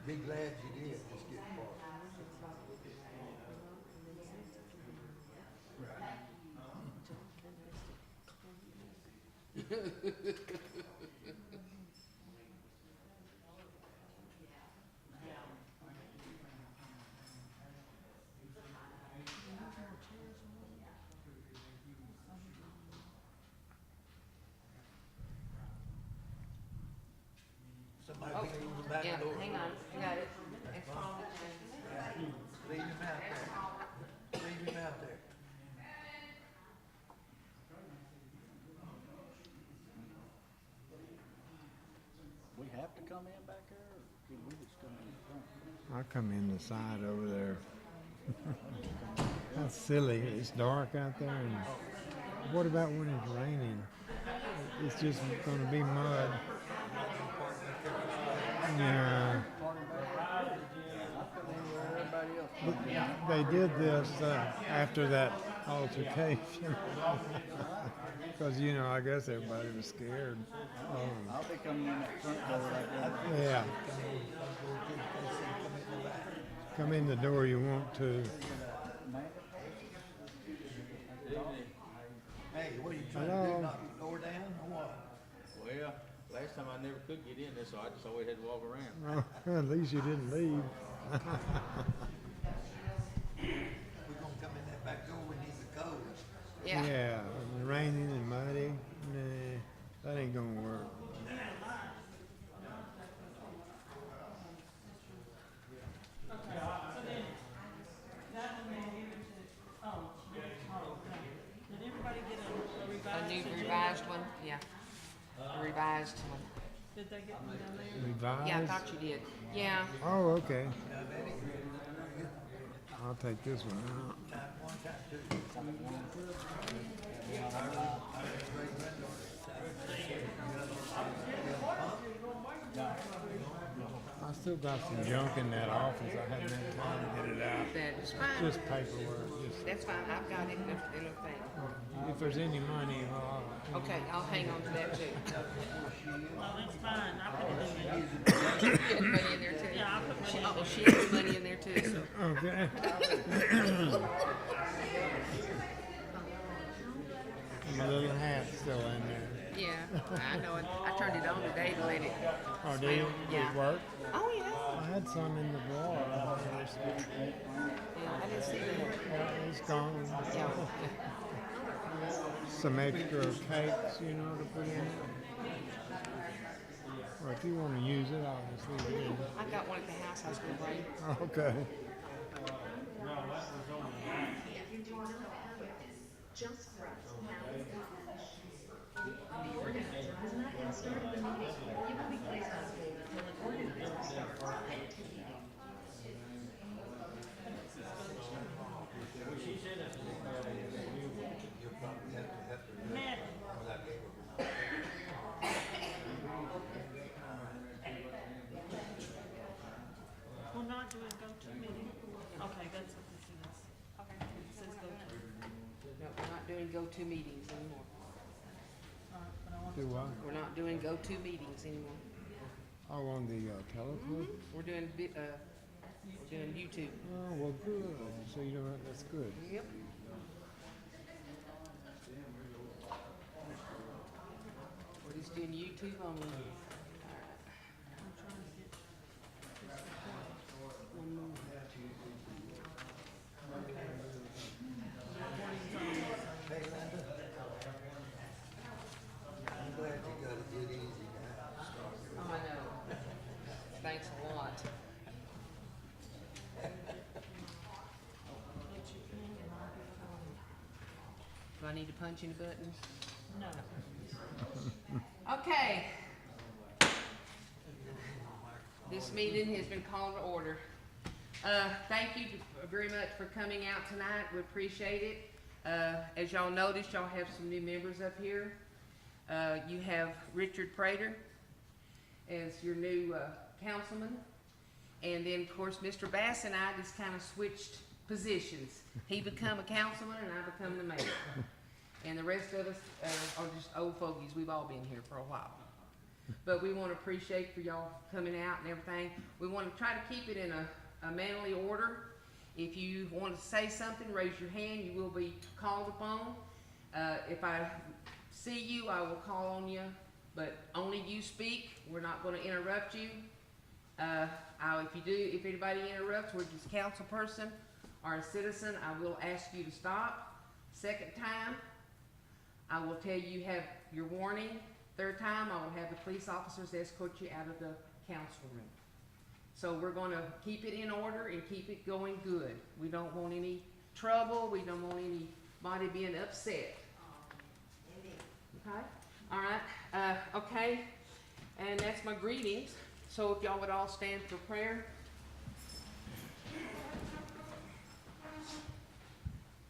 Be glad you did, just get far. Somebody Oh, be in the back yeah, door. hang on, I got it. It's wrong. Leave him out there. Leave him out there. We have to come in back there, or can we just come in front? I come in the side over there. That's silly. It's dark out there. And what about when it's raining? It's just going to be mud. Yeah. But they did this after that altercation. Because, you know, I guess everybody was scared. I'll be coming in that front door like that. Yeah. Come in the door you want to. Hey, what are you trying to Hello? do, knock the door down or what? Well, last time I never could get in there, so I just always had to walk around. Oh, at least you didn't leave. We're gonna come in that back door, we need the code. Yeah. Yeah, and raining and muddy. Nah, that ain't gonna work. Did everybody get a A revised new agenda? revised one, yeah. A revised one. Did they get one down there? Revised? Yeah, I thought you did. Yeah. Oh, okay. I'll take this one out. I still got some junk in that office. I haven't had time to get it out. That is fine. Just paperwork. Just, That's fine. I've got it in the thing. if there's any money, well, Okay, I'll hang on to that too. Oh, that's fine, I put it in there. She had money in there too. Yeah, I put money in Oh, there. she has money in there too, so. okay. My little hat's still in there. Yeah, I know it. I turned it on today to let it Oh, do you? smell. Did Yeah. it work? Oh, yeah. I had some in the drawer. Yeah, I didn't see that. Yeah, it's gone. Yeah. Some extra cakes, you know, to put in it. Or if you want to use it, I'll just leave it in. I got one at the house I was gonna bring. Okay. Just press pound hash. The organizer has not yet started the meeting. You will be placed on hold until an organizer starts the meeting. Matt, we're not doing go-to meeting? Okay, that's what this is. Okay, it says go-to. No, we're not doing go-to meetings anymore. All right, but I want Do what? We're not doing go-to meetings anymore. Oh, on the telephone? We're doing, we're doing YouTube. Oh, well, good. So you know that's good. Yep. We're just doing YouTube only. All right. I'm trying to get One more. Hey, Linda. I'm glad you got it did easy now. Oh, I know. Thanks a lot. Do I need to punch any buttons? no. Okay. This meeting has been called to order. Thank you very much for coming out tonight. We appreciate it. As y'all noticed, y'all have some new members up here. You have Richard Prater as your new councilman. And then, of course, Mr. Bass and I just kind of switched positions. He become a councilman and I become the mayor. And the rest of us are just old fogies. We've all been here for a while. But we want to appreciate for y'all coming out and everything. We want to try to keep it in a manly order. If you want to say something, raise your hand. You will be called upon. If I see you, I will call on you, but only you speak. We're not going to interrupt you. If anybody interrupts, we're just a council person or a citizen, I will ask you to stop. Second time, I will tell you have your warning. Third time, I will have the police officers escort you out of the council room. So we're gonna keep it in order and keep it going good. We don't want any trouble. We don't want anybody being upset. Okay? All right. Okay. And that's my greetings. So if y'all would all stand for prayer.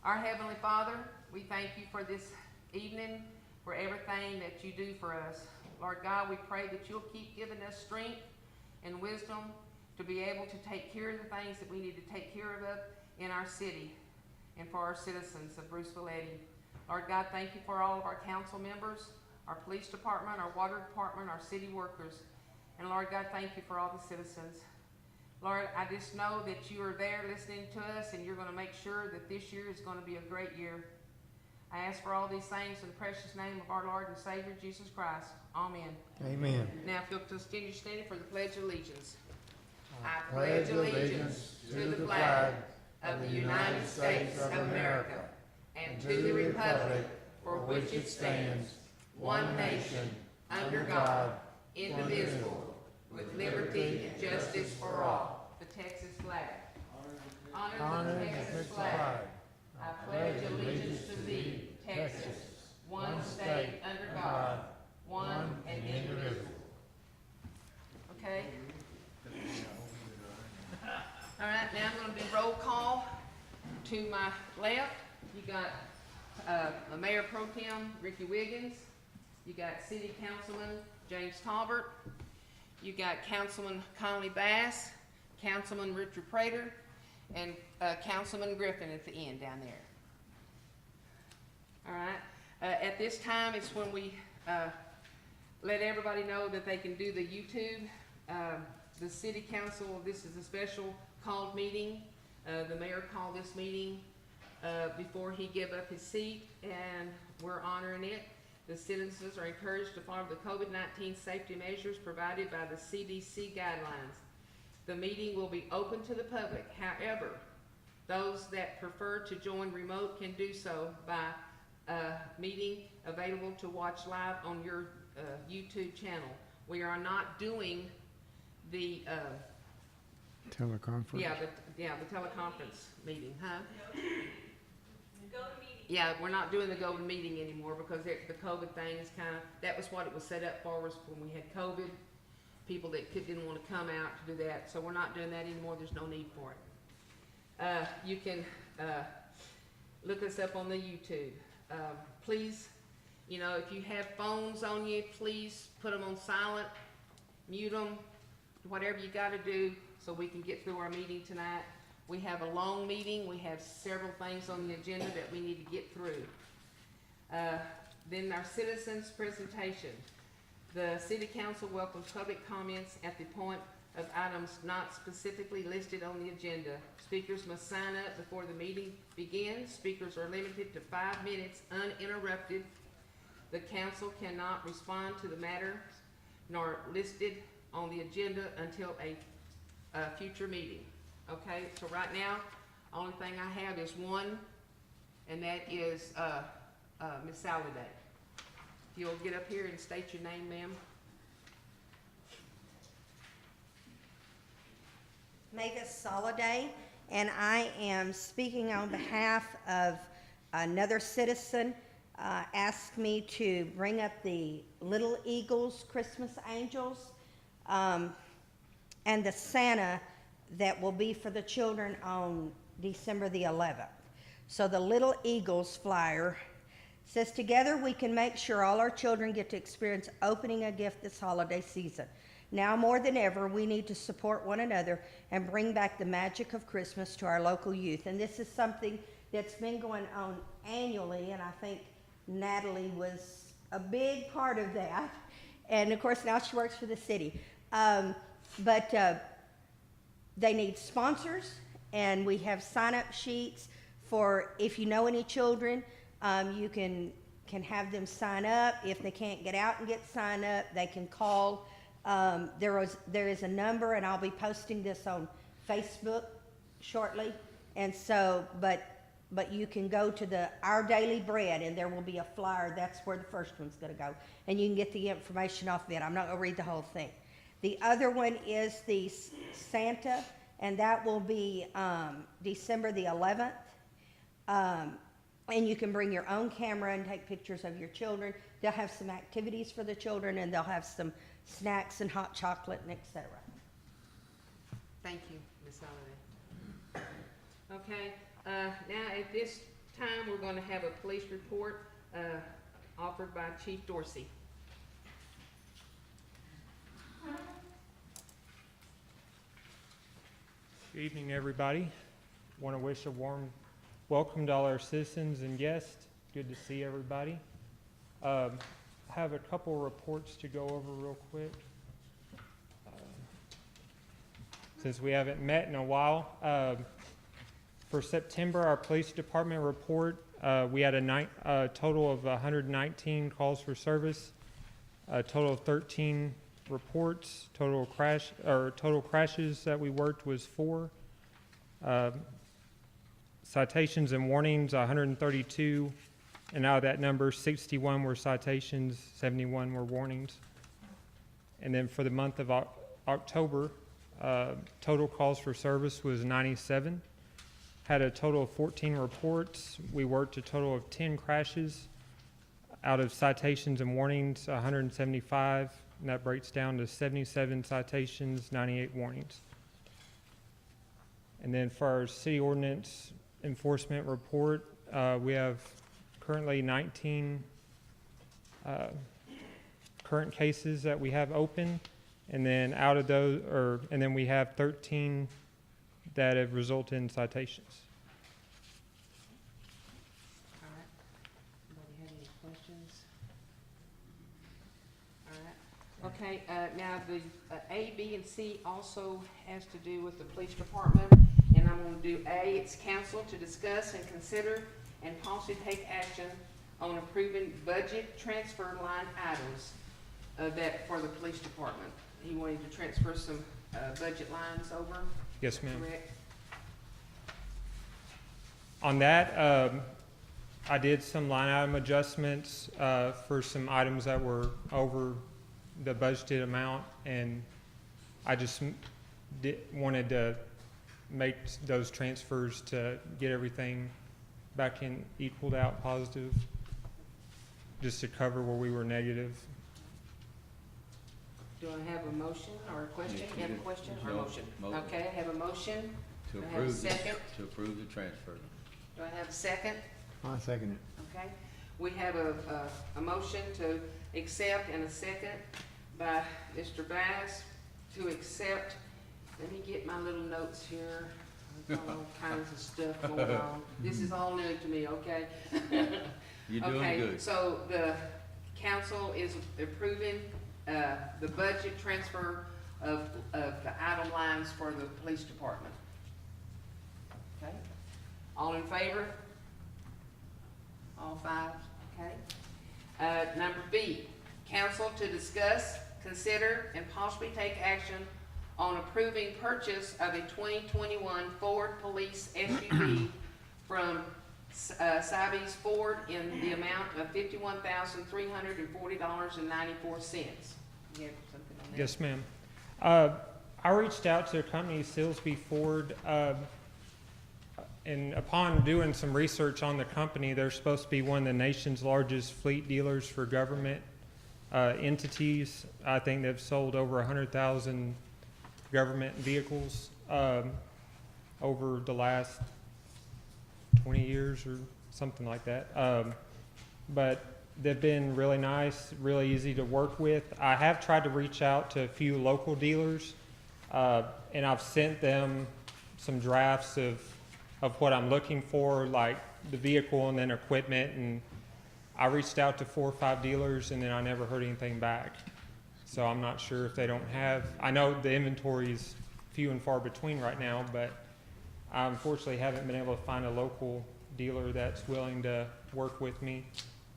Our Heavenly Father, we thank you for this evening, for everything that you do for us. Lord God, we pray that you'll keep giving us strength and wisdom to be able to take care of the things that we need to take care of in our city and for our citizens of Bruceville-Eddy. Lord God, thank you for all of our council members, our police department, our water department, our city workers. And Lord God, thank you for all the citizens. Lord, I just know that you are there listening to us, and you're going to make sure that this year is going to be a great year. I ask for all these things in the precious name of our Lord and Savior, Jesus Christ. Amen. Amen. Now, if you'll continue standing for the Pledge of Allegiance. I pledge allegiance to the flag of the United States of America and to the republic for which it stands, one nation, under God, indivisible, with liberty and justice for all. The Texas flag. Honor the Texas flag. I pledge allegiance to thee, Texas, one state under God, one and indivisible. Okay? All right, now I'm going to do roll call. To my left, you got Mayor Pro Tem Ricky Wiggins. You got City Councilman James Talbert. You got Councilman Conley Bass, Councilman Richard Prater, and Councilman Griffin at the end down there. All right. At this time, it's when we let everybody know that they can do the YouTube. The City Council, this is a special called meeting. The mayor called this meeting before he gave up his seat, and we're honoring it. The citizens are encouraged to follow the COVID-19 safety measures provided by the CDC guidelines. The meeting will be open to the public. However, those that prefer to join remote can do so by meeting available to watch live on your YouTube channel. We are not doing the Teleconference. the teleconference meeting, huh? Yeah, we're not doing the go to meeting anymore because the COVID thing is kind of, that was what it was set up for us when we had COVID. People that didn't want to come out to do that. So we're not doing that anymore. There's no need for it. You can look us up on the YouTube. Please, you know, if you have phones on you, please put them on silent, mute them, whatever you got to do so we can get through our meeting tonight. We have a long meeting. We have several things on the agenda that we need to get through. Then our citizens presentation. The City Council welcomes public comments at the point of items not specifically listed on the agenda. Speakers must sign up before the meeting begins. Speakers are limited to 5 minutes uninterrupted. The council cannot respond to the matters nor listed on the agenda until a future meeting. Okay, so right now, only thing I have is one, and that is Miss Salladay. If you'll get up here and state your name, ma'am. Mavis Soliday, and I am speaking on behalf of another citizen. Asked me to bring up the Little Eagles Christmas Angels and the Santa that will be for the children on December the 11th. So the Little Eagles flyer says, together we can make sure all our children get to experience opening a gift this holiday season. Now more than ever, we need to support one another and bring back the magic of Christmas to our local youth. And this is something that's been going on annually, and I think Natalie was a big part of that. And of course, now she works for the city. But they need sponsors, and we have sign-up sheets for if you know any children, you can have them sign up. If they can't get out and get signed up, they can call. There is a number, and I'll be posting this on Facebook shortly. And so, but you can go to the Our Daily Bread, and there will be a flyer. That's where the first one's going to go, and you can get the information off of it. I'm not going to read the whole thing. The other one is the Santa, and that will be December the 11th. And you can bring your own camera and take pictures of your children. They'll have some activities for the children, and they'll have some snacks and hot chocolate and etc. Thank you, Ms. Holliday. Okay, now at this time, we're gonna have a police report, offered by Chief Dorsey. Good evening, everybody. Want to wish a warm welcome to all our citizens and guests. Good to see everybody. I have a couple reports to go over real quick. Since we haven't met in a while. For September, our police department report, we had a total of 119 calls for service, a total of 13 reports, total crashes that we worked was 4. Citations and warnings, 132, and out of that number, 61 were citations, 71 were warnings. And then for the month of October, total calls for service was 97. Had a total of 14 reports. We worked a total of 10 crashes. Out of citations and warnings, 175, and that breaks down to 77 citations, 98 warnings. And then for our city ordinance enforcement report, we have currently 19 current cases that we have open, and then out of those, and then we have 13 that have resulted in citations. All right. Anybody have any questions? All right. Okay, now the A, B, and C also has to do with the police department. And I'm going to do A, it's council to discuss and consider and possibly take action on approving budget transfer line items that for the police department. He wanted to transfer some budget lines over. Yes, ma'am. Correct? On that, I did some line item adjustments for some items that were over the budgeted amount, and I just wanted to make those transfers to get everything back in equaled out positive, just to cover where we were negative. Do I have a motion or a question? You have a question or a motion? Motion. Okay, I have a motion. To Do I have a approve, second? to approve the transfer. Do I have a second? I second it. Okay, we have a motion to accept and a second by Mr. Bass to accept. Let me get my little notes here. I've got all kinds of stuff going on. This is all new to me, okay? You're doing Okay, good. so the council is approving the budget transfer of the item lines for the police department. Okay, all in favor? All 5, okay. Number B, council to discuss, consider, and possibly take action on approving purchase of a 2021 Ford Police SUV from Cybe's Ford in the amount of $51,340.94. You have something on that? Yes, ma'am. I reached out to a company, Silsby Ford, and upon doing some research on the company, they're supposed to be one of the nation's largest fleet dealers for government entities. I think they've sold over 100,000 government vehicles over the last 20 years or something like that. But they've been really nice, really easy to work with. I have tried to reach out to a few local dealers, and I've sent them some drafts of what I'm looking for, like the vehicle and then equipment, and I reached out to 4 or 5 dealers, and then I never heard anything back. So I'm not sure if they don't have, I know the inventory is few and far between right now, but I unfortunately haven't been able to find a local dealer that's willing to work with me.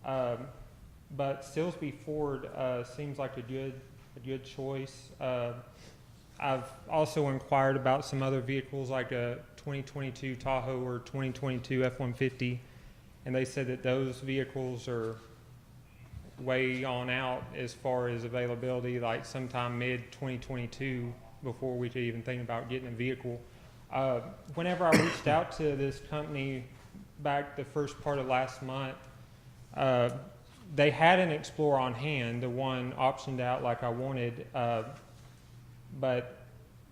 But Silsby Ford seems like a good choice. I've also inquired about some other vehicles like a 2022 Tahoe or 2022 F-150, and they said that those vehicles are way on out as far as availability, like sometime mid-2022 before we could even think about getting a vehicle. Whenever I reached out to this company back the first part of last month, they had an Explorer on hand, the one optioned out like I wanted, but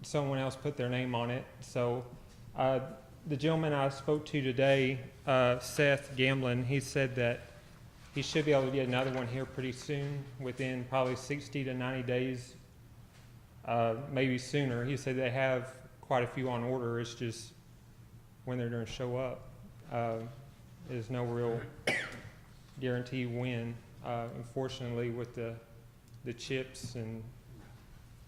someone else put their name on it. So the gentleman I spoke to today, Seth Gamblin, he said that he should be able to get another one here pretty soon, within probably 60 to 90 days, maybe sooner. He said they have quite a few on order. It's just when they're going to show up. There's no real guarantee when. Unfortunately, with the chips and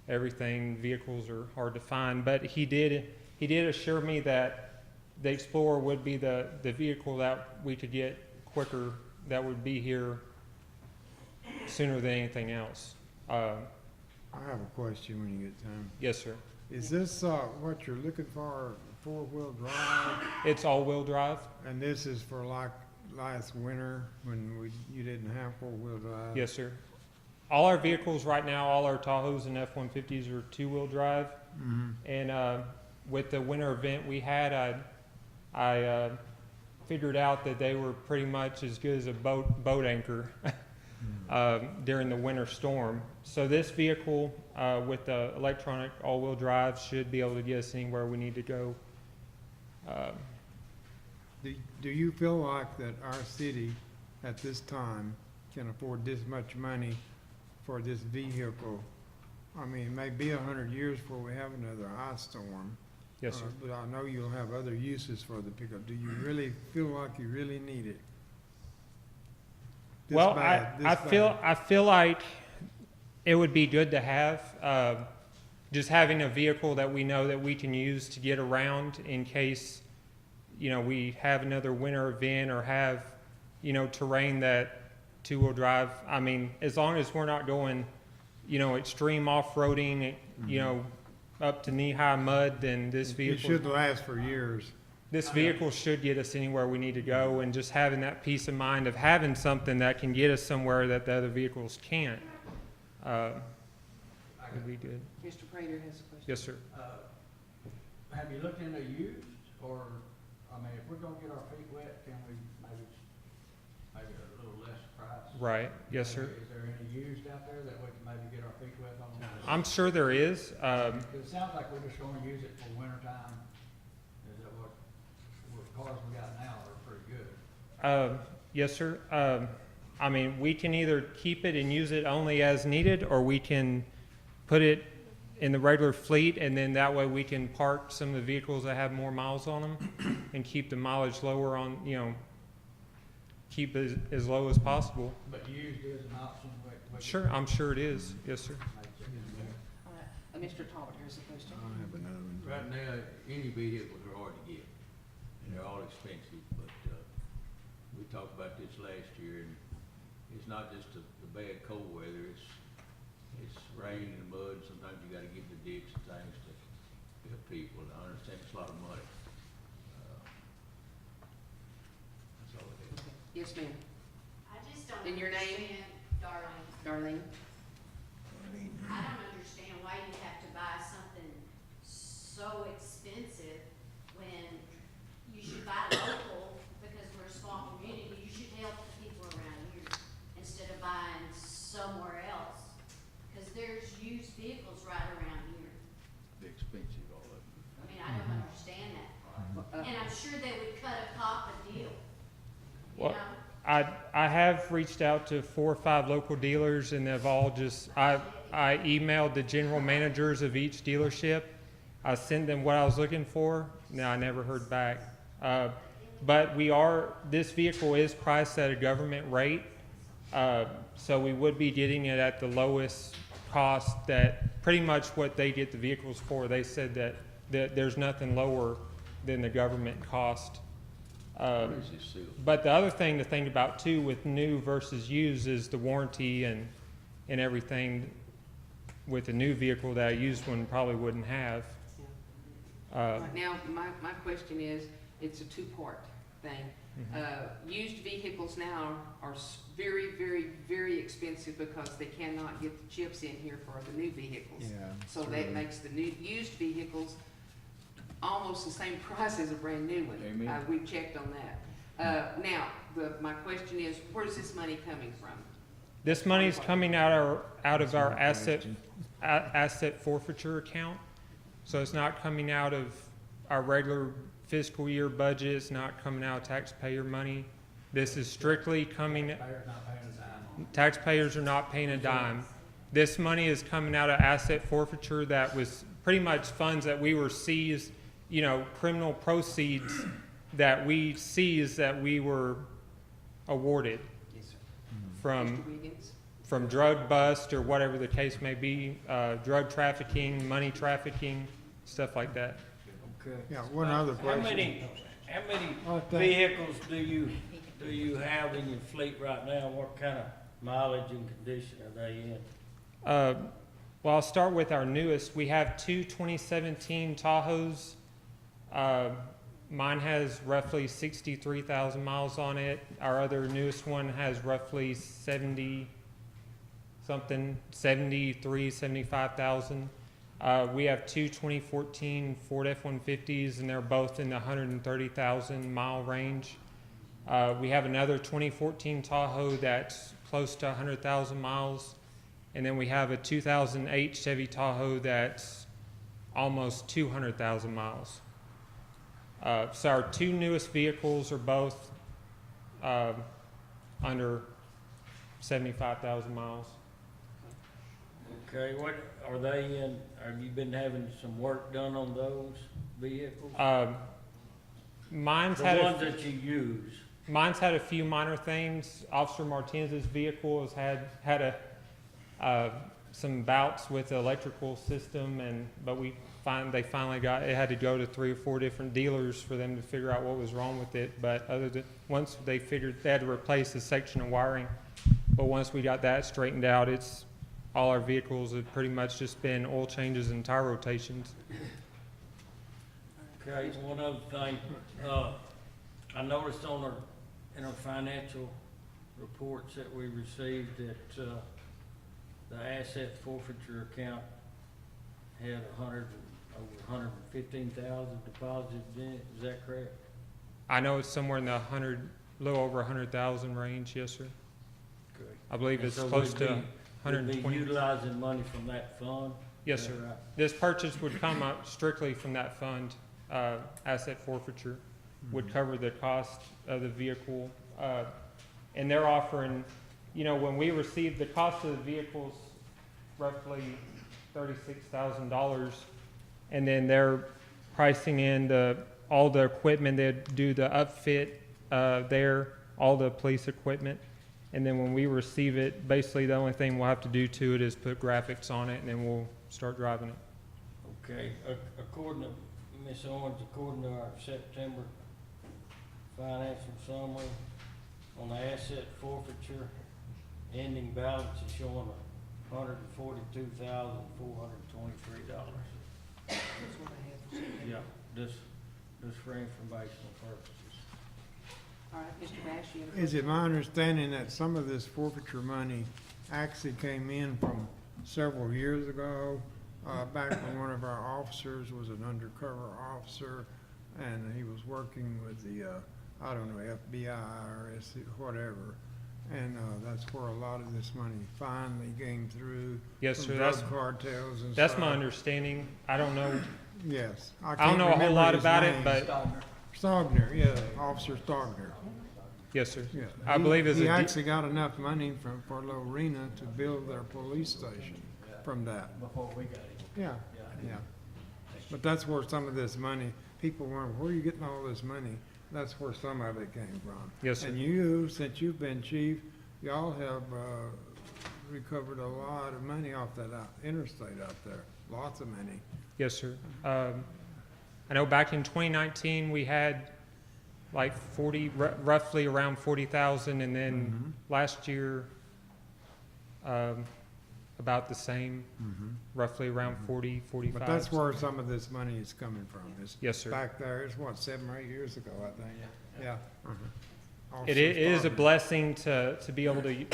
everything, vehicles are hard to find. But he did assure me that the Explorer would be the vehicle that we could get quicker, that would be here sooner than anything else. I have a question when you get time. Yes, sir. Is this what you're looking for, four-wheel drive? It's all-wheel drive. And this is for like last winter when you didn't have four-wheel drive? Yes, sir. All our vehicles right now, all our Tahoes and F-150s are two-wheel drive. Mm-hmm. And with the winter event we had, I figured out that they were pretty much as good as a boat anchor during the winter storm. So this vehicle with the electronic all-wheel drive should be able to get us anywhere we need to go. Do you feel like that our city at this time can afford this much money for this vehicle? I mean, it may be 100 years before we have another ice storm. Yes, sir. But I know you'll have other uses for the pickup. Do you really feel like you really need it? Well, I feel like it would be good to have just having a vehicle that we know that we can use to get around in case, you know, we have another winter event or have, you know, terrain that two-wheel drive. I mean, as long as we're not going, you know, extreme off-roading, you know, up to knee-high mud, then this vehicle... It should last for years. This vehicle should get us anywhere we need to go, and just having that peace of mind of having something that can get us somewhere that the other vehicles can't would be good. Mr. Prater has a question. Yes, sir. Have you looked into used, or, I mean, if we're gonna get our feet wet, can we maybe a little less price? Right. Yes, sir. Is there any used out there that we can maybe get our feet wet on? I'm sure there is. Because it sounds like we're just gonna use it for winter time. Is that what cars we got now are pretty good? Yes, sir. I mean, we can either keep it and use it only as needed, or we can put it in the regular fleet, and then that way we can park some of the vehicles that have more miles on them and keep the mileage lower on, you know, keep it as low as possible. But used is an option. Sure, I'm sure it is. Yes, sir. Mr. Talbot has a question. I have another one. Right now, any vehicles are hard to get, and they're all expensive, but, we talked about this last year, and it's not just the bad cold weather, it's rain and mud, sometimes you gotta get the dicks and things to help people, and I understand it's a lot of money. That's all it is. Yes, ma'am. I just don't And your name? understand, Darlene, Darlene? I don't understand why you have to buy something so expensive when you should buy local, because we're a small community, you should help the people around here instead of buying somewhere else. Cause there's used vehicles right around here. They're expensive, all of them. I mean, I don't understand that part. And I'm sure they would cut a cop a deal, you Well, know? I have reached out to 4 or 5 local dealers, and they've all just, I emailed the general managers of each dealership. I sent them what I was looking for. No, I never heard back. But this vehicle is priced at a government rate. So we would be getting it at the lowest cost that pretty much what they get the vehicles for. They said that there's nothing lower than the government cost. What is this seal? But the other thing to think about too with new versus used is the warranty and everything with a new vehicle that a used one probably wouldn't have. Now, my question is, it's a two-part thing. Used vehicles now are very, very, very expensive because they cannot get the chips in here for the new vehicles. Yeah, So that makes the new, used vehicles almost the same price as a brand new one. Amen. We've checked on that. Now, my question is, where's this money coming from? This money's coming out of our asset forfeiture account. So it's not coming out of our regular fiscal year budget, it's not coming out of taxpayer money. This is strictly coming, Taxpayers not paying a dime on it. taxpayers are not paying a dime. This money is coming out of asset forfeiture that was pretty much funds that we were seized, you know, criminal proceeds that we seized that we were awarded Yes, sir. from Mr. Wiggins? from drug bust or whatever the case may be, drug trafficking, money trafficking, stuff like that. Okay. Yeah, one other How question. many Oh, thank- vehicles do you have in your fleet right now? What kind of mileage and condition are they in? Well, I'll start with our newest. We have two 2017 Tahoes. Mine has roughly 63,000 miles on it. Our other newest one has roughly 75,000. We have two 2014 Ford F-150s, and they're both in the 130,000 mile range. We have another 2014 Tahoe that's close to 100,000 miles. And then we have a 2008 Chevy Tahoe that's almost 200,000 miles. So our two newest vehicles are both under 75,000 miles. Okay, what are they in? Have you been having some work done on those vehicles? Mine's The had ones that you use? mine's had a few minor things. Officer Martinez's vehicle has had some bouts with the electrical system, but they finally got it. Had to go to 3 or 4 different dealers for them to figure out what was wrong with it. But once they figured, they had to replace a section of wiring. But once we got that straightened out, all our vehicles have pretty much just been oil changes and tire rotations. Okay, one other thing, I noticed in our financial reports that we received that, the asset forfeiture account had over 115,000 deposited in it, is that correct? I know it's somewhere in the little over 100,000 range, yes, sir. Okay. I believe And it's so close we'd to be 120. utilizing money from that fund? Yes, Is sir. that right? This purchase would come out strictly from that fund. Asset forfeiture would cover the cost of the vehicle. And they're offering, when we received the cost of the vehicles, roughly $36,000, and then they're pricing in all the equipment. They do the upfit there, all the police equipment. And then when we receive it, basically the only thing we'll have to do to it is put graphics on it, and then we'll start driving it. Okay, according to Ms. Owens, according to our September financial summary, on the asset forfeiture, ending balance is showing $142,423. Yeah, this for informational purposes. All right, Mr. Bash, you have a Is it my understanding that some of this forfeiture money actually came in from several years ago, back when one of our officers was an undercover officer, and he was working with the, FBI or whatever, and that's where a lot of this money finally came through. Yes, from sir, drug that's- cartels and That's stuff. my understanding. I don't know. Yes. I don't can't know a whole remember lot his about it, name. but Stogner, yeah, Officer Stogner. yes, sir. Yeah. I believe it's He a actually got enough money for Lorena to build their police station from that. Before we got it. Yeah, yeah. But that's where some of this money, people wonder, where are you getting all this money? That's where some of it came from. Yes, sir. And you, since you've been chief, y'all have, recovered a lot of money off that interstate out there, lots of money. Yes, sir. I know back in 2019, we had like roughly around 40,000, and then last year, about the same, roughly around 40, 45. But that's where some of this money is coming from. It's Yes, sir. back there, it's what, 7 or 8 years ago, I think. Yeah. Also It is a started. blessing to be able to,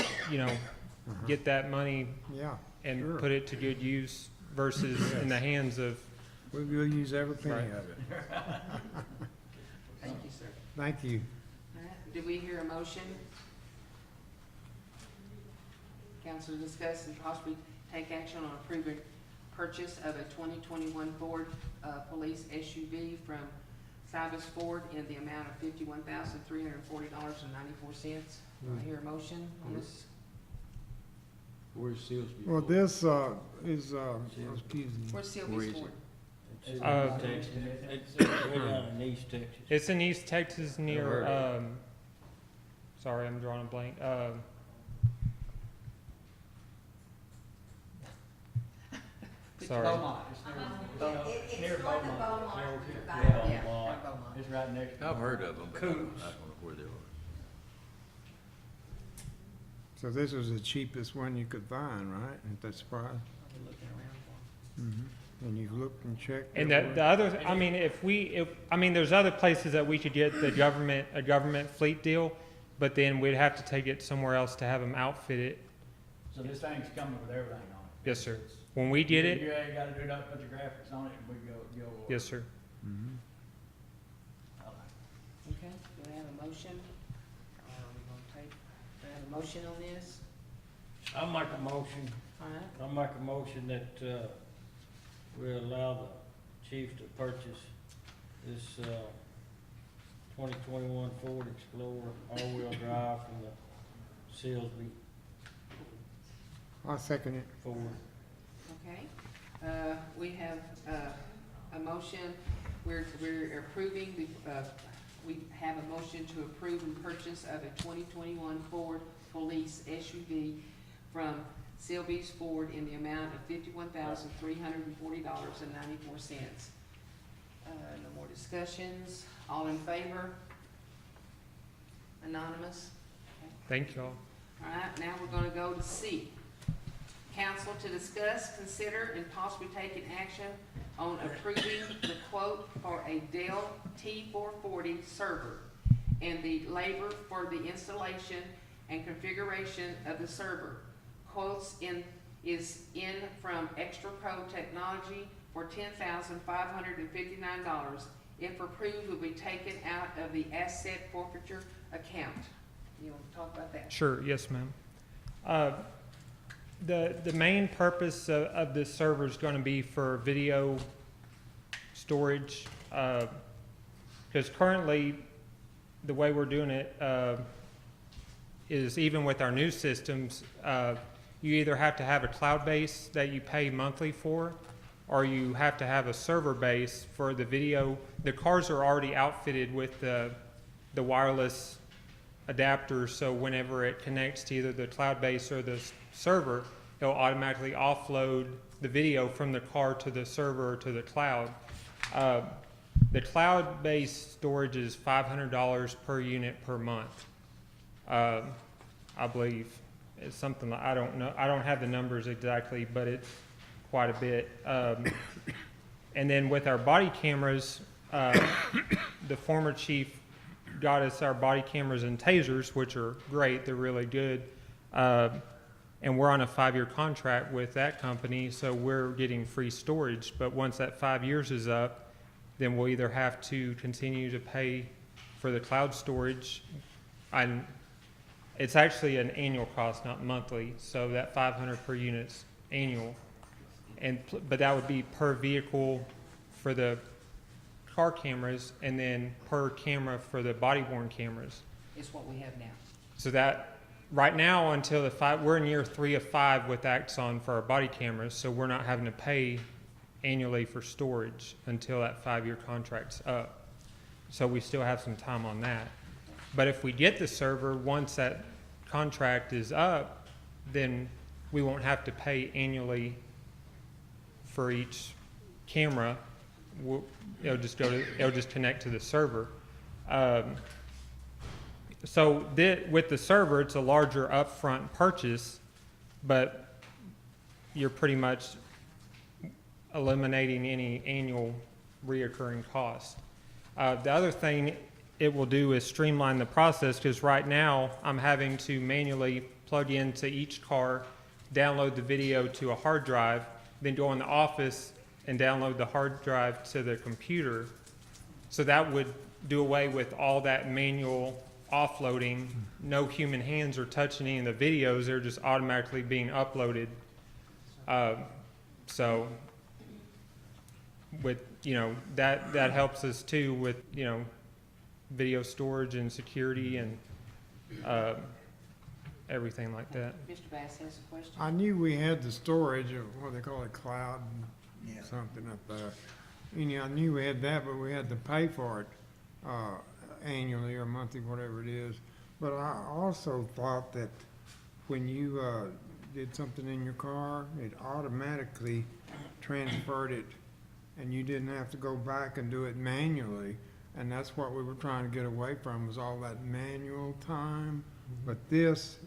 get that money Yeah, and sure. put it to good use versus in the hands of, We will use every penny Right. of it. Thank you, sir. Thank you. All right, do we hear a motion? Council to discuss and possibly take action on approving purchase of a 2021 Ford Police SUV from Cybus Ford in the amount of $51,340.94. Do I hear a motion on this? Where's Silsbee? Well, this is, excuse me. Where's Where Sylvia's is it? Ford? It's in Uh, Texas. It's way down in East Texas. it's in East Texas near, heard sorry, I'm drawing a blank. Sorry. Beaumont, it's near, It's on the Beaumont. Yeah. Yeah, Well, Beaumont. it's right next to. I've heard of them, but I don't Coots. know where they are. So this was the cheapest one you could find, right, at that price? I'm looking around for 'em. And you've looked and checked? And the everywhere? other, I mean, there's other places that we could get a government fleet deal, but then we'd have to take it somewhere else to have them outfit it. So this thing's coming with everything on it. Yes, sir. When we get it, You ain't gotta do nothing, put the graphics on it, and we go. yes, sir. Mhm. Okay, do I have a motion? Or are we gonna take, do I have a motion on this? I'll make a motion, All right, I'll make a motion that, we allow the chief to purchase this, 2021 Ford Explorer all-wheel drive from the Silsbee I'll second it. Ford. okay. We have, a motion, we're approving we have a motion to approve and purchase of a 2021 Ford Police SUV from Sylvia's Ford in the amount of $51,340.94. No more discussions, all in favor? Anonymous? Thank y'all. All right, now we're gonna go to C. Council to discuss, consider, and possibly take an action on approving the quote for a Dell T440 server and the labor for the installation and configuration of the server. Quotes is in from Extra Pro Technology for $10,559. If approved, will be taken out of the asset forfeiture account. You want to talk about that? Sure, yes, ma'am. The main purpose of this server is going to be for video storage, because currently, the way we're doing it is even with our new systems, you either have to have a cloud base that you pay monthly for, or you have to have a server base for the video. The cars are already outfitted with the wireless adapter, so whenever it connects to either the cloud base or the server, it'll automatically offload the video from the car to the server or to the cloud. The cloud-based storage is $500 per unit per month, I believe. It's something like, I don't know, I don't have the numbers exactly, but it's quite a bit. And then with our body cameras, the former chief got us our body cameras and tasers, which are great, they're really good. And we're on a 5-year contract with that company, so we're getting free storage. But once that 5 years is up, then we'll either have to continue to pay for the cloud storage. And it's actually an annual cost, not monthly, so that $500 per unit's annual. But that would be per vehicle for the car cameras, and then per camera for the body-worn cameras. Is what we have now. So that, right now, until we're in year 3 of 5 with Axon for our body cameras, so we're not having to pay annually for storage until that 5-year contract's up. So we still have some time on that. But if we get the server, once that contract is up, then we won't have to pay annually for each camera. It'll just connect to the server. So with the server, it's a larger upfront purchase, but you're pretty much eliminating any annual reoccurring cost. The other thing it will do is streamline the process, because right now I'm having to manually plug into each car, download the video to a hard drive, then go in the office and download the hard drive to the computer. So that would do away with all that manual offloading. No human hands are touching any of the videos, they're just automatically being uploaded. So with, that helps us too with, video storage and security and everything like that. Mr. Bass has a question. I knew we had the storage of what they call it, cloud something up there. I knew we had that, but we had to pay for it annually or monthly, whatever it is. But I also thought that when you did something in your car, it automatically transferred it, and you didn't have to go back and do it manually. And that's what we were trying to get away from, was all that manual time. But this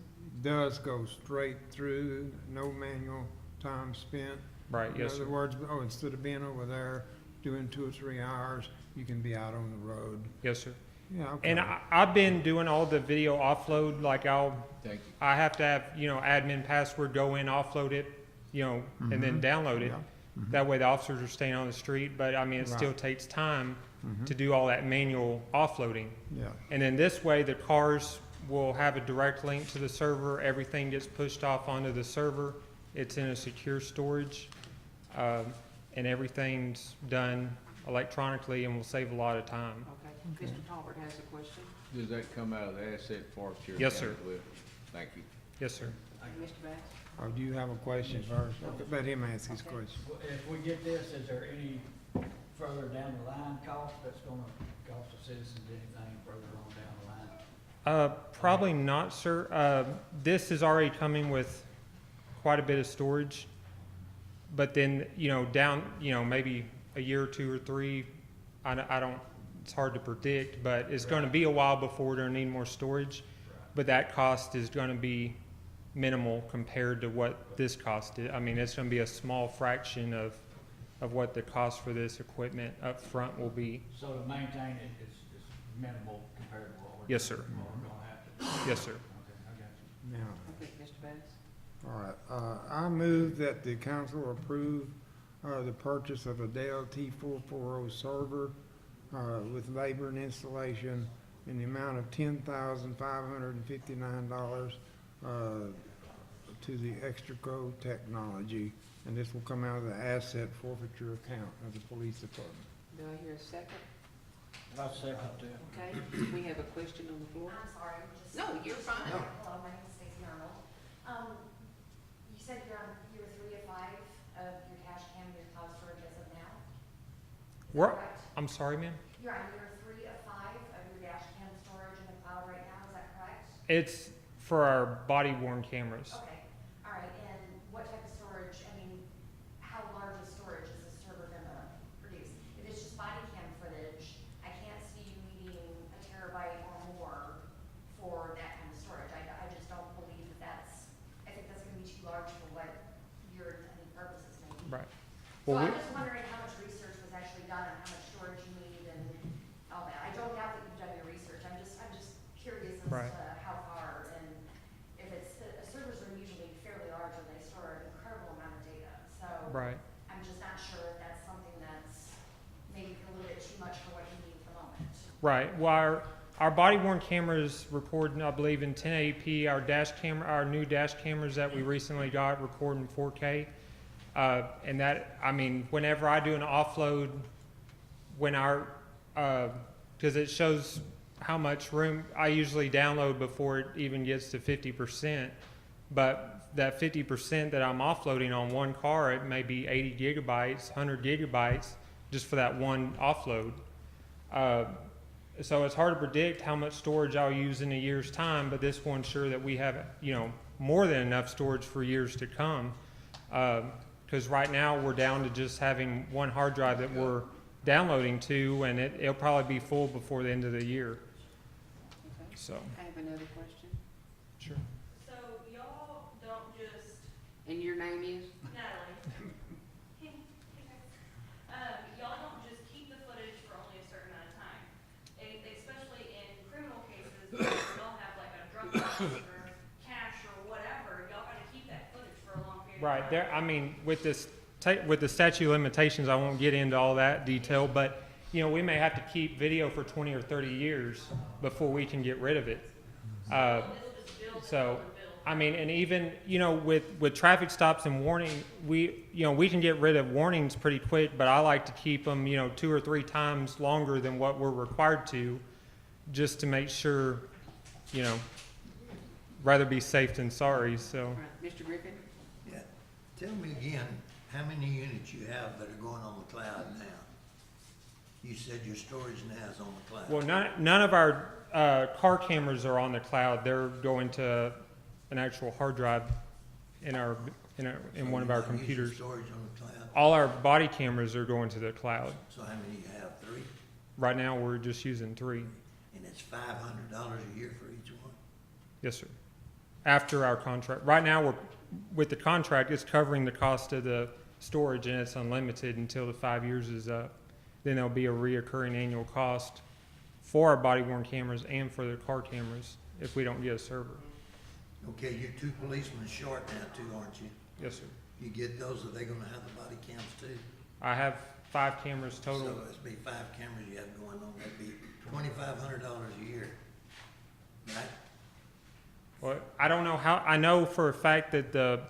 does go straight through, no manual time spent. Right, yes, In sir. other words, instead of being over there doing 2 or 3 hours, you can be out on the road. Yes, sir. Yeah, okay. And I've been doing all the video offload, like Thank you. I have to have, admin password, go in, offload it, and then download it. Yeah. That way the officers are staying on the street, but it Right. still takes time Mhm. to do all that manual offloading. Yeah, And then this way, the cars will have a direct link to the server. Everything gets pushed off onto the server. It's in a secure storage, and everything's done electronically, and will save a lot of time. Okay, Mr. Talbert has a question. Does that come out of the asset forfeiture? Yes, account sir. as well? Thank you. Yes, sir. Mr. Bass? oh, do you have a question first? Okay, let him ask his question. Well, if we get this, is there any further down the line cost that's gonna cost the citizens anything further on down the line? Probably not, sir. This is already coming with quite a bit of storage, but then, down, maybe a year or 2 or 3, I don't, it's hard to predict, but it's going to be a while before we're going to need more storage. But that cost is going to be minimal compared to what this cost is. It's going to be a small fraction of what the cost for this equipment up front will be. So to maintain it, it's minimal compared to what we're. Yes, sir. What we're gonna have to. Yes, sir. Okay, I got you. Now, Okay, Mr. Bass? all right, I move that the council approve the purchase of a Dell T440 server with labor and installation in the amount of $10,559 to the Extraco Technology, and this will come out of the asset forfeiture account of the police department. Do I hear a second? I'll second that. Okay, we have a question on the floor. I'm sorry, I'm just. No, you're fine. Hello, my name is Stacy Arnold. You said you're on year 3 of 5 of your cash cam and your cloud storage as of now? Is that correct? I'm sorry, ma'am? You're on year 3 of 5 of your dash cam storage in the cloud right now, is that correct? It's for our body worn cameras. Okay, all right, and what type of storage, how large of storage is this server gonna produce? If it's just body cam footage, I can't see you needing a terabyte or more for that kind of storage. I just don't believe I think that's gonna be too large for what your intended purposes may be. Right. So Well, I'm just wondering how much research was actually done on how much storage you need and all that. I don't doubt that you've done your research, I'm just curious as Right. to how far, and if servers are usually fairly large and they store an incredible amount of data, so. right. I'm just not sure if that's something that's maybe a little bit too much for what you need at the moment. Right. Well, our body worn cameras record, I believe, in 1080p. Our new dash cameras that we recently got record in 4K. And that, whenever I do an offload, because it shows how much room I usually download before it even gets to 50%. But that 50% that I'm offloading on one car, it may be 80 gigabytes, 100 gigabytes, just for that one offload. So it's hard to predict how much storage I'll use in a year's time, but this will ensure that we have, more than enough storage for years to come. Because right now, we're down to just having one hard drive that we're downloading to, and it'll probably be full before the end of the year. Okay. So, I have another question. sure. So y'all don't just, And your name is? Natalie. Y'all don't just keep the footage for only a certain amount of time. Especially in criminal cases, where y'all have like a drug bust or cash or whatever, y'all gotta keep that footage for a long period of time. Right, there, I mean, with this, with the statute of limitations, I won't get into all that detail, but, you know, we may have to keep video for 20 or 30 years before we can get rid of it. It'll just build and So, build and build. I mean, and even, you know, with traffic stops and warning, we can get rid of warnings pretty quick, but I like to keep them, you know, 2 or 3 times longer than what we're required to, just to make sure, you know, rather be safe than sorry, so. All right, Mr. Griffin? Yeah, tell me again, how many units you have that are going on the cloud now? You said your storage now is on the cloud. Well, none of our car cameras are on the cloud. They're going to an actual hard drive in one of our So you're not using computers. storage on the cloud? All our body cameras are going to the cloud. So how many you have, 3? Right now, we're just using 3. And it's $500 a year for each one? Yes, sir. After our contract. Right now, with the contract, it's covering the cost of the storage, and it's unlimited until the 5 years is up. Then there'll be a reoccurring annual cost for our body-worn cameras and for the car cameras if we don't get a server. Okay, you're 2 policemen short now too, aren't you? Yes, sir. You get those, are they gonna have the body cams too? I have 5 cameras total. So it's be 5 cameras you have going on, that'd be $2,500 a year, right? Well, I don't know how, I know for a fact that the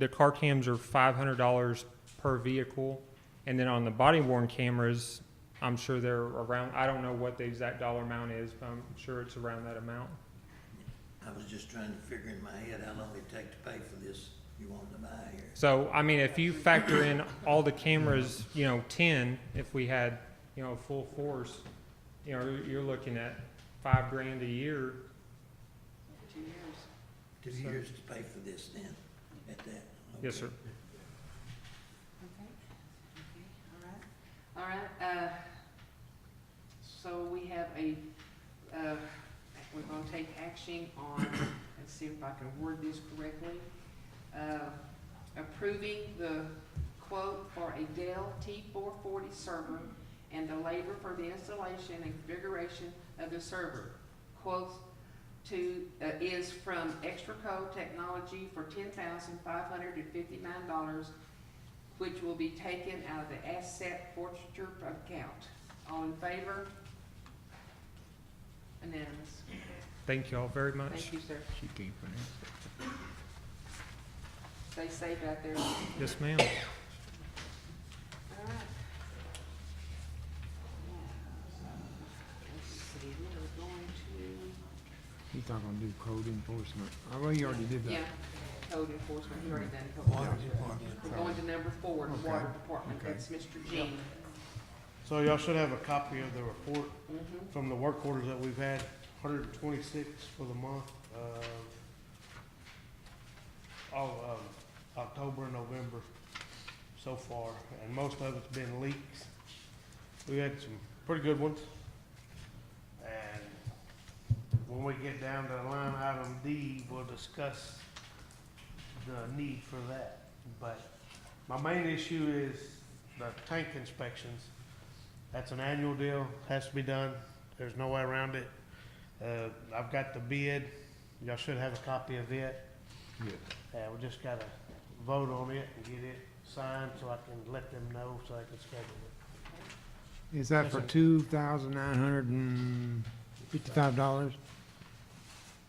car cams are $500 per vehicle, and then on the body worn cameras, I'm sure they're around, I don't know what the exact dollar amount is, but I'm sure it's around that amount. I was just trying to figure in my head how long it'd take to pay for this you wanted to buy here. So, I mean, if you factor in all the cameras, you know, 10, if we had, you know, full force, you know, you're looking at $5,000 a year. 2 years. 2 years to pay for this then, at that? Yes, sir. Okay, all right, so we have we're gonna take action on, let's see if I can word this correctly. Approving the quote for a Dell T440 server and the labor for the installation and configuration of the server. Quote is from Extra Code Technology for $10,559, which will be taken out of the asset forfeiture account. All in favor? Unanimous. Thank you all very much. Thank you, sir. She can't pronounce it. Stay safe out there. Yes, ma'am. All right. Let's see, we're going He's not gonna do code enforcement. Oh, well, he already did to, that. yeah, code enforcement, you already done code Water enforcement. department. We're going to number 4, the Okay. water department, Okay. that's Mr. Jean. So y'all should have a copy of the report Mhm. from the work orders that we've had, 126 for the month of October and November so far, and most of it's been leaks. We had some pretty good ones, and when we get down to line item D, we'll discuss the need for that. But my main issue is the tank inspections. That's an annual deal, has to be done, there's no way around it. I've got the bid, y'all should have a copy of it. Yeah. We just gotta vote on it and get it signed so I can let them know so I can schedule it. Is that Yes, for sir. $2,955?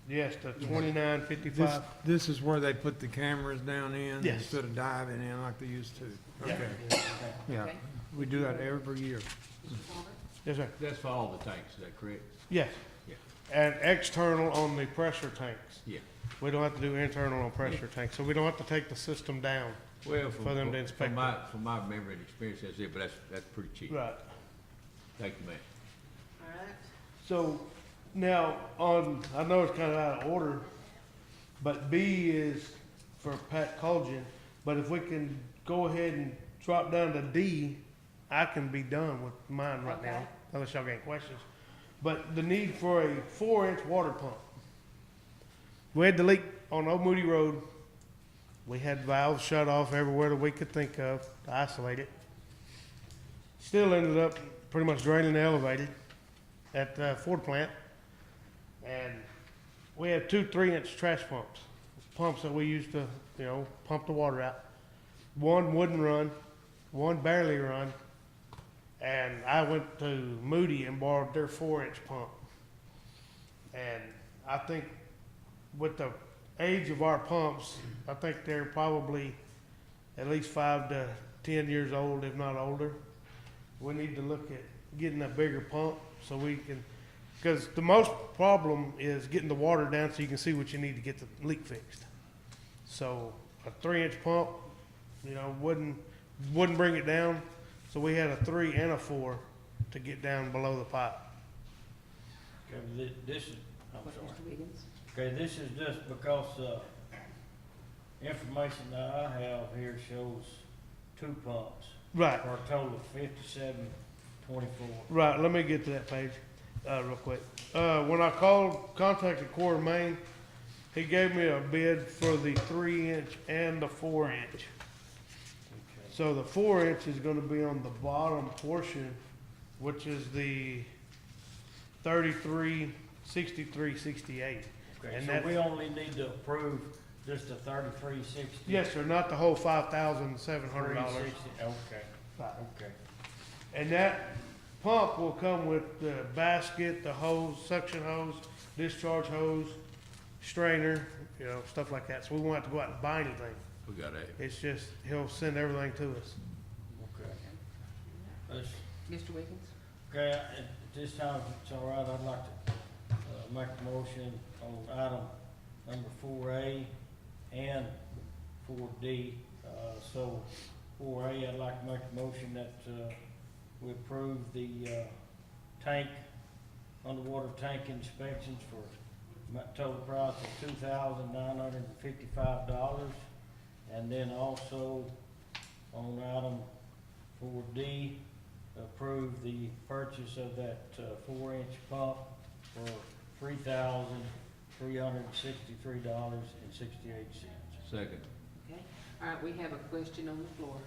Yes, the 2955. This is where they put the cameras down in Yes. instead of diving in like they used to? Yeah. Okay, yeah. Okay. We do that every year. Yes, sir. That's for all the tanks, is that correct? Yes. Yeah. And external on the pressure tanks. Yeah. We don't have to do internal on pressure tanks, so we don't have to take the system down. Well, For them to inspect from my memory and experience, that's it, but that's pretty cheap. Right. Thank you, ma'am. All right. So now I know it's kind of out of order, But B is for Pat Colgin. But if we can go ahead and drop down to D, I can be done with mine right now, Okay. unless y'all got any questions. But the need for a 4-inch water pump. We had the leak on Old Moody Road. We had valves shut off everywhere that we could think of to isolate it. Still ended up pretty much draining the elevated at the Ford plant. And we had 2 3-inch trash pumps that we used to, pump the water out. One wouldn't run, one barely run. And I went to Moody and borrowed their 4-inch pump. And I think with the age of our pumps, I think they're probably at least 5 to 10 years old, if not older. We need to look at getting a bigger pump so we can, because the most problem is getting the water down so you can see what you need to get the leak fixed. So a 3-inch pump, wouldn't bring it down. So we had a 3 and a 4 to get down below the pipe. Okay, this is, I'm What, sorry. Mr. Wiggins? Okay, this is just because, information that I have here shows 2 pumps Right, for a total of 5724. right. Let me get to that page real quick. When I contacted Core Main, he gave me a bid for the 3-inch and the 4-inch. Okay. So the 4-inch is gonna be on the bottom portion, which is the 33, 63, 68. Okay, And so that- we only need to approve just the 3360? Yes, sir, not the whole $5,700. 360, okay, Right. okay. And that pump will come with the basket, the hose, suction hose, discharge hose, strainer, stuff like that. So we won't have to go out and buy anything. We got a, It's just, he'll send everything to us. Okay. Let's- Mr. Wiggins? Okay, at this time, if it's all right, I'd like to, make a motion on item number 4A and 4D. So 4A, I'd like to make a motion that, we approve the, underwater tank inspections for total price of $2,955. And then also on item 4D, approve the purchase of that 4-inch pump for $3,363.68. second. Okay. All right, we have a question on the floor.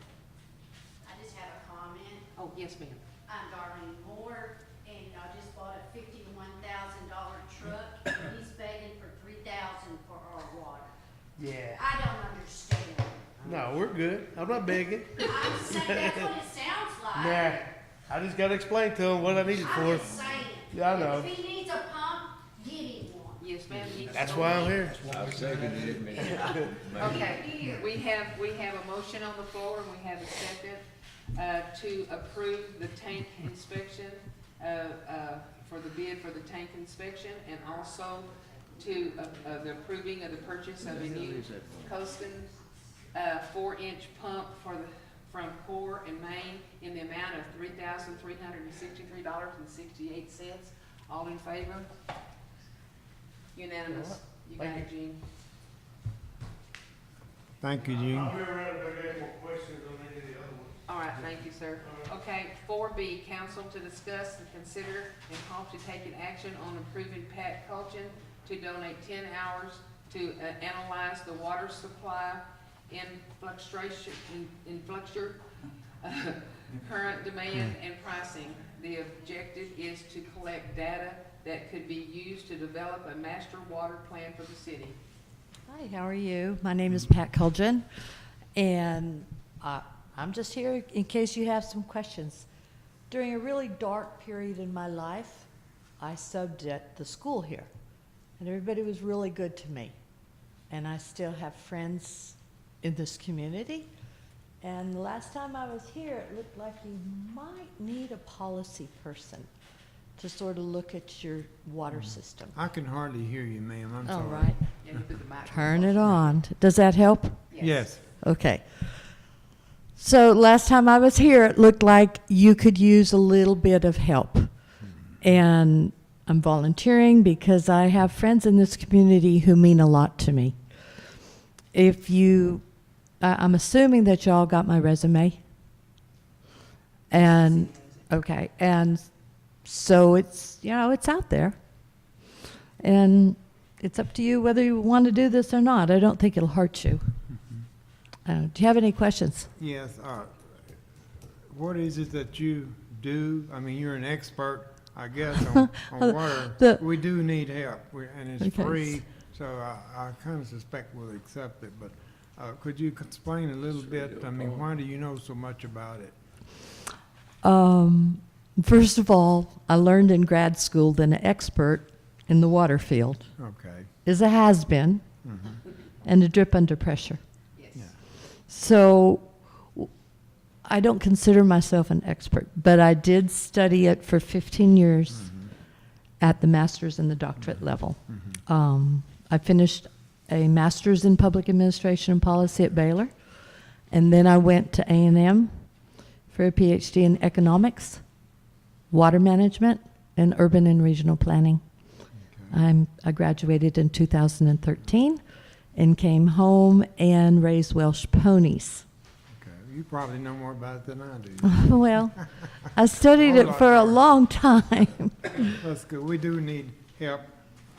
I just have a comment. Oh, yes, ma'am. I'm Darlene Moore, and I just bought a $51,000 truck, and he's begging for $3,000 for our water. Yeah. I don't understand. No, we're good. I'm not begging. I'm just saying, that's what it sounds like. Nah, I just gotta explain to him what I need it I'm for. just saying. Yeah, I know. If he needs a pump, get him one. Yes, ma'am. you can That's go why I'm ahead. here. I was thinking it, Okay, we have a motion on the floor, and we have a second, to approve the tank inspection, for the bid for the tank inspection, and also to, the approving of the purchase of a new Costin, 4-inch pump from Core and Main in the amount of $3,363.68. All in favor? Unanimous. You got it, Gene? Thank you, Gene. I'll be around if I got any more questions on any of the other ones. All right, thank you, sir. Okay, 4B, council to discuss and consider and possibly taking action on approving Pat Colchin to donate 10 hours to analyze the water supply influxure, current demand and pricing. The objective is to collect data that could be used to develop a master water plan for the city. Hi, how are you? My name is Pat Culgin, and I'm just here in case you have some questions. During a really dark period in my life, I subbed at the school here, and everybody was really good to me. And I still have friends in this community. And the last time I was here, it looked like you might need a policy person to sort of look at your water system. I can hardly hear you, ma'am. I'm sorry. All right. Yeah, you put the mic. Turn it on. Does that help? Yes. Okay. So last time I was here, it looked like you could use a little bit of help. And I'm volunteering because I have friends in this community who mean a lot to me. if you, I'm assuming that y'all got my resume. And, okay, and so it's, you know, it's out there. And it's up to you whether you want to do this or not. I don't think it'll hurt you. Do you have any questions? Yes, what is it that you do? I mean, you're an expert, I guess, on water. We do need help, and it's Okay. free, so I kind of suspect we'll accept it, but could you explain a little bit? I mean, why do you know so much about it? First of all, I learned in grad school that an expert in the water field Okay. is a has-been and a drip under pressure. Yes. Yeah. So I don't consider myself an expert, but I did study it for 15 years at the master's and the doctorate level. I finished a master's in public administration and policy at Baylor, and then I went to A&M for a PhD in economics, water management, and urban and regional planning. I graduated in 2013 and came home and raised Welsh ponies. Okay, you probably know more about it than I do. Well, I studied it for a long time. That's good. We do need help.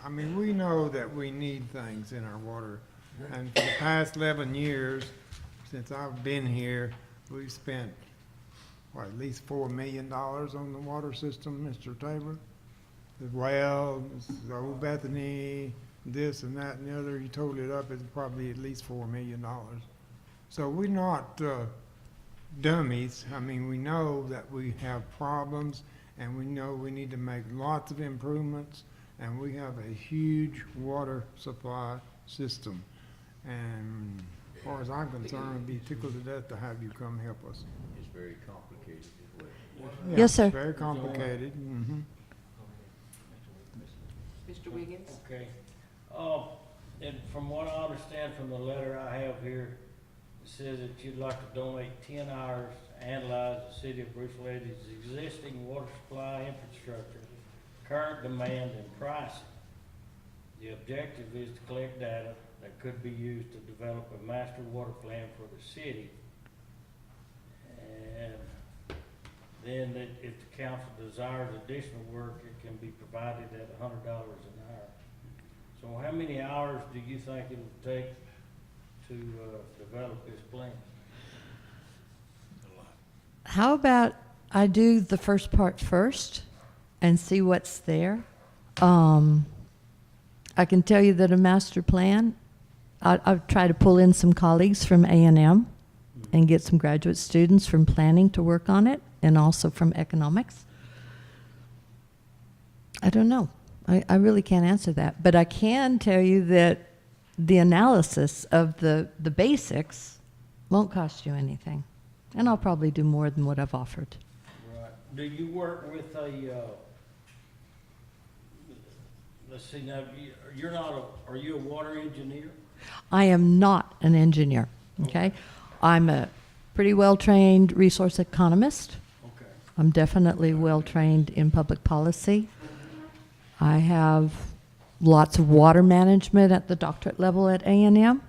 I mean, we know that we need things in our water. And for the past 11 years, since I've been here, we've spent, what, at least $4 million on the water system, Mr. Tabor? The well, the Old Bethany, this and that and the other, you totaled it up, it's probably at least $4 million. So we're not dummies. I mean, we know that we have problems, and we know we need to make lots of improvements, and we have a huge water supply system. And as far as I'm concerned, I'd be tickled to death to have you come help us. It's very complicated as well. Yeah, Yes, sir. Very complicated. Mr. Wiggins? Okay. And from what I understand from the letter I have here, it says that you'd like to donate 10 hours to analyze the city of Bruceville-Eddy's existing water supply infrastructure, current demand, and pricing. The objective is to collect data that could be used to develop a master water plan for the city. And then that if the council desires additional work, it can be provided at $100 an hour. So how many hours do you think it would take to develop this plan? How about I do the first part first and see what's there? I can tell you that a master plan, I've tried to pull in some colleagues from A&M and get some graduate students from planning to work on it, and also from economics. I don't know. I really can't answer that. But I can tell you that the analysis of the basics won't cost you anything. And I'll probably do more than what I've offered. Right. Do you work with let's see now, you're not are you a water engineer? I am not an engineer, okay? I'm a pretty well-trained resource economist. Okay. I'm definitely well-trained in public policy. I have lots of water management at the doctorate level at A&M.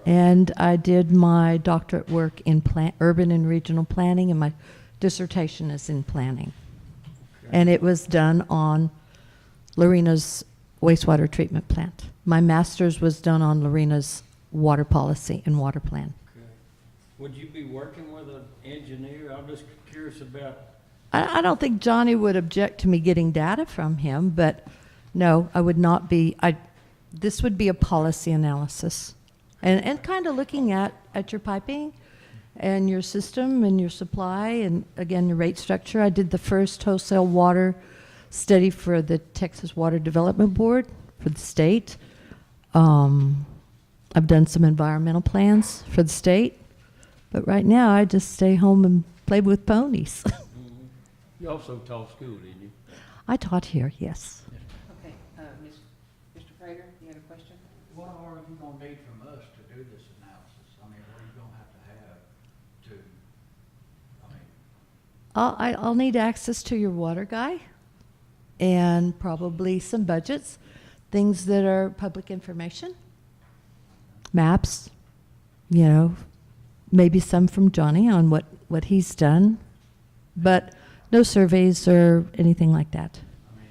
And I did my doctorate work in urban and regional planning, and my dissertation is in planning. Okay. And it was done on Lorena's wastewater treatment plant. My master's was done on Lorena's water policy and water plan. Okay. Would you be working with an engineer? I'm just curious about. I don't think Johnny would object to me getting data from him, but no, I would not be. This would be a policy analysis. And kind of looking at your piping and your system and your supply and, again, your rate structure. I did the first wholesale water study for the Texas Water Development Board for the state. I've done some environmental plans for the state. But right now, I just stay home and play with ponies. You also taught school, didn't you? I taught here, yes. Okay, Mr. Prater, you have a question? What are you gonna need from us to do this analysis? I mean, what are you gonna have to to, I mean, I'll need access to your water guy and probably some budgets, things that are public information, maps, you know, maybe some from Johnny on what he's done, but no surveys or anything like that. I mean,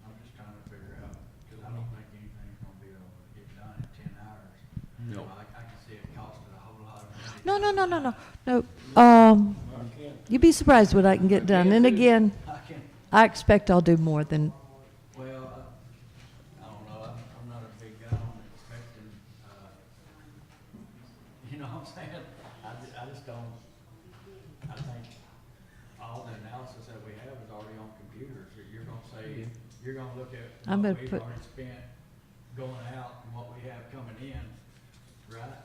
I'm just trying to figure out, because I don't think anything's gonna be able to get done in 10 hours. No. I can see it costing a whole lot of money. No. You'd be surprised what I can get done. And again, I can, I expect I'll do more than, well, I don't know, I'm not a big guy on expecting, you know what I'm saying? I just don't, I think all the analysis that we have is already on computers. You're gonna say, you're gonna look at I'm what gonna we've put- already spent going out and what we have coming in, right?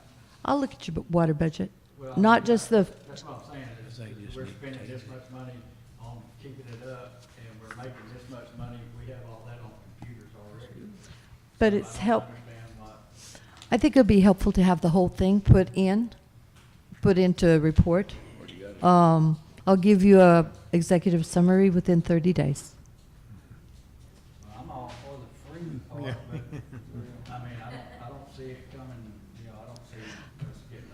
I'll look at your water budget. Well, Not just the, That's what I'm saying, is we're spending this much money on keeping it up, and we're making this much money, we have all that on computers already. but So it's I don't help. understand what, I think it'd be helpful to have the whole thing put into a report. I'll give you a executive summary within 30 days. well, I'm all for the free part, but, I mean, I don't see it coming, you know, I don't see us getting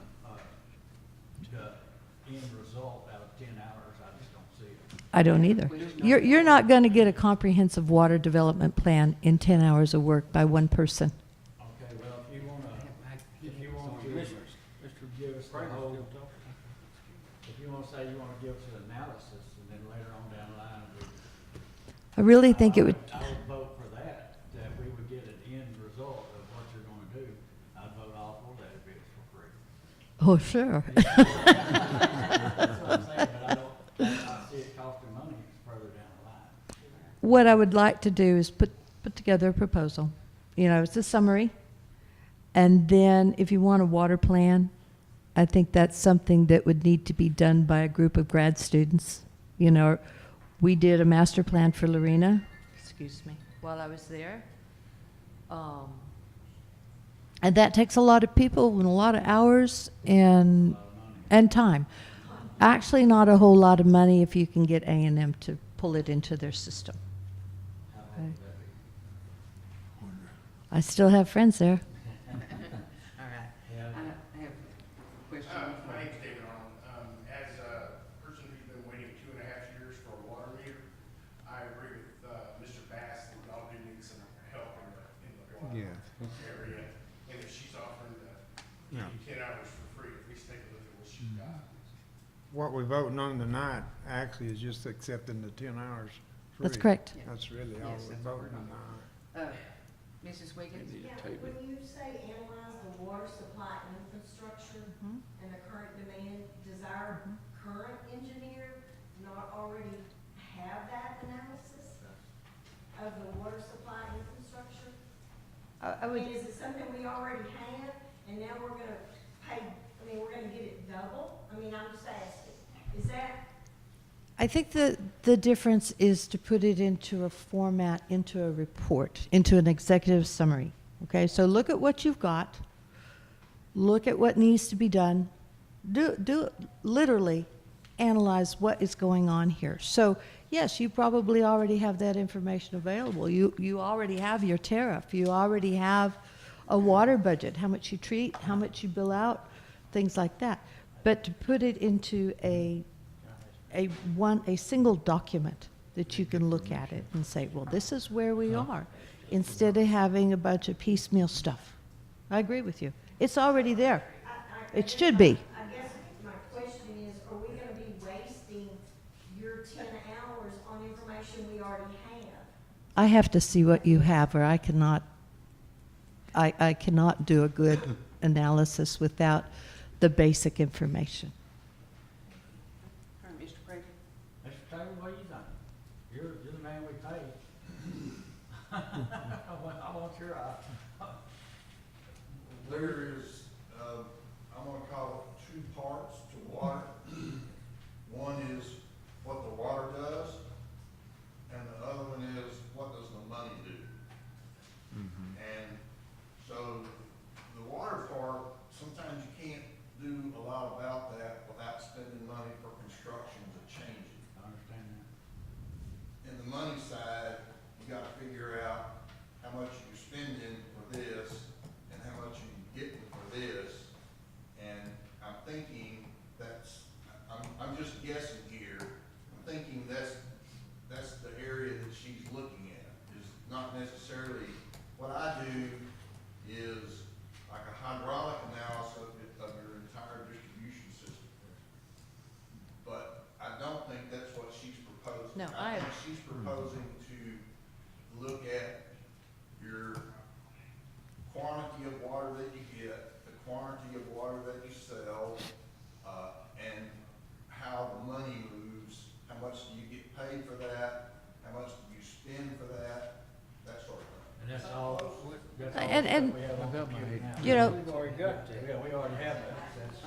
the end result out of 10 hours, I just don't see it. I don't either. You're not going to get a comprehensive water development plan in 10 hours of work by one person. Okay, well, if you want to, Mr. give us the Prater's whole, still talking. if you want to say you want to give us an analysis, and then later on down the line, I really think it would, I would vote for that we would get an end result of what you're gonna do. I'd vote all for that if it's for free. oh, sure. That's what I'm saying, but I see it costing money further down the line. What I would like to do is put together a proposal. You know, it's a summary. And then if you want a water plan, I think that's something that would need to be done by a group of grad students. You know, we did a master plan for Lorena, excuse me, while I was there. And that takes a lot of people and a lot of hours and time. Actually, not a whole lot of money if you can get A&M to pull it into their system. How hard would that be? I still have friends there. All right. Yeah. I have a question. My name's David Arnold. As a person who's been waiting 2.5 years for a water meter, I agree with Mr. Bass that y'all do need some help in the water Yeah. area. And if she's offering to Yeah. give you 10 hours for free, at least take a look at what she's got. What we're voting on tonight actually is just accepting the 10 hours free. That's correct. That's really all Yes, we're that's what we're voting on. Mrs. Wiggins? Yeah, when you say analyze the water supply infrastructure Mhm. and the current demand, does our current engineer not already have that analysis of the water supply infrastructure? I I would, mean, is it something we already have, and now we're gonna pay, I mean, we're gonna get it double? I mean, I'm just asking, is that, I think the difference is to put it into a format, into a report, into an executive summary. Okay, so look at what you've got, look at what needs to be done, literally analyze what is going on here. So yes, you probably already have that information available. You already have your tariff, you already have a water budget, how much you treat, how much you bill out, things like that. But to put it into a single document that you can look at it and say, well, this is where we are, instead of having a bunch of piecemeal stuff. I agree with you. It's already there. It should be. I guess my question is, are we gonna be wasting your 10 hours on information we already have? I have to see what you have, or I cannot do a good analysis without the basic information. All right, Mr. Prater? Mr. Taylor, what do you think? You're the man we pay. I want your eye. There is, I'm gonna call it 2 parts to water. One is what the water does, and the other one is what does the money do? And so the water part, sometimes you can't do a lot about that without spending money for construction to change it. I understand that. In the money side, you gotta figure out how much you're spending for this and how much this, and I'm thinking I'm just guessing here, I'm thinking that's the area that she's looking at, is not necessarily, what I do is like a hydraulic analysis of your entire distribution system. But I don't think that's what she's proposing. No, I think she's proposing to look at your quantity of water that you get, the quantity of water that you sell, and how the money moves, how much do you get paid for that, how much do you spend for that, that sort of thing. And that's all, that's all And- stuff we have on computer now. You know, We've already got that. Yeah, we already have that, that's.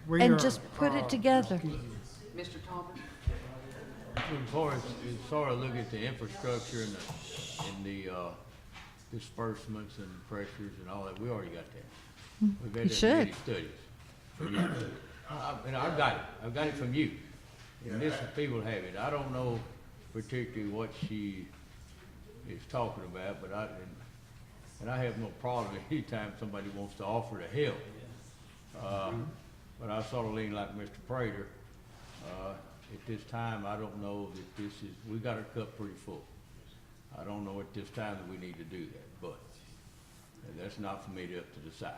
We and are, just put it together. Mr. Talbot? Before it's sort of look at the infrastructure and the disbursements and pressures and all that, we already got that. We've had You that should. many studies. And I've got it from you. And this, people have it. I don't know particularly what she is talking about, but and I have no problem anytime somebody wants to offer to help. But I sort of lean like Mr. Prater. At this time, I don't know that this is, we got our cup pretty full. I don't know at this time that we need to do that, but that's not for me to decide.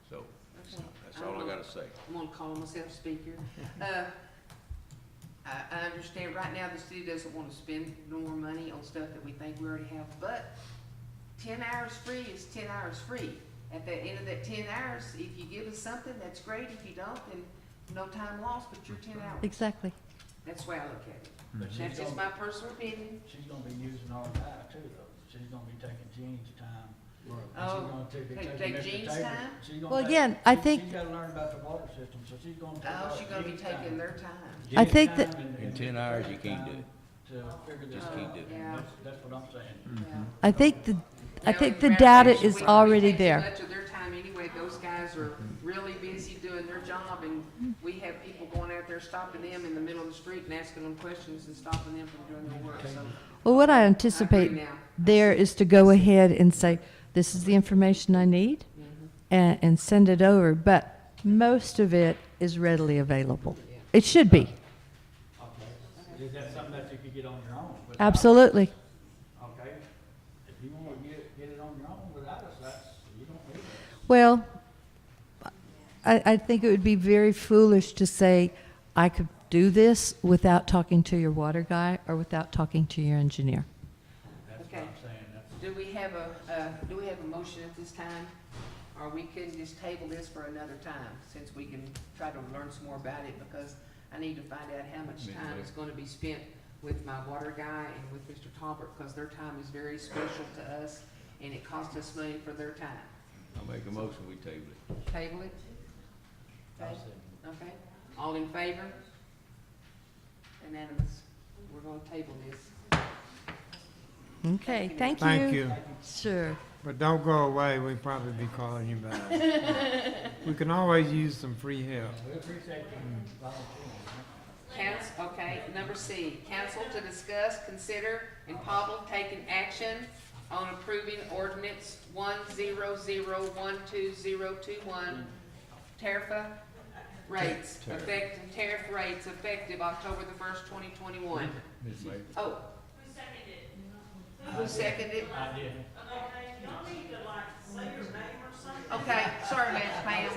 So, that's all I gotta say. I'm gonna call myself speaker. I understand right now the city doesn't wanna spend no more money on stuff that we think we already have, but 10 hours free is 10 hours free. At the end of that 10 hours, if you give us something, that's great. If you don't, then no time lost, but you're 10 hours. Exactly. That's the way I look at it. But she's That's just gonna- my personal opinion. She's gonna be using our time too, though. She's gonna be taking Gene's time. And she's Oh, gonna be take taking Mr. Gene's Tabor's- time? she's gonna Well, take- again, I think- She's gotta learn about the water system, so she's gonna take Oh, all she's gonna be Gene's taking time. their time. I Gene's think that- time In 10 hours, you can't do it. To figure this Just out. can't do it. Yeah. That's what I'm saying. Yeah. I think the Now, the in data fact, is we already take too there. much of their time anyway. Those guys are really busy doing their job, and we have people going out there stopping them in the middle of the street and asking them questions and stopping them from doing their work, so. Well, what I I anticipate agree now. there is to go ahead and say, this is the information I need, and send it over, but most of it is readily available. It should be, Okay. Is that something that you could get on your own? without- absolutely. Okay. If you wanna get it on your own without us, you don't need us. Well, I think it would be very foolish to say, I could do this without talking to your water guy or without talking to your engineer. That's what Okay. I'm saying, that's. Do we have a motion at this time? Or we can just table this for another time, since we can try to learn some more about it, because I need to find out how much time is gonna be spent with my water guy and with Mr. Talbot, because their time is very special to us, and it costs us money for their time. I'll make a motion, we table it. Table it? I'll Okay, say. okay. All in favor? Unanimous. We're gonna table this. Okay, thank you. thank you. Sure. But don't go away, we'll probably be calling you back. We can always use some free help. We appreciate you volunteering. Council, okay, number C, council to discuss, consider, and possible taking action on approving ordinance 1001201, tariff rates effective October the 1st, 2021. Ms. Mayor? Oh, Who seconded it? who seconded? I did. Okay, y'all need to like say your name or something. Okay, sorry, Pam.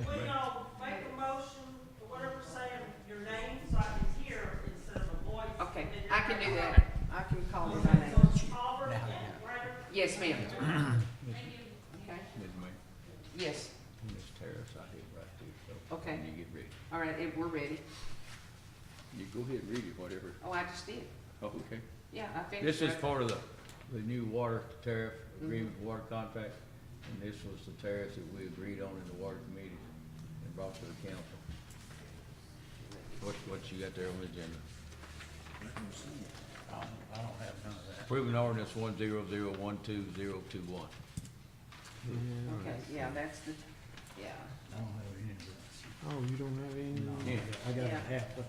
When y'all make a motion, or whatever, saying your name, so I can hear instead of a voice. Okay, and then I can you're do gonna- that. I can call her by name. So it's Auburn, Ryder? Yes, ma'am. Thank you. Okay, Ms. Mayor? yes, Ms. Terrace, I did right there, so. Okay. When you get ready. all right, we're ready. You go ahead and read it, whatever. Oh, I just did. Oh, okay. Yeah, I finished. This is it. part of the new water tariff agreement, water contract, and this was the tariffs that we agreed on in the water committee and brought to the council. What you got there on the agenda? I don't have none of that. Approving ordinance 100120021. Okay, yeah, that's the, yeah. I don't have any of that. Oh, you don't have any? Yeah. I got Yeah. half of.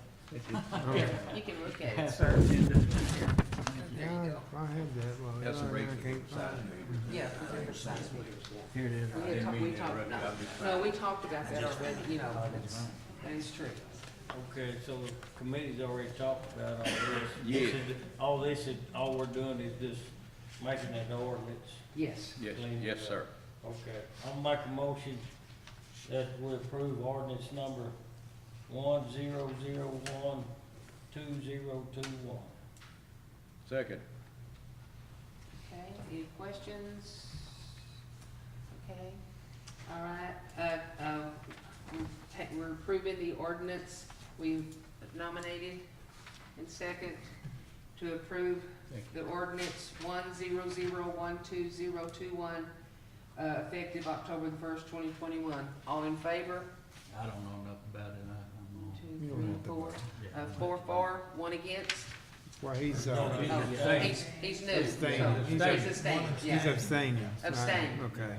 Okay. You can look at it, Half sir. the agenda. There you Yeah, go. I had that, well, That's a I regular can't size find it. meter. Yeah, we sign it. Here it is. We I had didn't talked, mean we to talked, interrupt you. I'm just no, we talked about that already, you know, that is true. Okay, so the committee's already talked about all this. Yeah. All we're doing is just making that ordinance. Yes. Yes, clean yes, it up. sir. Okay, I'll make a motion that we approve ordinance number 10012021. Second. Okay, any questions? Okay, all right, we're approving the ordinance we've nominated and second to approve the ordinance 100122021, effective October the 1st, 2021. All in favor? I don't know enough about it, I don't know. 2, 3, 4. 4 for, 1 against. Well, he's, Oh, he's new. Abstaining. So He's He's abstaining, he's yeah. abstaining. Abstain. Okay.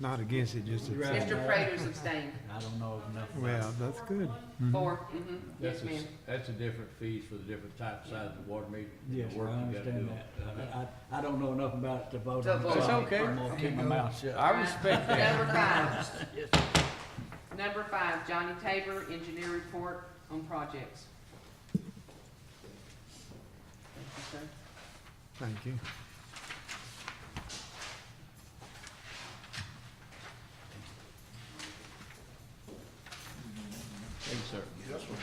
Not against it, just Right. abstaining. Mr. Prater's abstained. I don't know enough. Well, that's good. 4, yes, That's a- ma'am. That's a different fees for the different type size of water meter. the Yes, I work you gotta understand do. that. I don't know enough about it to vote To on. vote. so It's okay. I'm gonna keep my mouth shut. I respect that. Number 5. Number 5, Johnny Tabor, engineer report on projects. Thank you, sir. Thank you. Thank you, sir. Yes, sir.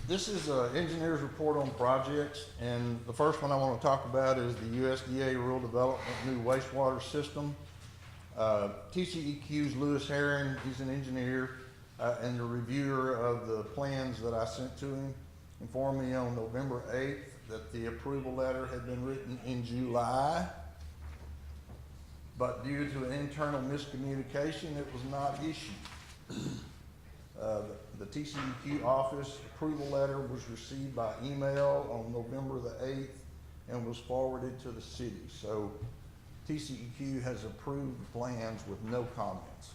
This is an engineer's report on projects, and the first one I want to talk about is the USDA Rural Development New Wastewater System. TCEQ's Lewis Herring, he's an engineer, and the reviewer of the plans that I sent to him informed me on November 8th that the approval letter had been written in July, but due to an internal miscommunication, it was not issued. The TCEQ office approval letter was received by email on November the 8th and was forwarded to the city. So TCEQ has approved the plans with no comments.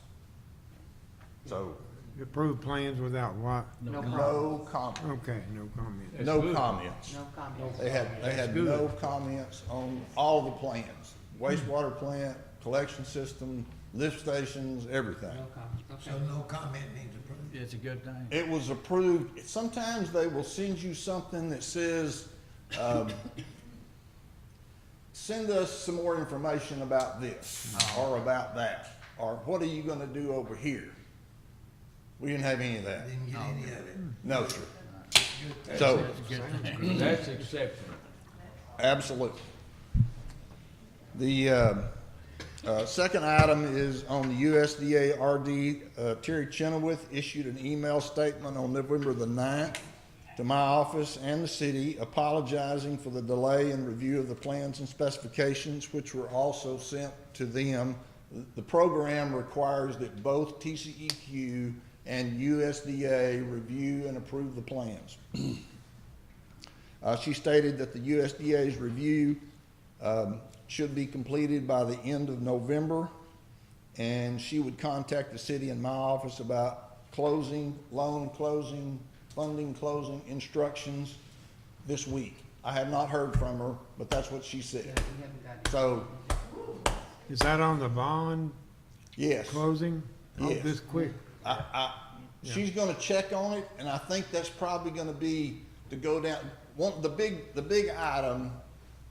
So, Approved plans without what? No problem. no comment, Okay, no comment. That's no good. comments. No comment. They had no comments on all the plans, wastewater plant, collection system, lift stations, everything. No comment, okay. So no comment means approved. It's a good thing. It was approved. Sometimes they will send you something that says, send us some more information about this or about that, or what are you gonna do over here? We didn't have any of that. Didn't get any of it. No, sir. So, That's a good thing. That's acceptable. absolutely. The second item is on the USDA RD. Terry Chenoweth issued an email statement on November the 9th to my office and the city apologizing for the delay in review of the plans and specifications, which were also sent to them. The program requires that both TCEQ and USDA review and approve the plans. She stated that the USDA's review should be completed by the end of November, and she would contact the city and my office about closing, loan closing, funding closing instructions this week. I have not heard from her, but that's what she Yeah, said. we haven't got it. So, Is that on the bond yes. closing? Oh, Yes. this quick? She's gonna check on it, and I think that's probably gonna be to go down, the big item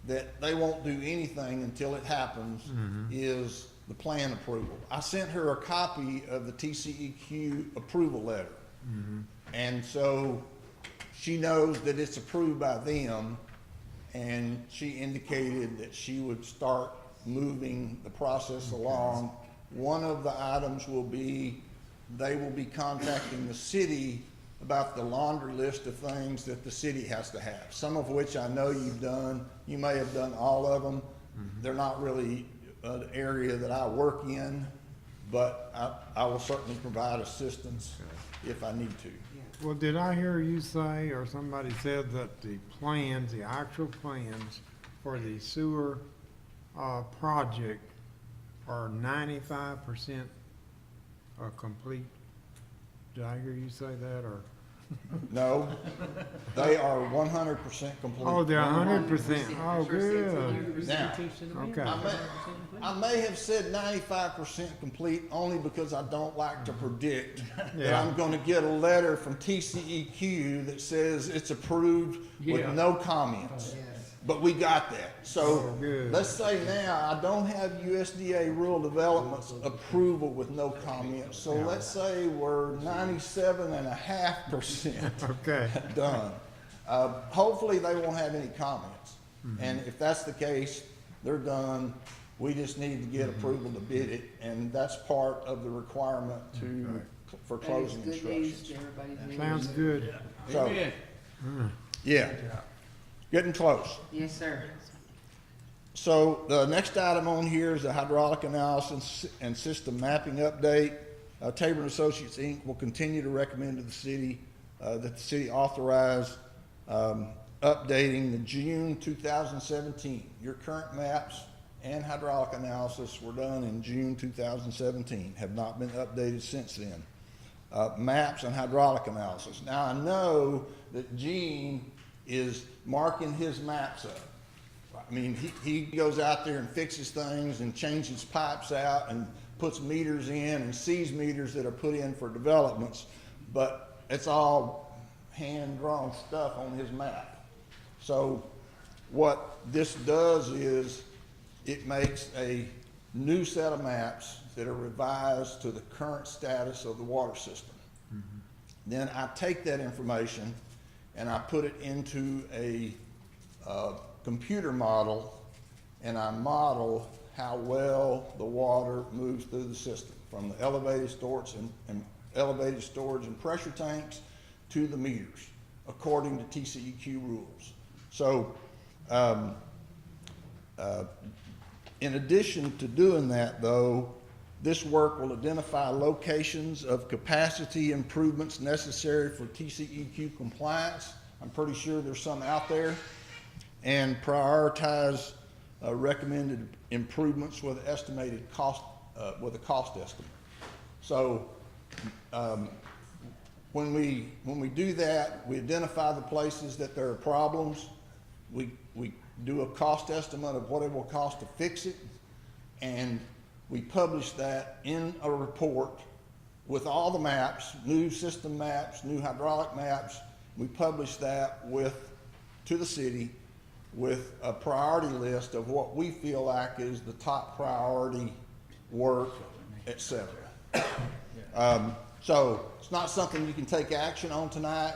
that they won't do anything until it happens is the plan approval. I sent her a copy of the TCEQ approval letter. And so she knows that it's approved by them, and she indicated that she would start moving the process along. One of the items will be, they will be contacting the city about the laundry list of things that the city has to have, some of which I know you've done. You may have done all of them. They're not really an area that I work in, but I will certainly provide assistance if I need to. Well, did I hear you say, or somebody said that the plans, the actual plans for the sewer, project are 95% complete. Did I hear you say that, or? No, they are 100% complete. Oh, they're 100%. Oh, good. Now, Okay. I may have said 95% complete only because I don't like to predict that Yeah. I'm gonna get a letter from TCEQ that says it's approved with no comments. But we got that. So Oh, good. let's say now I don't have USDA rural development's approval with no comments. So let's say we're 97.5% Okay. done. Hopefully they won't have any comments. And if that's the case, they're done. We just need to get approval to bid it, and that's part of the requirement for That is closing good news instructions. to everybody. who Sounds is- good. So, yeah, getting close. Yes, sir. So the next item on here is the hydraulic analysis and system mapping update. Tabor and Associates, Inc. will continue to recommend to the city that the city authorize updating the June 2017. Your current maps and hydraulic analysis were done in June 2017, have not been updated since then. Maps and hydraulic analysis. Now I know that Gene is marking his maps up. I mean, he goes out there and fixes things and changes pipes out and puts meters in and sees meters that are put in for developments, but it's all hand-drawn stuff on his map. So what this does is it makes a new set of maps that are revised to the current status of the water system. Then I take that information and I put it into a computer model, and I model how well the water moves through the system, from the elevated storage and pressure tanks to the meters, according to TCEQ rules. So, in addition to doing that, though, this work will identify locations of capacity improvements necessary for TCEQ compliance. I'm pretty sure there's some out there. And prioritize recommended improvements with estimated cost, with a cost estimate. So when we do that, we identify the places that there are problems. We do a cost estimate of what it will cost to fix it, and we publish that in a report with all the maps, new system maps, new hydraulic maps. We publish that to the city with a priority list of what we feel like is the top priority work, et cetera. So it's not something you can take action on tonight,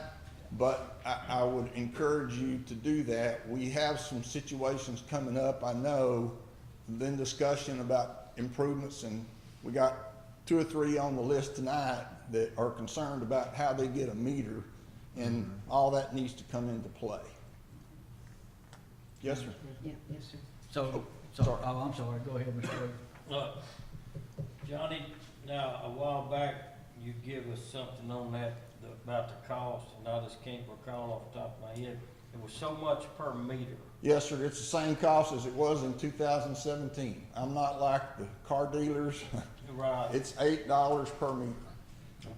but I would encourage you to do that. We have some situations coming up, I know, then discussion about improvements, and we got 2 or 3 on the list tonight that are concerned about how they get a meter, and all that needs to come into play. Yes, sir. Yeah, yes, sir. So, sorry. oh, I'm sorry, go ahead, Mr. Wade. Johnny, now, a while back, you give us something on that, about the cost, and I just can't recall off the top of my head. It was so much per meter. Yes, sir, it's the same cost as it was in 2017. I'm not like the car dealers. Right. It's $8 per meter.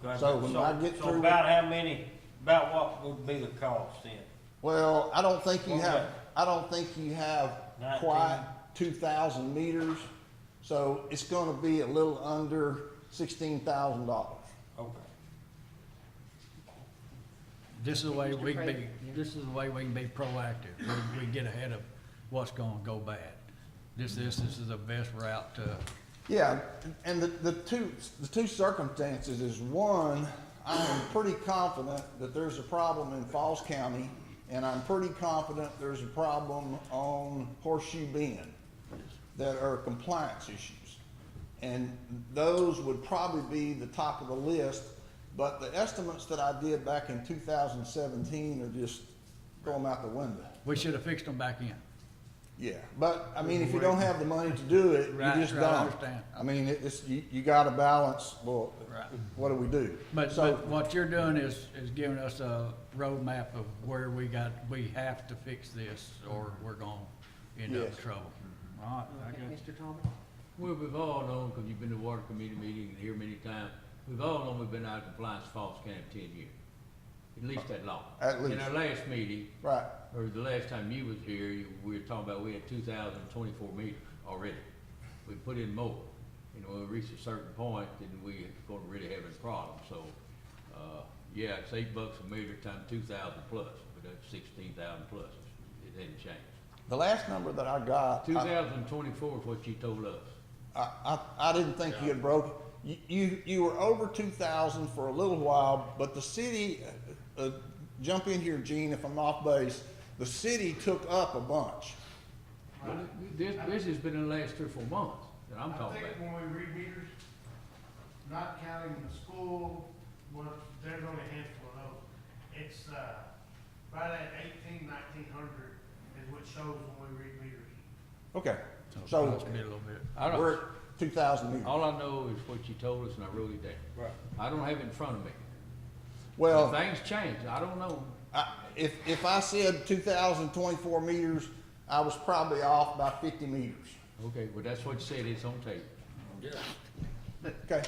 Okay, So when I get so through about how many, about what would be the cost then? Well, I don't think you Okay. have 19. quite 2,000 meters, so it's gonna be a little under $16,000. Okay. This is the way Mr. we can be, President, yeah. this is the way we can be proactive. We get ahead of what's gonna go bad. This is the best route to, Yeah, and the two circumstances is, one, I am pretty confident that there's a problem in Falls County, and I'm pretty confident there's a problem on Horseshoe Bend that are compliance issues. And those would probably be the top of the list, but the estimates that I did back in 2017 are just going out the window. we should have fixed them back in. Yeah, but, I mean, if you don't have the money to do it, you Right, just right, I don't. understand. I mean, you gotta balance, well, Right. what do we do? But So- what you're doing is giving us a roadmap of where we have to fix this, or we're gonna end up in Yes. trouble. All right, I Okay, got you. Mr. Thomas? Well, we've all known, because you've been to water committee meeting and here many times, we've all known we've been out of compliance with Falls County for 10 years. At least that long. At least. In our last meeting, Right. or the last time you was here, we were talking about we had 2,024 meters already. We put in more. You know, when we reached a certain point, then we gonna really have a problem. So, yeah, it's $8 a meter times 2,000 plus, but that's 16,000 plus. It didn't change. The last number that I got, 2,024 is what you told us. I didn't think you had broken, you were over 2,000 for a little while, but the city, jump in here, Gene, if I'm off base, the city took up a bunch. Well, this has been in the last 3 or 4 months that I'm talking I about. think when we read meters, not counting the school, well, there's only a handful of those. It's, right at 1,900 is what shows when we read meters. Okay, It so must be a little bit. I don't, we're at 2,000 meters. all I know is what you told us and I wrote it down. Right. I don't have it in front of me. Well, Things change, I don't know. if I said 2,024 meters, I was probably off by 50 meters. Okay, well, that's what you said, it's on tape. Yeah. Okay,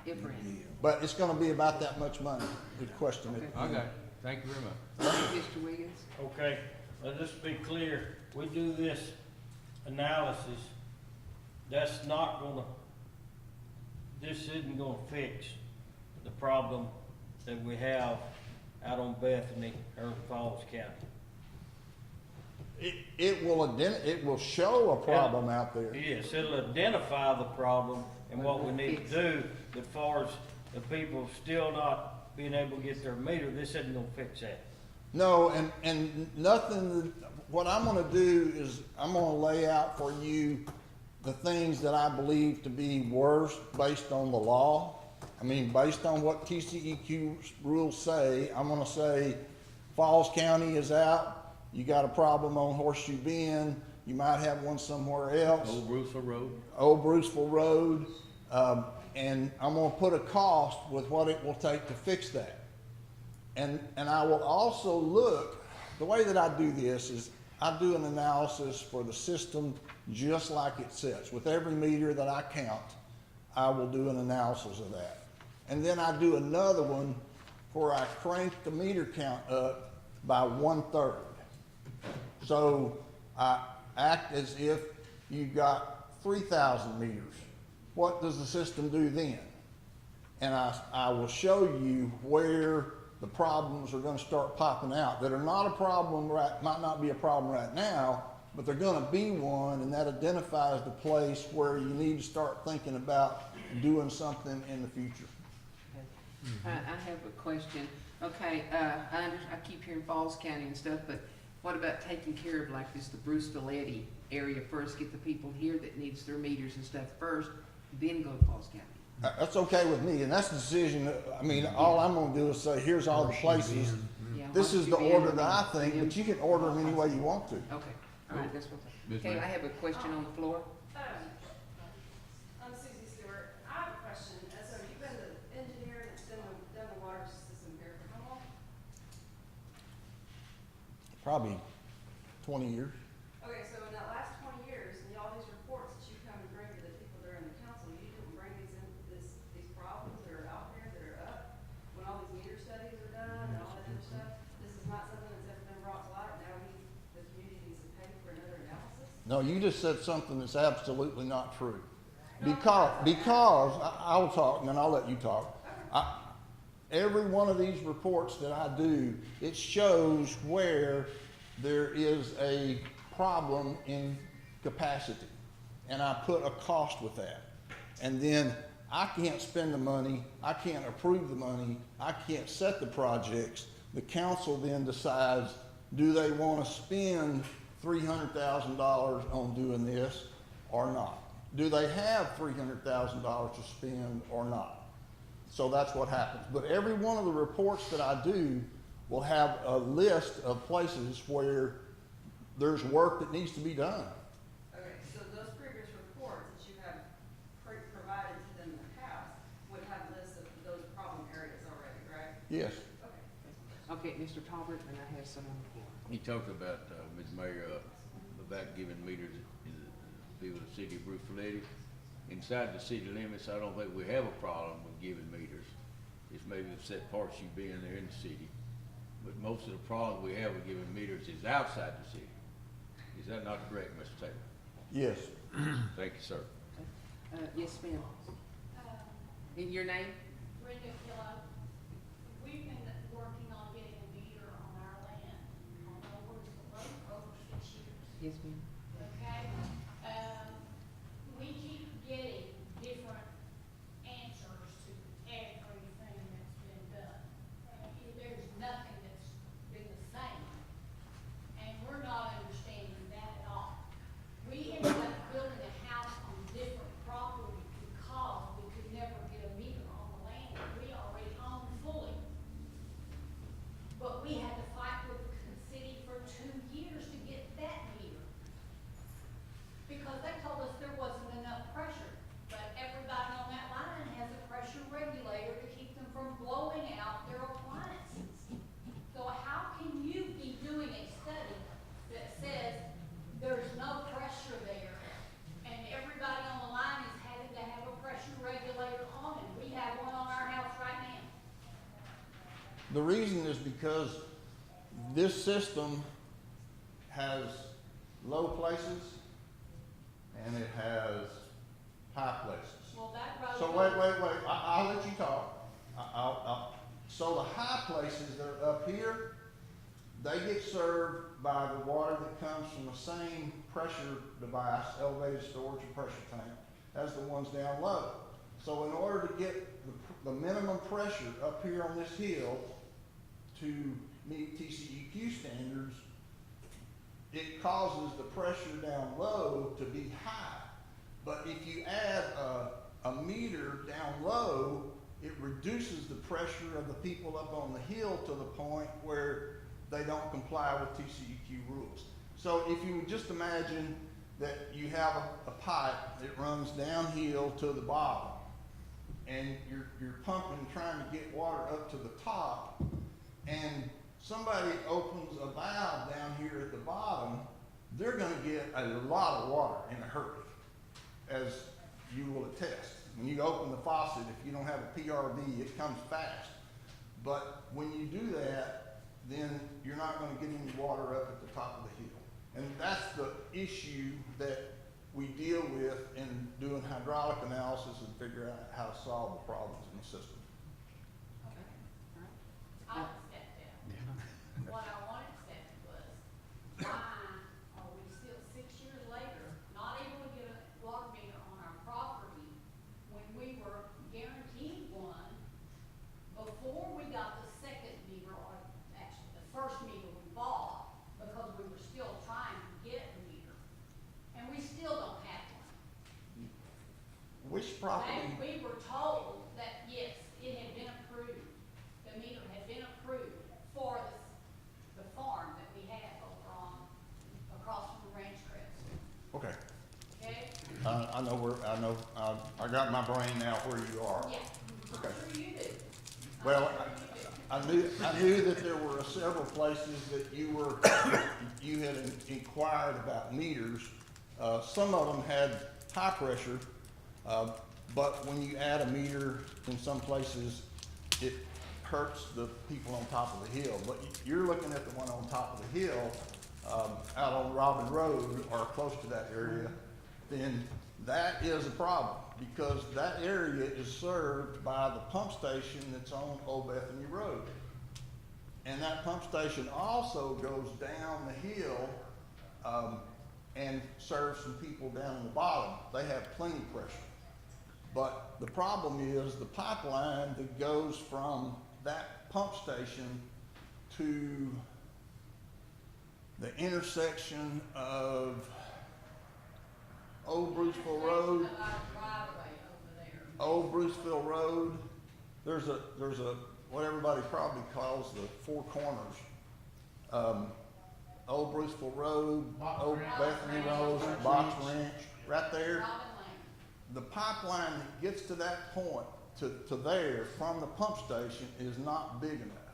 If Randy. but it's gonna be about that much money, good question. Okay. I got it, thank you very much. Mr. Wiggins? Okay, let's just be clear, we do this analysis, that's not gonna, this isn't gonna fix the problem that we have out on Bethany or Falls County. It will show a problem out there. Yes, it'll identify the problem and what we need to do, but as far as the people still not being able to get their meter, this isn't gonna fix that. No, and nothing, what I'm gonna do is, I'm gonna lay out for you the things that I believe to be worse based on the law. I mean, based on what TCEQ rules say, I'm gonna say Falls County is out, you got a problem on Horseshoe Bend, you might have one somewhere else. Old Bruceville Road. Old Bruceville Road, and I'm gonna put a cost with what it will take to fix that. And I will also look, the way that I do this is, I do an analysis for the system just like it says. With every meter that I count, I will do an analysis of that. And then I do another one where I crank the meter count up by 1/3. So I act as if you've got 3,000 meters. What does the system do then? And I will show you where the problems are gonna start popping out that are not a problem might not be a problem right now, but they're gonna be one, and that identifies the place where you need to start thinking about doing something in the future. I have a question. Okay, I keep hearing Falls County and stuff, but what about taking care of like this, the Bruceville-Eddy area first, get the people here that needs their meters and stuff first, then go to Falls County? That's okay with me, and that's the decision, I mean, all I'm gonna do is say, here's all the places. Yeah, This is the Horseshoe Bend order that I and think, them. but you can order them any way you want to. Okay, all right, that's what, Ms. okay, Mayor? I have a question on the floor. I'm Susie Stewart. I have a question. So you've been the engineer that's done the water system here for how long? Probably 20 years. Okay, so in that last 20 years, and all these reports that you come and bring to the people that are in the council, you didn't bring these problems that are out there that are up, when all these meter studies are done and all that other stuff? This is not something that's ever been brought to light, now the community needs to pay for another analysis? No, you just said something that's absolutely not true. I will talk, and then I'll let you talk. Every one of these reports that I do, it shows where there is a problem in capacity, and I put a cost with that. And then I can't spend the money, I can't approve the money, I can't set the projects. The council then decides, do they want to spend $300,000 on doing this or not? Do they have $300,000 to spend or not? So that's what happens. But every one of the reports that I do will have a list of places where there's work that needs to be done. Okay, so those previous reports that you have provided to them in the past would have lists of those problem areas already, right? Yes. Okay. Okay, Mr. Talbert, and I have some on the floor. He talked about, Ms. Mayor, the about giving meters in the people of the city of Bruceville-Eddy. Inside the city limits, I don't think we have a problem with giving meters. It's maybe the set parts you being there in the city. But most of the problem we have with giving meters is outside the city. Is that not correct, Mr. Taylor? Yes. Thank you, sir. Yes, ma'am. In your name? Brenda Pillow, we've been working on getting a meter on our land, on over for over 6 years, Yes, ma'am. okay? We keep getting different answers to everything that's been done. There's nothing that's been the same, and we're not understanding that at all. We ended up building a house on different property because we could never get a meter on the land that we already own fully. But we had to fight with the city for 2 years to get that meter. Because they told us there wasn't enough pressure, but everybody on that line has a pressure regulator to keep them from blowing out their appliances. So how can you be doing a study that says there's no pressure there, and everybody on the line is having to have a pressure regulator on, and we have one on our house right now? The reason is because this system has low places and it has high places. Well, that road. So wait, I'll let you talk. So the high places that are up here, they get served by the water that comes from the same pressure device, elevated storage and pressure tank, as the ones down low. So in order to get the minimum pressure up here on this hill to meet TCEQ standards, it causes the pressure down low to be high. But if you add a meter down low, it reduces the pressure of the people up on the hill to the point where they don't comply with TCEQ rules. So if you would just imagine that you have a pipe that runs downhill to the bottom, and you're pumping, trying to get water up to the top, and somebody opens a valve down here at the bottom, they're gonna get a lot of water in a hurry, as you will attest. When you open the faucet, if you don't have a PRV, it comes fast. But when you do that, then you're not gonna get any water up at the top of the hill. And that's the issue that we deal with in doing hydraulic analysis and figure out how to solve the problems in the system. I stepped down. What I wanted to say was, why are we still 6 years later not able to get a water meter on our property when we were guaranteed one before we got the second meter, or actually the first meter we bought, because we were still trying to get a meter, and we still don't have one. Which property? And we were told that, yes, it had been approved, the meter had been approved for the farm that we had over on, across from the ranch crest, Okay. okay? I got my brain now where you are. Yeah, Okay. I'm sure you do. I'm Well, sure you do. I knew that there were several places that you had inquired about meters. Some of them had high pressure, but when you add a meter in some places, it hurts the people on top of the hill. But you're looking at the one on top of the hill, out on Robin Road or close to that area, then that is a problem, because that area is served by the pump station that's on Old Bethany Road. And that pump station also goes down the hill, and serves some people down in the bottom. They have plenty of pressure. But the problem is the pipeline that goes from that pump station to the intersection of Old Bruceville Road, Of our driveway over there. Old Bruceville Road, there's a, what everybody probably calls the Four Corners. Old Bruceville Road, Old Bethany Road, Box Ranch, right there. Robin Lane. The pipeline that gets to that point, to there, from the pump station, is not big enough.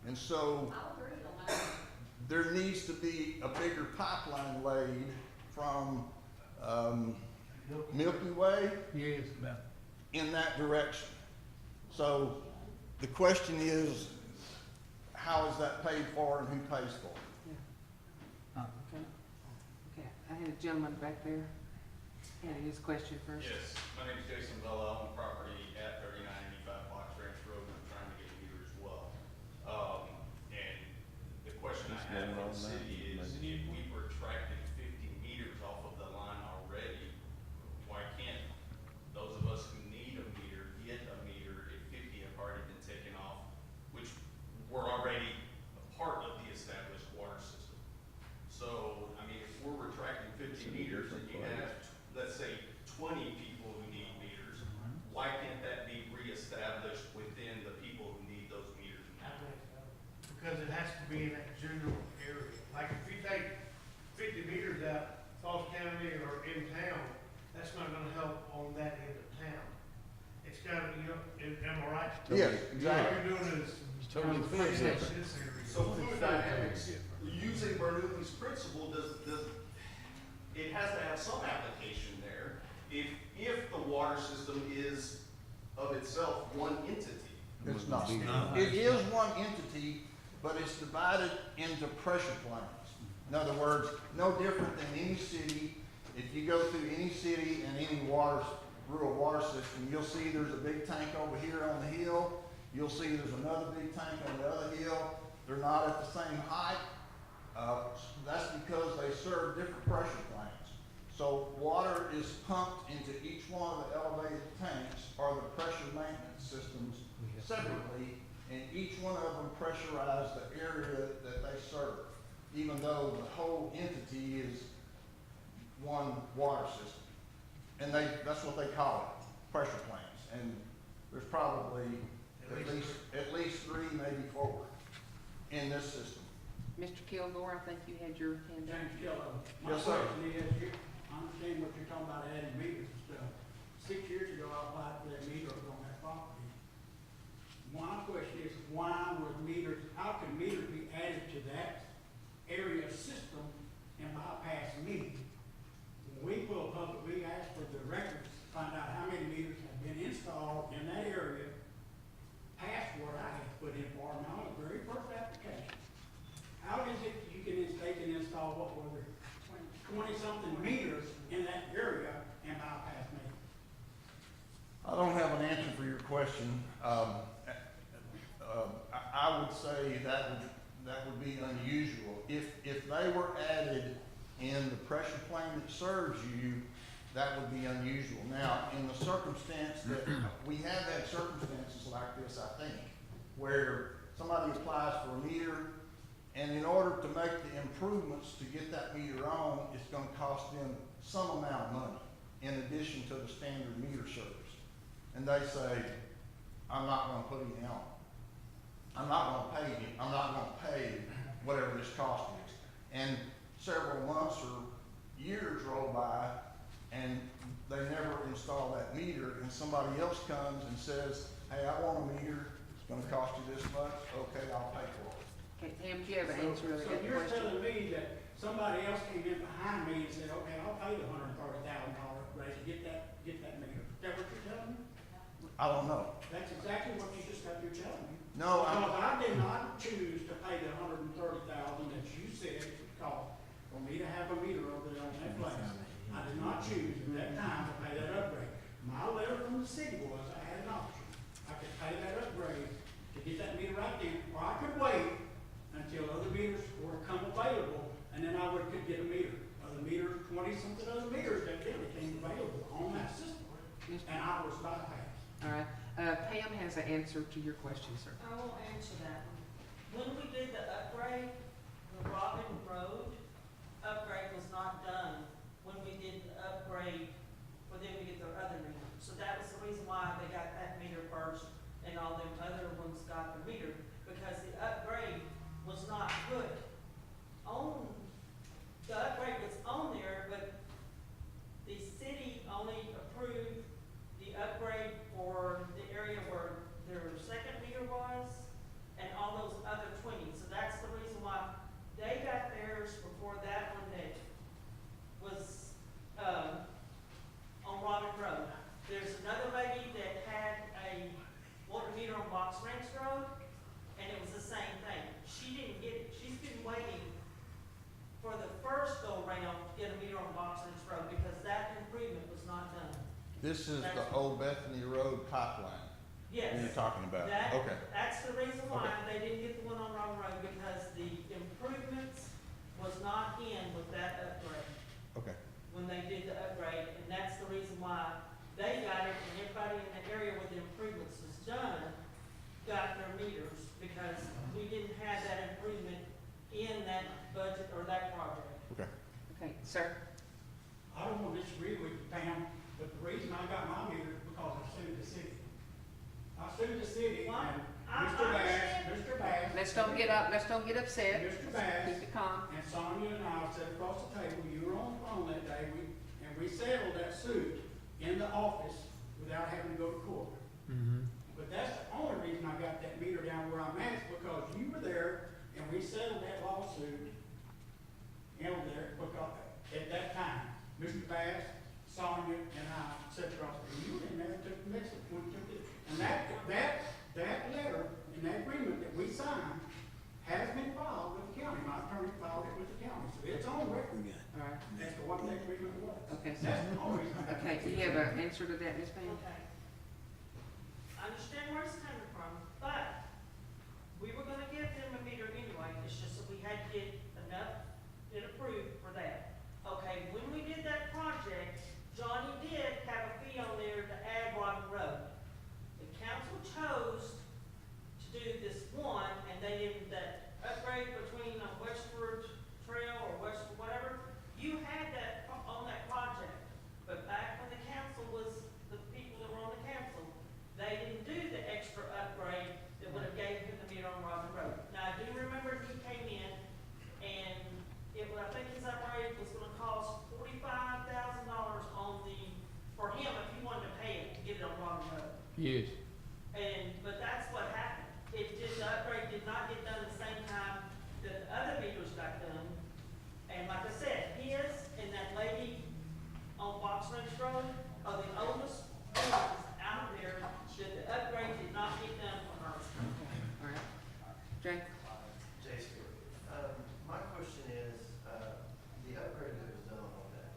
And so, I agree on that. there needs to be a bigger pipeline laid from, Milky Way Yes. in that direction. So the question is, how is that paid for and who pays for it? Okay, I had a gentleman back there, had his question first. Yes, my name is Jason Vella, I own property at 3985 Fox Ranch Road, and I'm trying to get a meter as well. And the question I have for the city is, if we retracted 50 meters off of the line already, why can't those of us who need a meter get a meter if 50 have already been taken off, which were already a part of the established water system? So, I mean, if we're retracting 50 meters and you have, let's say, 20 people who need meters, why can't that be reestablished within the people who need those meters now? Because it has to be in that general area. Like if you take 50 meters out, Falls County or in town, that's not gonna help on that end of town. It's gotta be, am I right? Yes, exactly. All you're doing is trying to fix this area. So fluid dynamics, using Bernoulli's principle, it has to have some application there if the water system is of itself one entity. It's not. It is one entity, but it's divided into pressure planes. In other words, no different than any city. If you go through any city and any rural water system, you'll see there's a big tank over here on the hill. You'll see there's another big tank on the other hill. They're not at the same height. That's because they serve different pressure planes. So water is pumped into each one of the elevated tanks or the pressure maintenance systems separately, and each one of them pressurize the area that they serve, even though the whole entity is one water system. And that's what they call it, pressure planes. And there's probably at least 3, maybe 4 in this system. Mr. Kilgore, I think you had your hand up. James Kello. My Yes, sir. question is, I understand what you're talking about adding meters and stuff. 6 years ago, I applied for that meter on that property. My question is, why was meters, how can meters be added to that area system and bypass me? When we pull public, we ask for the records, to find out how many meters have been installed in that area past what I had put in for them on the very first application. How is it they can install, what were there, 20-something meters in that area and bypass me? I don't have an answer for your question. I would say that would be unusual. If they were added in the pressure plane that serves you, that would be unusual. Now, in the circumstance that we have had circumstances like this, I think, where somebody applies for a meter, and in order to make the improvements to get that meter on, it's gonna cost them some amount of money in addition to the standard meter service. And they say, I'm not gonna put any on. I'm not gonna pay whatever this cost is. And several months or years roll by, and they never install that meter, and somebody else comes and says, hey, I want a meter, it's gonna cost you this much, okay, I'll pay for it. Okay, Pam, do you have an answer to So that you're question? telling me that somebody else came in behind me and said, okay, I'll pay the $130,000 upgrade to get that meter. Is that what you're telling me? I don't know. That's exactly what you just got through telling me. No, Because I did not choose to pay the $130,000 that you said it would cost for me to have a meter over there on that place. I did not choose at that time to pay that upgrade. My letter from the city was I had an option. I could pay that upgrade to get that meter right then, or I could wait until other meters were come available, and then I could get a meter. Other meters, 20-something other meters that then became available on that system, and I was bypassed. All right, Pam has an answer to your question, sir. I will answer that one. When we did the upgrade, the Robin Road upgrade was not done when we did the upgrade for them to get their other meter. So that was the reason why they got that meter first and all them other ones got the meter, because the upgrade was not good. The upgrade was on there, but the city only approved the upgrade for the area where their second meter was, and all those other 20 This is the That's- Old Bethany Road pipeline Yes. you're talking about? That- Okay, That's the reason why Okay. they didn't get the one on Robin Road, because the improvements was not in with that upgrade, okay. when they did the upgrade, and that's the reason why they got it, and everybody in the area where the improvements was done got their meters, because we didn't have that improvement in that budget or that project. Okay. Okay, sir? I don't want to disagree with you, Pam, but the reason I got my meter is because I sued the city. I sued the city, What? and I Mr. Bass, understand. Mr. Bass. Let's don't get upset. Mr. Bass. Keep it calm. And Sonia and I sat across the table, you were on the phone that day, and we settled that suit in the office without having to go to court. But that's the only reason I got that meter down where I'm at, is because you were there, and we settled that lawsuit, there, because at that time, Mr. Bass, Sonia, and I sat across, and you were in there and took the message, we took it. And that letter and that agreement that we signed has been filed with the county. My attorney filed it with the county, so it's on record. All right. As to what that agreement was. Okay, That's the only reason. I got Okay, do you have an answer to that, Ms. Pam? Okay. I understand where it's coming from, but we were gonna give them a meter anyway, it's just that we had to get enough, it approved for that. Okay, when we did that project, Johnny did have a fee on there to add Robin Road. The council chose to do this one, and they did that upgrade between Westward Trail or West, whatever. You had that on that project, but back when the council was, the people that were on the council, they didn't do the extra upgrade that would have gave him the meter on Robin Road. Now, I do remember he came in, and it was, I think his upgrade was gonna cost $45,000 on the, for him, if he wanted to pay it to get it on Robin Road. Yes. But that's what happened. The upgrade did not get done at the same time that the other meters got done. And like I said, his and that lady on Box Ranch Road are the oldest ones out there that the upgrade did not get done for her. All right. Jay? Jay Stewart. My question is, the upgrade that was done on that,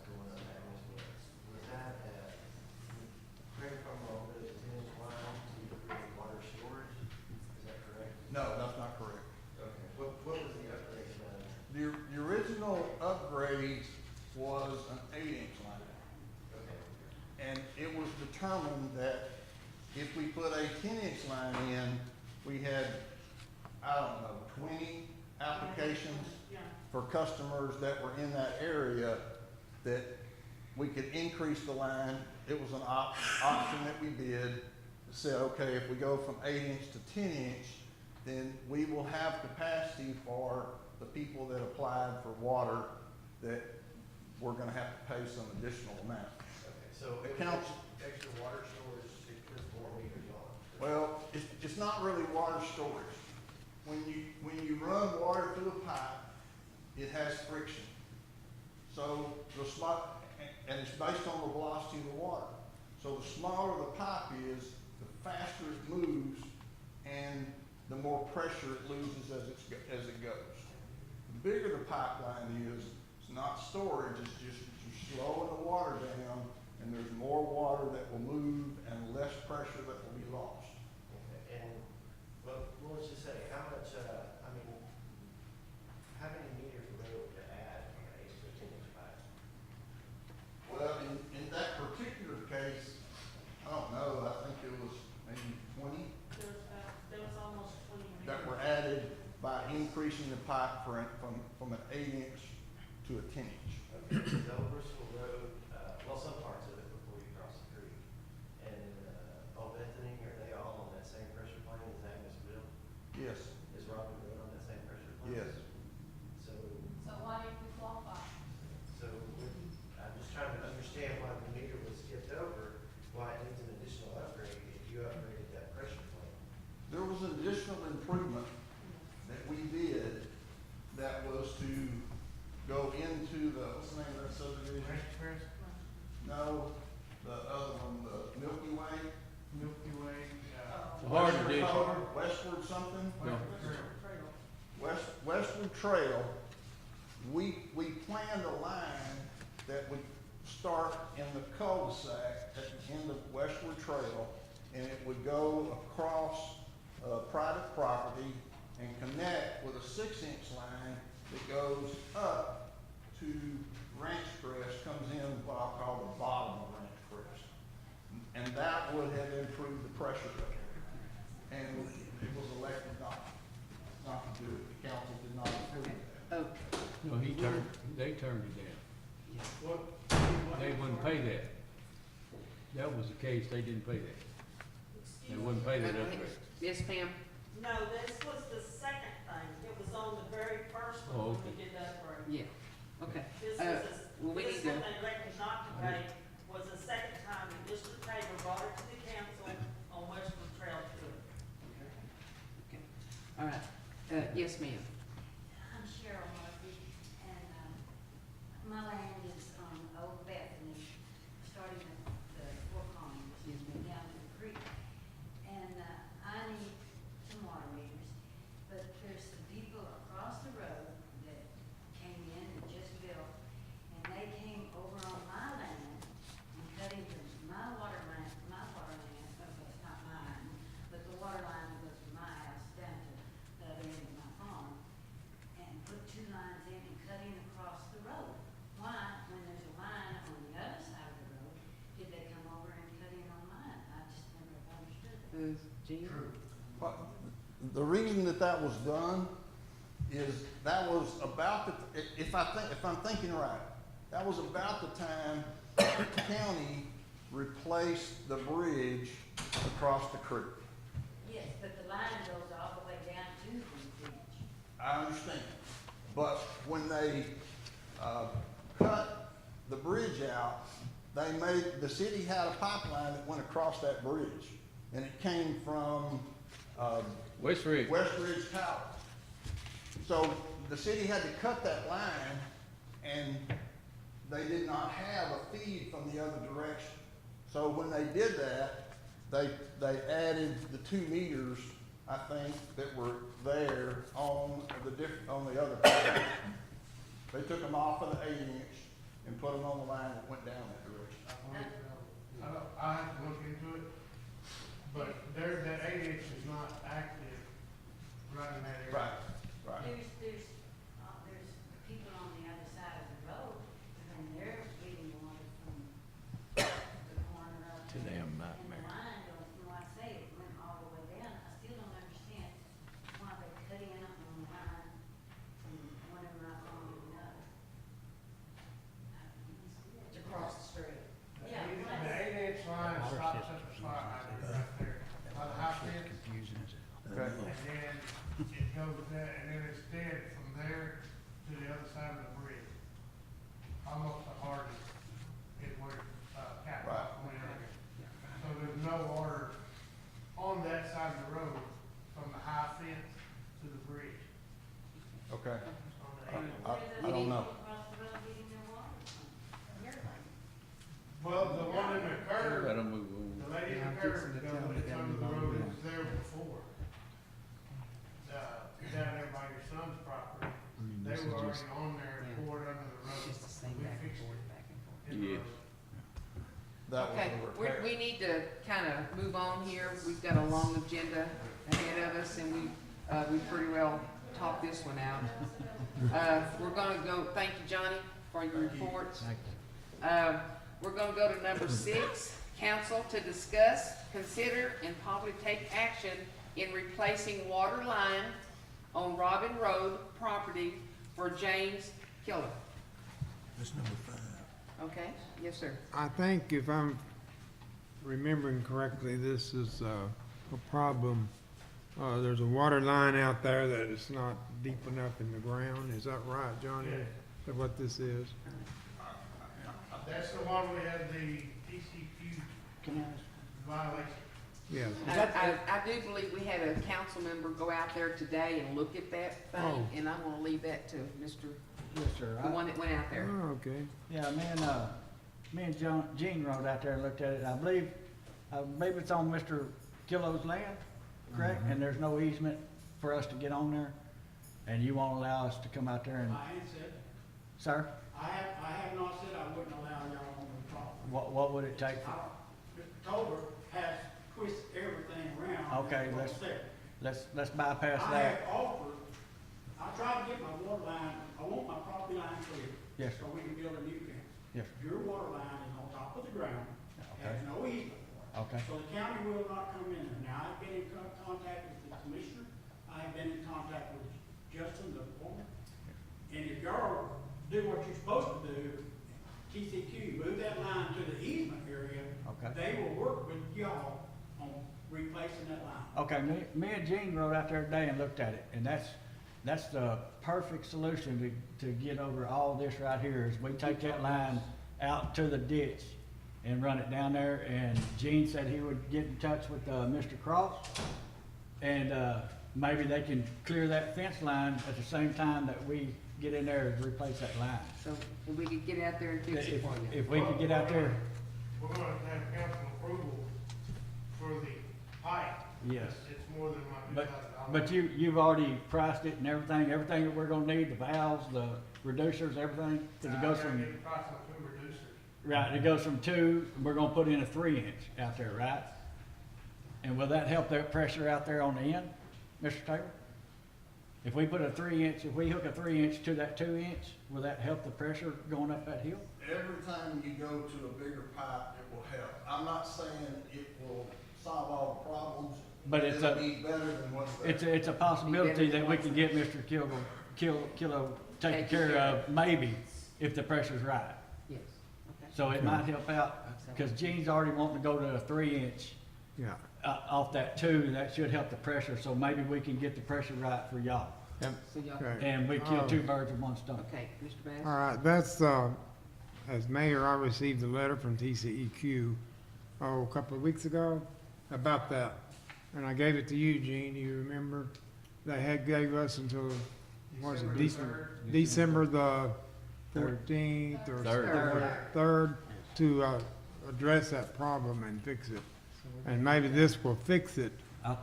going up Agnes Woods, was that at, correct me if I'm wrong, but it was in line to create water storage? Is that correct? No, that's not correct. Okay. What was the upgrade done? The original upgrade was an 8-inch line. Okay. And it was determined that if we put a 10-inch line in, we had, I don't know, 20 applications Yeah. for customers that were in that area that we could increase the line. It was an option that we did. Said, okay, if we go from 8-inch to 10-inch, then we will have capacity for the people that applied for water that we're gonna have to pay some additional amount. Okay, so The it was council- extra water storage to put more meters on? Well, it's not really water storage. When you run water through a pipe, it has friction. So and it's based on the velocity of the water. So the smaller the pipe is, the faster it moves, and the more pressure it loses as it goes. The bigger the pipeline is, it's not storage, it's just you're slowing the water down, and there's more water that will move and less pressure that will be lost. Okay, and, well, let's just say, how much, how many meters were they able to add on an 8 to 10-inch pipe? Well, in that particular case, I don't know, I think it was maybe 20 There was almost 20 meters. that were added by increasing the pipe from an 8-inch to a 10-inch. Okay, so Bruceville Road, well, some parts of it before you cross the creek, and, Old Bethany, are they all on that same pressure plane as Agnesville? Yes, Is Robin Road on that same pressure plane? yes. So why didn't we qualify? So, I'm just trying to understand why the meter was skipped over, why it needs an additional upgrade if you upgraded that pressure plane. There was an additional improvement that we did that was to go into the, what's the name of that subdivision? No, the other one, the Milky Way. Milky Way, Hard Westward addition. Color, Westward something? No. Westward Trail, we planned a line that would start in the cul-de-sac at the end of Westward Trail, and it would go across private property and connect with a 6-inch line that goes up to Ranch Crest, comes in what I'll call the bottom of Ranch Crest. And that would have improved the pressure there. And it was elected not to do it. The council did not approve that. Oh, No, they turned it down. What? They wouldn't pay that. That was the case, they didn't pay that. They wouldn't pay that upgrade. yes, Pam? No, this was the second thing. It was on the very first Oh, one when okay. we did the upgrade. Yeah, okay. This Well, we this need to, one they elected not to pay was the second time that Mr. Tabor brought it to the council on Western Trail Two. okay, all right, yes, ma'am. I'm Cheryl Murphy, and, my land is on Old Bethany, starting at the Four Corners, Yes, ma'am. down to the creek. And, I need some water meters, but there's some people across the road that came in and just built, and they came over on my land and cut into my water line, okay, it's not mine, but the water line that goes from my house down to the other end of my farm, and put 2 lines in and cut in across the road. Why, when there's a line on the other side of the road, did they come over and cut in on mine? I just never understood that. Jean? But the reason that was done is that was about the, if I'm thinking right, that was about the time the county replaced the bridge across the creek. Yes, but the line goes all the way down to the bridge. I understand. But when they, cut the bridge out, the city had a pipeline that went across that bridge. And it came from, West Ridge. West Ridge Tower. So the city had to cut that line, and they did not have a feed from the other direction. So when they did that, they added the 2 meters, I think, that were there on the other side. They took them off of the 8-inch and put them on the line that went down that direction. I have to look into it, but that 8-inch is not active right in that area. Right. There's people on the other side of the road, and they're getting water from the corner up. To them, not And the Mary. line goes, like I say, it went all the way down. I still don't understand why they cut in on the line from one of my farm to another. Across the street. Yeah, The right. 8-inch line stops at the spot hydrant right there, by the house fence. Okay. And then it goes that, and then it's dead from there to the other side of the bridge. Almost the hardest is where, Cap Right. went in. So there's no water on that side of the road from the high fence to the bridge. Okay. On the I, 8-inch. I don't know. Across the road getting their water from your lane. Well, the one in the curve, Let 'em move on. the lady in the curve, it's under the road, it was there before. Down there by your son's property, they were already on there and poured under the road. Just the same We back and fixed forth, it back and forth. in the Yes. road. That was Okay, a repair. we need to kind of move on here. We've got a long agenda ahead of us, and we pretty well talked this one out. We're gonna go, thank you, Johnny, for your reports. We're gonna go to number 6, council to discuss, consider, and probably take action in replacing water line on Robin Road property for James Killer. That's number 5. Okay, yes, sir. I think if I'm remembering correctly, this is a problem. There's a water line out there that is not deep enough in the ground. Is that right, Johnny? Yeah. Is that what this is? That's the one we had the TCQ violation. Yes. I do believe we had a council member go out there today and look at that thing, Oh. and I'm gonna leave that to Mr., Yes, sir. the one that went out there. Oh, okay. Yeah, me and Gene rode out there and looked at it. I believe it's on Mr. Killo's land, correct? And there's no easement for us to get on there? And you won't allow us to come out there and, My aunt said, Sir, I have not said I wouldn't allow y'all on the property. what would it take? Mr. Tolbert has twisted everything around. Okay, That's what I said. let's bypass I that. have offered, I tried to get my water line, I want my property line clear. Yes, So we can build a new fence. Yes. Your water line is on top of the ground, Okay. has no easement. Okay, So the county will not come in there. Now, I've been in contact with the commissioner, I've been in contact with Justin, the foreman. And if y'all do what you're supposed to do, TCQ, move that line to the easement area, okay. they will work with y'all on replacing that line. Okay, me and Gene rode out there today and looked at it, and that's the perfect solution to get over all this right here, is we take that line out to the ditch and run it down there, and Gene said he would get in touch with, Mr. Cross, and, maybe they can clear that fence line at the same time that we get in there and replace that line. So if we could get out there and fix it for you. If we could get out there, We're gonna have council approval for the pipe. yes. It's more than my But you've already priced it and everything that we're gonna need, the valves, the reducers, everything, cause it goes from, Get the price on 2 reducers. right, it goes from 2, we're gonna put in a 3-inch out there, right? And will that help that pressure out there on the end, Mr. Taylor? If we put a 3-inch, if we hook a 3-inch to that 2-inch, will that help the pressure going up that hill? Every time you go to a bigger pipe, it will help. I'm not saying it will solve all the problems. But it's It'll be better than what's there. It's a possibility that we can get Mr. Kilo taken care of, maybe, if the pressure's right. Yes, okay. So it might help out, cause Gene's already wanting to go to a 3-inch Yeah. off that 2, that should help the pressure, so maybe we can get the pressure right for y'all. So y'all, Okay. And we kill 2 birds with 1 stone. okay, Mr. Bass? All right, that's, as mayor, I received a letter from TCEQ, a couple of weeks ago about that. And I gave it to you, Gene, you remember? They had gave us until, what was it, December the 14th or third to, address that problem and fix it. And maybe this will fix it. I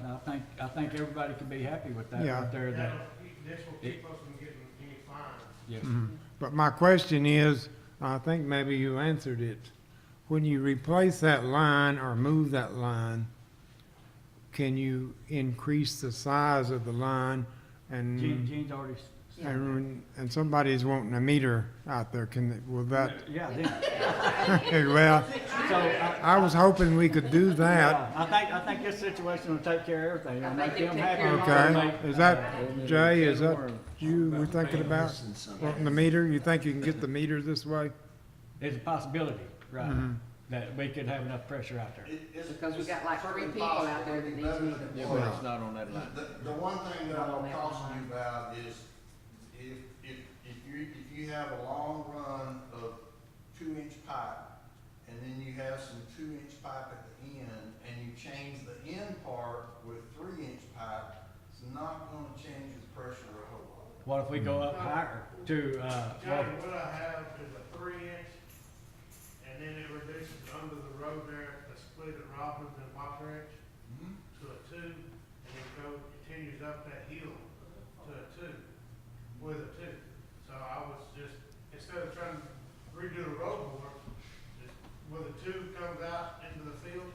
think everybody can be happy with that Yeah. right there, that, This will keep us from getting any fines. yes. But my question is, I think maybe you answered it. When you replace that line or move that line, can you increase the size of the line and, Gene's already, and somebody's wanting a meter out there, will that, yeah, well, so, I was hoping we could do that. I think this situation will take care of everything, it'll make them happy. Okay, is that, Jay, is that you were thinking about, wanting the meter? You think you can get the meter this way? There's a possibility, right, Mhm. that we could have enough pressure out there. Because we got like 3 people out there that needs meters. Yeah, but it's not on that line. The one thing that I'm gonna caution you about is if you have a long run of 2-inch pipe, and then you have some 2-inch pipe at the end, and you change the end part with 3-inch pipe, it's not gonna change the pressure a whole lot. What if we go up higher to, Johnny, what I have is a 3-inch, and then it reduces under the road there, the split at Robbins and Box Ranch, to a 2, and it continues up that hill to a 2, with a 2. So I was just, instead of trying to redo the road more, just where the 2 comes out into the field,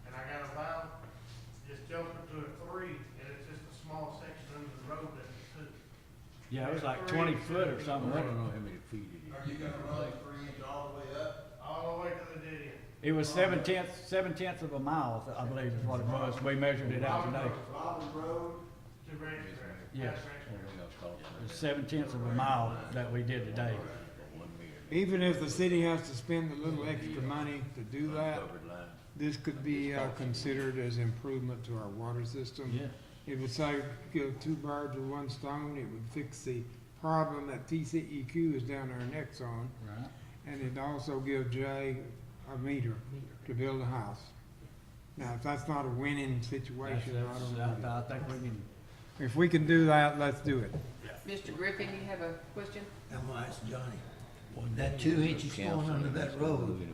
and I got a valve, just jump it to a 3, and it's just a small section under the road that's a 2. yeah, it was like 20 foot or something, I wasn't don't it? know how many feet it is. Are you gonna run 3-inch all the way up? All the way to the dead end. It was 7/10 of a mile, I believe is what it was, we measured it out today. Robin Road, To Ranch Track. Yes. Ranch Track. It was 7/10 of a mile that we did today. Even if the city has to spend a little extra money to do that, this could be considered as improvement to our water system. Yeah. It would say, kill 2 birds with 1 stone, it would fix the problem that TCEQ is down there next on, Right. and it'd also give Jay a meter to build a house. Now, if that's not a winning situation, I don't know. I think we can, If we can do that, let's do it. Mr. Griffin, you have a question? I'm gonna ask Johnny, that 2 inches going under that road,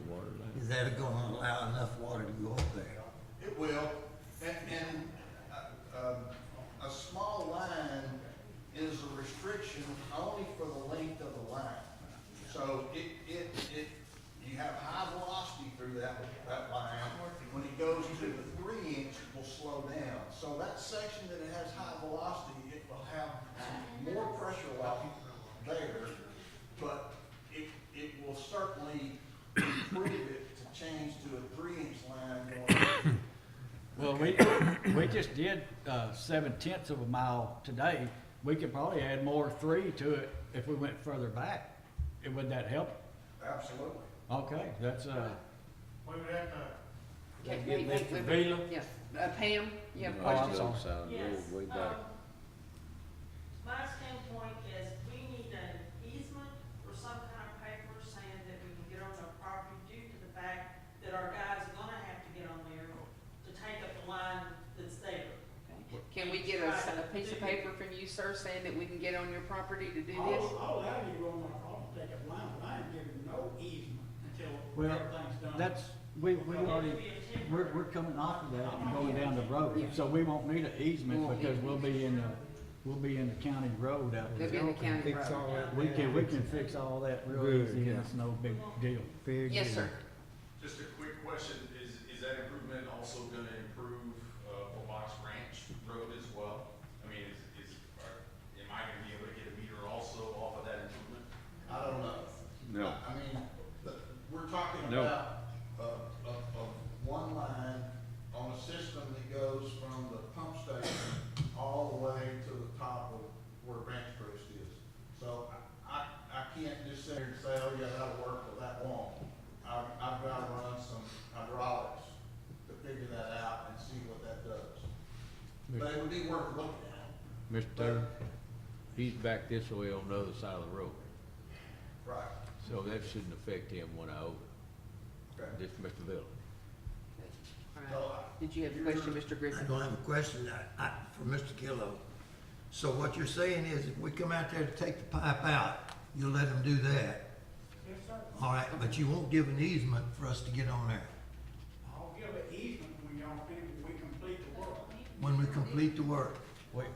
is that gonna allow enough water to go up there? it will, and a small line is a restriction only for the length of the line. So you have high velocity through that line. When it goes to the 3-inch, it will slow down. So that section that it has high velocity, it will have more pressure level there, but it will certainly improve it to change to a 3-inch line going. Well, we just did 7/10 of a mile today. We could probably add more 3 to it if we went further back. Would that help? Absolutely. Okay, that's, We would have to, Okay, Get wait, Mr. wait, Vila? yes, Pam, you have Oh, I'm questions? sorry. Yes, way back. My standpoint is we need an easement or some kind of paper saying that we can get on their property due to the fact that our guys are gonna have to get on there to take up the line that's there. Okay. Can we get a piece of paper from you, sir, saying that we can get on your property to do this? All I need to go on my property, take up line, but I ain't giving no easement until well, everything's done. that's, we already, we're coming off of that and going down the road. So we won't need an easement because we'll be in the county road out They'll be there. in the county Fix all road. that. We can fix all that real Good, easy and yeah. it's no big deal. Big Yes, deal. sir. Just a quick question, is that improvement also gonna improve, Fox Ranch Road as well? I mean, am I gonna be able to get a meter also off of that improvement? I don't know. No. I mean, we're talking No. about one line on a system that goes from the pump station all the way to the top of where Ranch Crest is. So I can't just sit here and say, oh yeah, that'll work, but that won't. I've got to run some hydraulics to figure that out and see what that does. But it would be worth looking at. Mr. Taylor, he's back this way on the other side of the road, Right. so that shouldn't affect him one iota. Okay. Just Mr. Villa. All right. Did you have a question, Mr. I Griffin? don't have a question for Mr. Killo. So what you're saying is if we come out there to take the pipe out, you'll let them do that? Yes, sir. All right, but you won't give an easement for us to get on there I'll give an easement when y'all finish, when we complete the work. when we complete the work. Wait,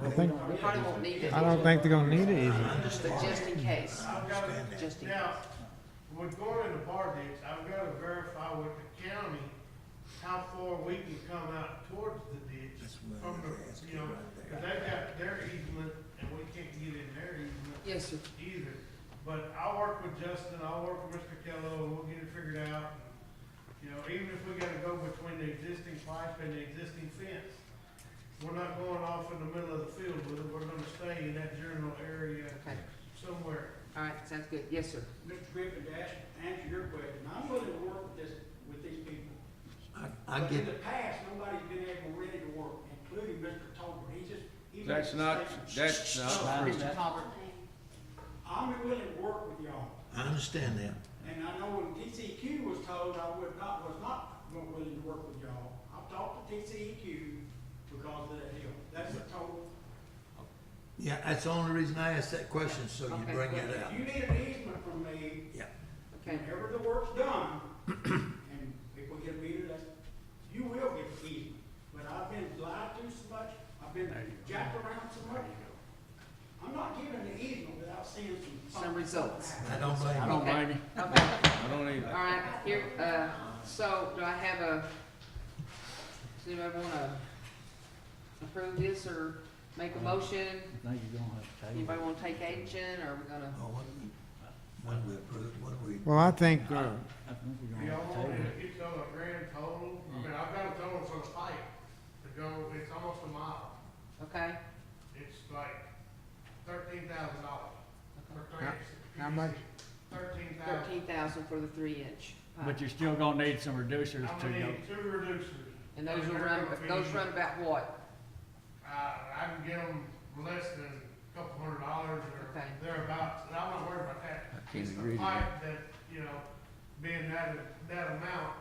I think, We probably won't need it, I don't think they're gonna need an easement. Understand? just in case, I've got to, Understand that. just in now, case. with going in the bar ditch, I've got to verify with the county how far we can come out towards the ditch That's what from I the, was asking you know, right there. cause they've got their easement and we can't get in their easement Yes, sir. either. But I'll work with Justin, I'll work with Mr. Kello, and we'll get it figured out. You know, even if we gotta go between the existing pipe and the existing fence, we're not going off in the middle of the field with it, we're gonna stay in that general area Okay. somewhere. All right, sounds good. Yes, sir. Mr. Griffin, to answer your question, I'm willing to work with these people. I But get, in the past, nobody's been able really to work, including Mr. Tolbert. He That's makes not, mistakes. that's not true. Mr. Talbert. I'm willing to work with y'all. I understand that. And I know when TCEQ was told I was not willing to work with y'all. I've talked to TCEQ because of that deal. That's a total. Yeah, that's the only reason I asked that question, so you Okay. bring But that out. if you need an easement from me, Yeah. Okay. whenever the work's done, and if we get a meter, you will get the easement. But I've been lied to so much, I've been jacked around so much. I'm not giving the easement without seeing Some results. I don't blame you. I don't blame you. Okay. I don't either. All right, here, so do I have does anybody wanna approve this or make a motion? I think you're gonna have to take it. Anybody wanna take action, or are we gonna? Oh, what do we approve, what do we? Well, I think, I think you're gonna Y'all have to want take me it. to get y'all a grand total? I mean, I've got a total for the pipe to go, it's almost a mile. Okay, It's like $13,000 for how much? 13,000 for the 3-inch But you're still gonna need some reducers I'm to gonna go. need 2 reducers. and those will They're run, gonna be- those run about what? I can get them less than a couple $100 or Okay. thereabouts, and I'm not worried about that. I can't It's the agree to pipe that, you know, being that amount,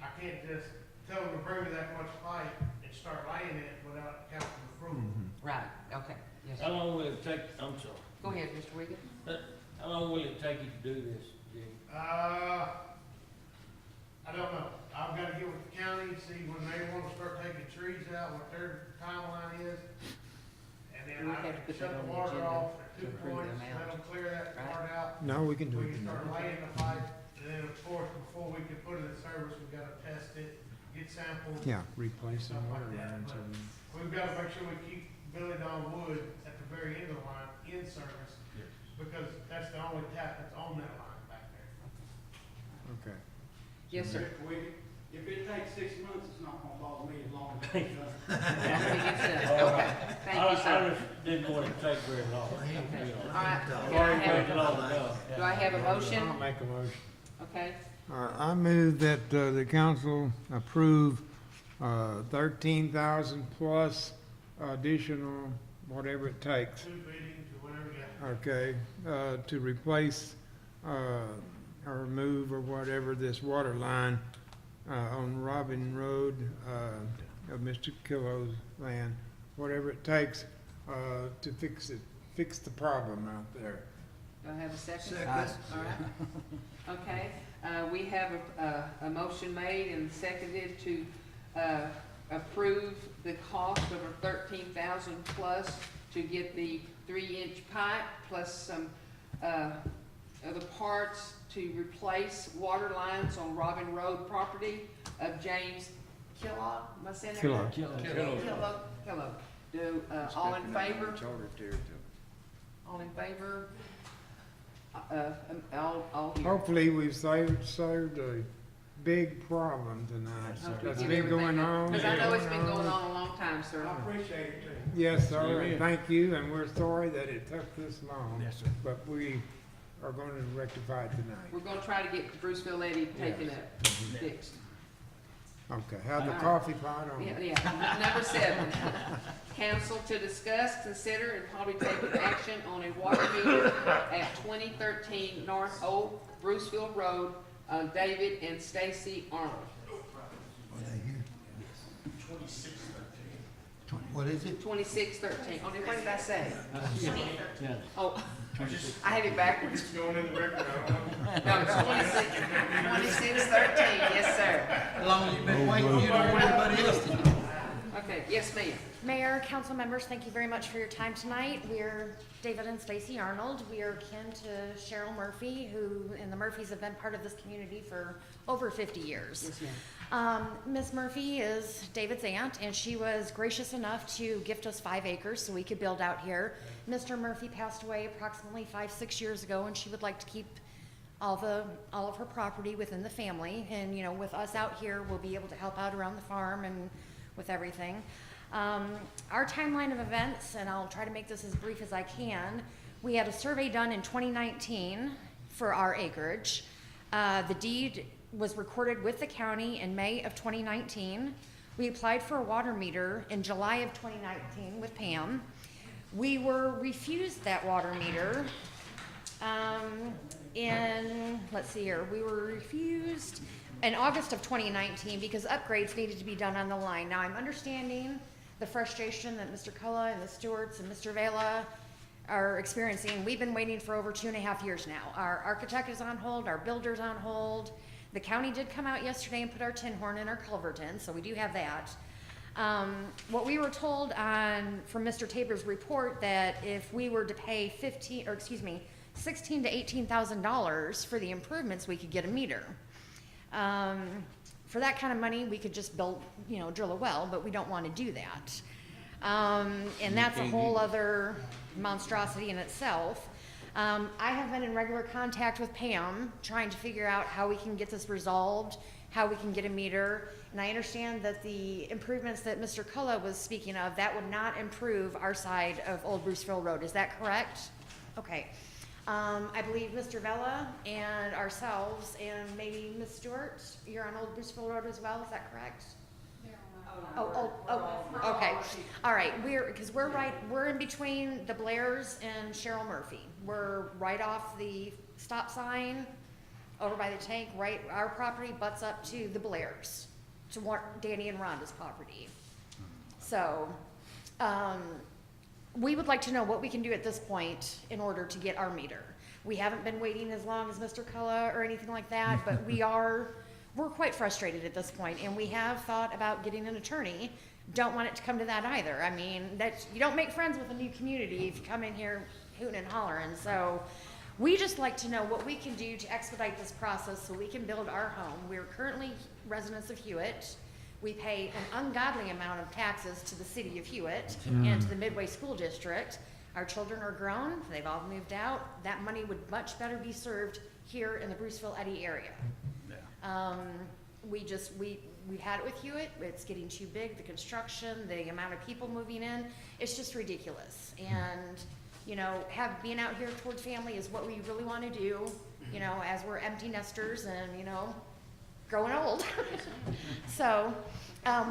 I can't just tell them to bring me that much pipe and start laying it without council approval. Right, okay, yes, How sir. long will it take, I'm sorry, Go ahead, Mr. Wiggins. how long will it take you to do this, Jimmy? I don't know. I've gotta get with the county, see when they wanna start taking trees out, what their timeline is. And then We I have to can put shut that on the the water agenda off to at 2 approve the points, amount, let them clear that right? part out. No, we can do We it can start tonight. laying the pipe, and then of course, before we can put it in service, we've gotta test it, get samples. Yeah, replace some Stuff water like that, lines. but we've gotta make sure we keep Billy Don Wood at the very end of the line in service, because that's the only tap that's on that line back there. Okay. Yes, sir. If it takes 6 months, it's not gonna bother me as long as it's done. Okay, thank you, sir. Didn't want it to take very long. All right, I've can I already have waited long enough. do I have a motion? I'll make a motion. Okay, I move that the council approve 13,000 plus additional, whatever it takes, 2 biddings or whatever you got. okay, to replace or move or whatever this water line on Robin Road of Mr. Killo's land, whatever it takes to fix the problem out there. do I have a second? Second. All right. Okay, we have a motion made and seconded to approve the cost of a 13,000 plus to get the 3-inch pipe plus some other parts to replace water lines on Robin Road property of James Kellogg. Am I saying that right? Kellogg. Do, all in favor? All in favor? All here. Hopefully, we've saved a big problem tonight. Hope we That's get been everything going done. on. Cause I know it's been going on a long time, sir. I appreciate it too. Yes, sir, and thank you, and we're sorry that it took this long. Yes, sir. But we are going to rectify it tonight. We're gonna try to get Bruceville-Eddy taken up, fixed. Okay, have the All right. coffee pot on. Yeah, number 7, council to discuss, consider, and probably take an action on a water meter at 2013 North Old Bruceville Road, David and Stacy Arnold. Are they here? 2613. What is it? 2613, oh, what did I say? Yeah. Oh, I had it backwards. It's going in the record, I don't know. No, it's 2613, yes, sir. How long have you been waiting? You don't want anybody else to do. Okay, yes, ma'am. Mayor, council members, thank you very much for your time tonight. We're David and Stacy Arnold. We are kin to Cheryl Murphy, and the Murphys have been part of this community for over 50 years. Yes, ma'am. Miss Murphy is David's aunt, and she was gracious enough to gift us 5 acres so we could build out here. Mr. Murphy passed away approximately 5-6 years ago, and she would like to keep all of her property within the family. And, you know, with us out here, we'll be able to help out around the farm and with everything. Our timeline of events, and I'll try to make this as brief as I can, we had a survey done in 2019 for our acreage. The deed was recorded with the county in May of 2019. We applied for a water meter in July of 2019 with Pam. We were refused that water meter we were refused in August of 2019 because upgrades needed to be done on the line. Now, I'm understanding the frustration that Mr. Culla and the Stewarts and Mr. Vela are experiencing. We've been waiting for over 2.5 years now. Our architect is on hold, our builder's on hold. The county did come out yesterday and put our tin horn and our culvert in, so we do have that. What we were told from Mr. Tabor's report that if we were to pay $16,000 to $18,000 for the improvements, we could get a meter. For that kind of money, we could just drill a well, but we don't want to do that. And that's a whole other monstrosity in itself. I have been in regular contact with Pam, trying to figure out how we can get this resolved, how we can get a meter. And I understand that the improvements that Mr. Culla was speaking of, that would not improve our side of Old Bruceville Road. Is that correct? Okay. I believe Mr. Vela and ourselves and maybe Ms. Stewart, you're on Old Bruceville Road as well, is that correct? Okay. All right, we're in between the Blairs and Cheryl Murphy. We're right off the stop sign over by the tank, right, our property butts up to the Blairs, to Danny and Rhonda's property. So, we would like to know what we can do at this point in order to get our meter. We haven't been waiting as long as Mr. Culla or anything like that, but we're quite frustrated at this point, and we have thought about getting an attorney, don't want it to come to that either. I mean, you don't make friends with a new community if you come in here hooting and hollering. So we just like to know what we can do to expedite this process so we can build our home. We're currently residents of Hewitt. We pay an ungodly amount of taxes to the city of Hewitt and to the Midway School District. Our children are grown, they've all moved out. That money would much better be served here in the Bruceville-Eddy area. We had it with Hewitt, it's getting too big, the construction, the amount of people moving in, it's just ridiculous. And, you know, being out here toward family is what we really wanna do, you know, as we're empty nesters and, you know, growing old. So,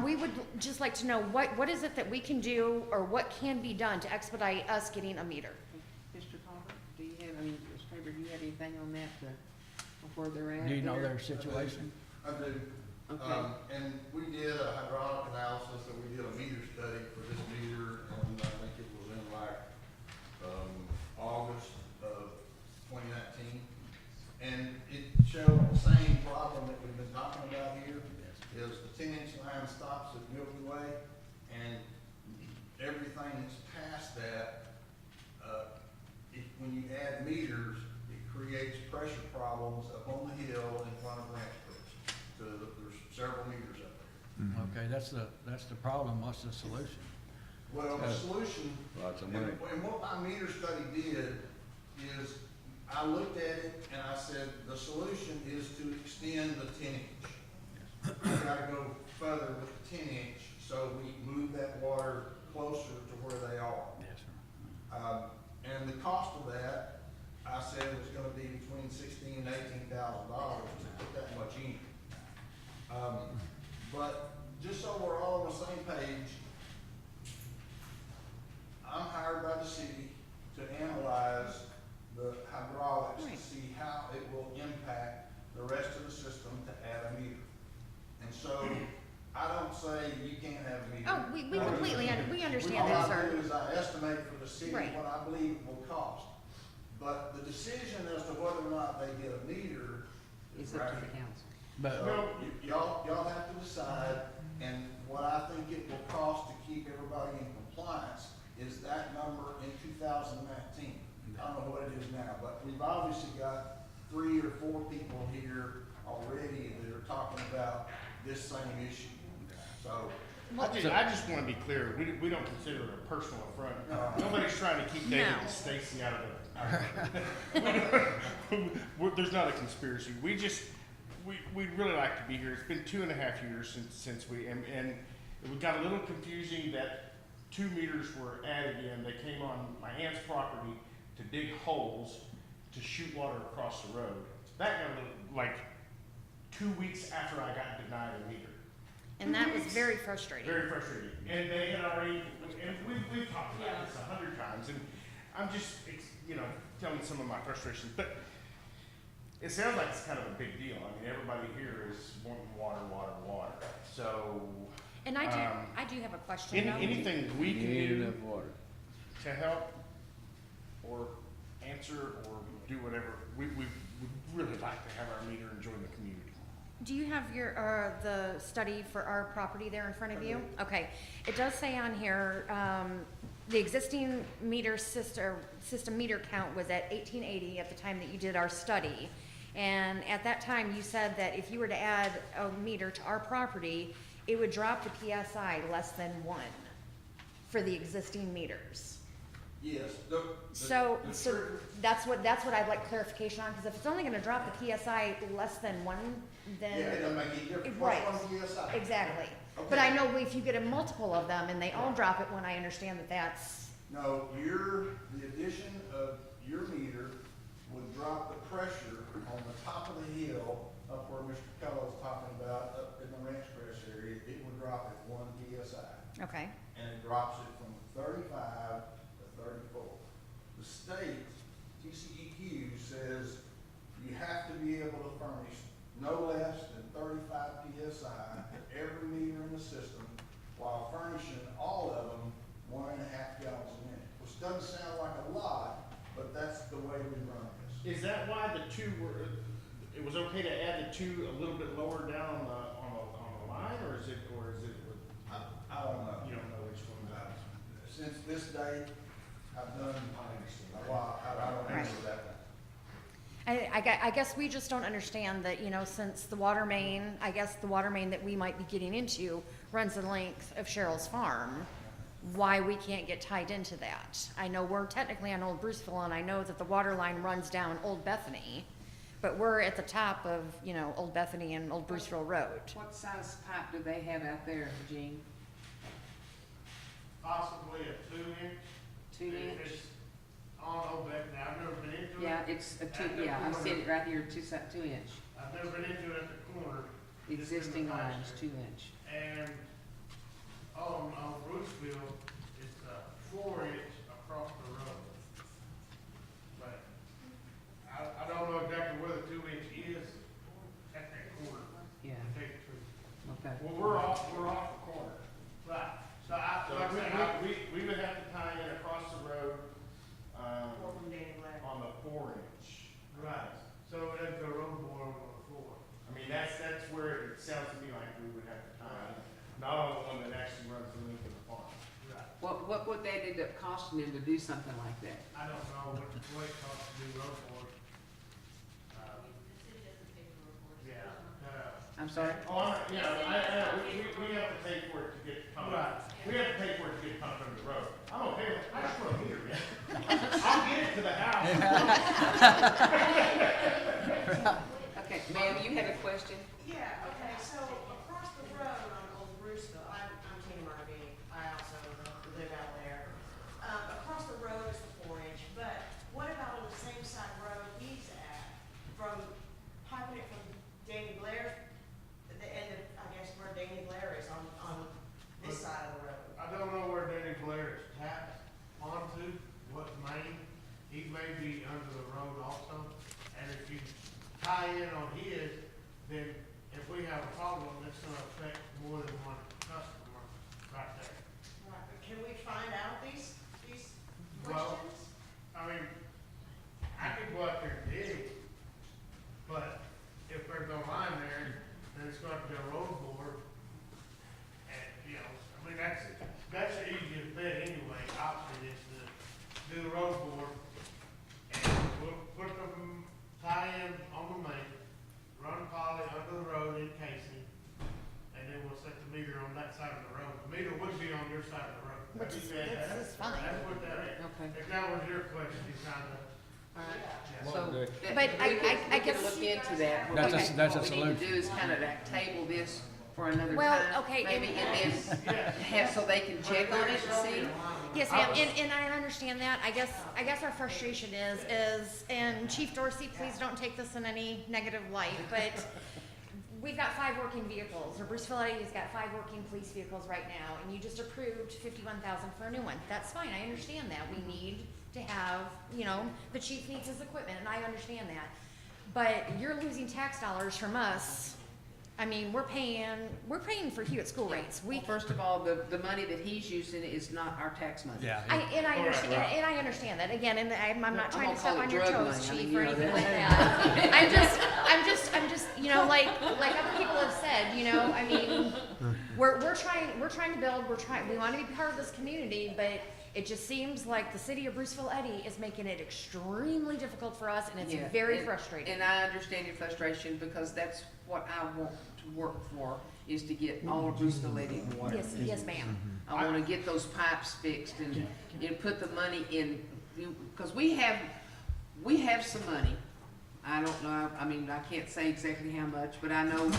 we would just like to know what is it that we can do or what can be done to expedite us getting a meter? Mr. Colbert, do you have, Mr. Tabor, do you have anything on that, where they're at? Do you know their situation? I do. Okay. And we did a hydraulic analysis, and we did a meter study for this meter, and I think it was in August of 2019. And it showed the same problem that we've been talking about here, is the 10-inch line stops at Milky Way, and everything that's past that, when you add meters, it creates pressure problems up on the hill in front of Ranch Creek. So there's several meters up there. Okay, that's the problem. What's the solution? Well, the solution, Lots of and money. what my meter study did is, I looked at it and I said, the solution is to extend the 10-inch. We gotta go further with the 10-inch, so we move that water closer to where they are. Yes, sir. And the cost of that, I said, was gonna be between $16,000 and $18,000 to put that much in. But just so we're all on the same page, I'm hired by the city to analyze the hydraulics to see how it will impact the rest of the system to add a meter. And so, I don't say you can't have a meter. Oh, we completely, we understand that, All I sir. do is I estimate for the city Right. what I believe it will cost. But the decision as to whether or not they get a meter is It's up to right the council. But So, y'all have to decide, and what I think it will cost to keep everybody in compliance is that number in 2019. I don't know what it is now, but we've obviously got 3 or 4 people here already that are talking about this same issue. So, I just wanna be clear, we don't consider it a personal affront. No. Nobody's trying to keep David No. and Stacy out of there's not a conspiracy. We'd really like to be here. It's been 2.5 years since we, and it got a little confusing that 2 meters were added in. They came on my aunt's property to dig holes to shoot water across the road. That got a little, like 2 weeks after I got denied a meter. And that was very frustrating. Very frustrating. And they had already, and we've talked about this 100 times, and I'm just, telling some of my frustrations. But it sounds like it's kind of a big deal. I mean, everybody here is wanting water. So. And I do have a question though. Anything we can You ain't do enough water. to help or answer or do whatever, we'd really like to have our meter and join the community. Do you have your, the study for our property there in front of you? Okay, it does say on here, the existing meter system meter count was at 1880 at the time that you did our study. And at that time, you said that if you were to add a meter to our property, it would drop the PSI less than 1 for the existing meters. yes. So that's what I'd like clarification on, because if it's only gonna drop the PSI less than 1, then. Yeah, it doesn't make any difference. Right. What's on the PSI? Exactly. Okay. But I know if you get a multiple of them and they all drop it, when I understand that that's, No, the addition of your meter would drop the pressure on the top of the hill up where Mr. Kello's talking about, up in the Ranch Crest area. It would drop at 1 PSI. okay. And it drops it from 35 to 34. The state, TCEQ, says you have to be able to furnish no less than 35 PSI to every meter in the system, while furnishing all of them 1.5 gallons a minute, which doesn't sound like a lot, but that's the way we run this. Is that why the 2 were, it was okay to add the 2 a little bit lower down on the line, or is it? I I don't know. You don't know which one that is. Since this date, I've done a lot, I don't remember that one. I guess we just don't understand that, you know, since the water main, I guess the water main that we might be getting into runs the length of Cheryl's farm, why we can't get tied into that. I know we're technically on Old Bruceville, and I know that the water line runs down Old Bethany, but we're at the top of, you know, Old Bethany and Old Bruceville Road. What size pipe do they have out there, Gene? Possibly a 2-inch. 2 If inch? it's on Old Bethany, I've never been into it. Yeah, it's a two, At the yeah, I corner. see it right here, 2 inch. I've never been into it at the corner. The just in existing the line is pasture. 2 inch. And on Bruceville, it's a 4-inch across the road. But I don't know exactly where the 2-inch is at that corner. Yeah. To tell you the truth. Okay. Well, we're off the corner. Right. So like I said, we would have to tie in across the road, on the 4-inch. Right. So that's the road board on the 4. I mean, that's where it sounds to me like we would have to tie in, not on the one that actually runs the length of the farm. Right. What would that end up costing them to do something like that? I don't know what it costs to do road board. Yeah. I'm sorry? Oh, we have to pay for it to get come. Right. We have to pay for it to get come from the road. I'm okay with, I just want to meter, man. I'll get it to the house. Okay, ma'am, you had a question? Yeah, okay, so across the road on Old Bruceville, I'm Tina Murphy, I also live out there. Across the road is the 4-inch, but what about on the same side road he's at, from piping it from Danny Blair, I guess where Danny Blair is on this side of the road? I don't know where Danny Blair is tapped onto, what main. He may be under the road also. And if you tie in on his, then if we have a problem, it's gonna affect more than one customer right there. Right, but can we find out these Well, questions? I mean, I could go out there and dig, but if there's no line there, then it's gonna be a road board. And, you know, I mean, that's the easiest bet anyway, option is to do the road board. And we'll put the tie in on the main, run poly under the road in casing, and then we'll set the meter on that side of the road. The meter would be on your side of the road. Which is, that's fine. That's what that is. Okay. If that was your question, kinda. Alright, Yeah. so, But I we could guess- look into that. What That's we- a- that's a What we need to solution. do is kind of like table this for another Well, time. okay, Maybe, and- and then have, so they can check on it and see. Yes, ma'am, and I understand that. I guess our frustration is, and Chief Dorsey, please don't take this in any negative light, but we've got 5 working vehicles, or Bruceville-Eddy's got 5 working police vehicles right now, and you just approved $51,000 for a new one. That's fine, I understand that. We need to have, you know, the chief needs his equipment, and I understand that. But you're losing tax dollars from us. I mean, we're paying for Hewitt school rates. Well, first of all, the money that he's using is not our tax money. Yeah. I understand that. Again, and I'm not trying to step on your drug toes, money. I mean, chief, you or know, anything that- like that. I'm just, you know, like other people have said, you know, I mean, we're trying to build, we want to be part of this community, but it just seems like the city of Bruceville-Eddy is making it extremely difficult for us, and it's Yeah, very frustrating. And I understand your frustration, because that's what I want to work for, is to get all of Bruceville-Eddy water. Yes, ma'am. I wanna get those pipes fixed and put the money in, because we have some money. I don't know, I mean, I can't say exactly how much, but I know,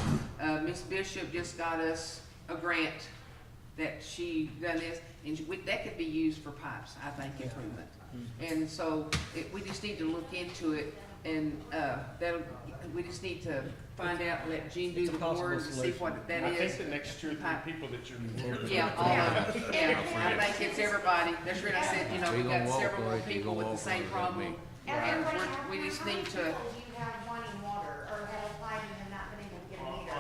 Miss Bishop just got us a grant that she done this, and that could be used for pipes, I think, improvement. And so, we just need to look into it, and, we just need to find out, and let Gene do the board and see what that is. I think the next 2 or 3 people that you're. Yeah, all of them, yeah, I think it's everybody, that's what I said, you know, we got several more people with the same problem. We just need to, Do you have wanting water, or have applied and have not been able to get a meter?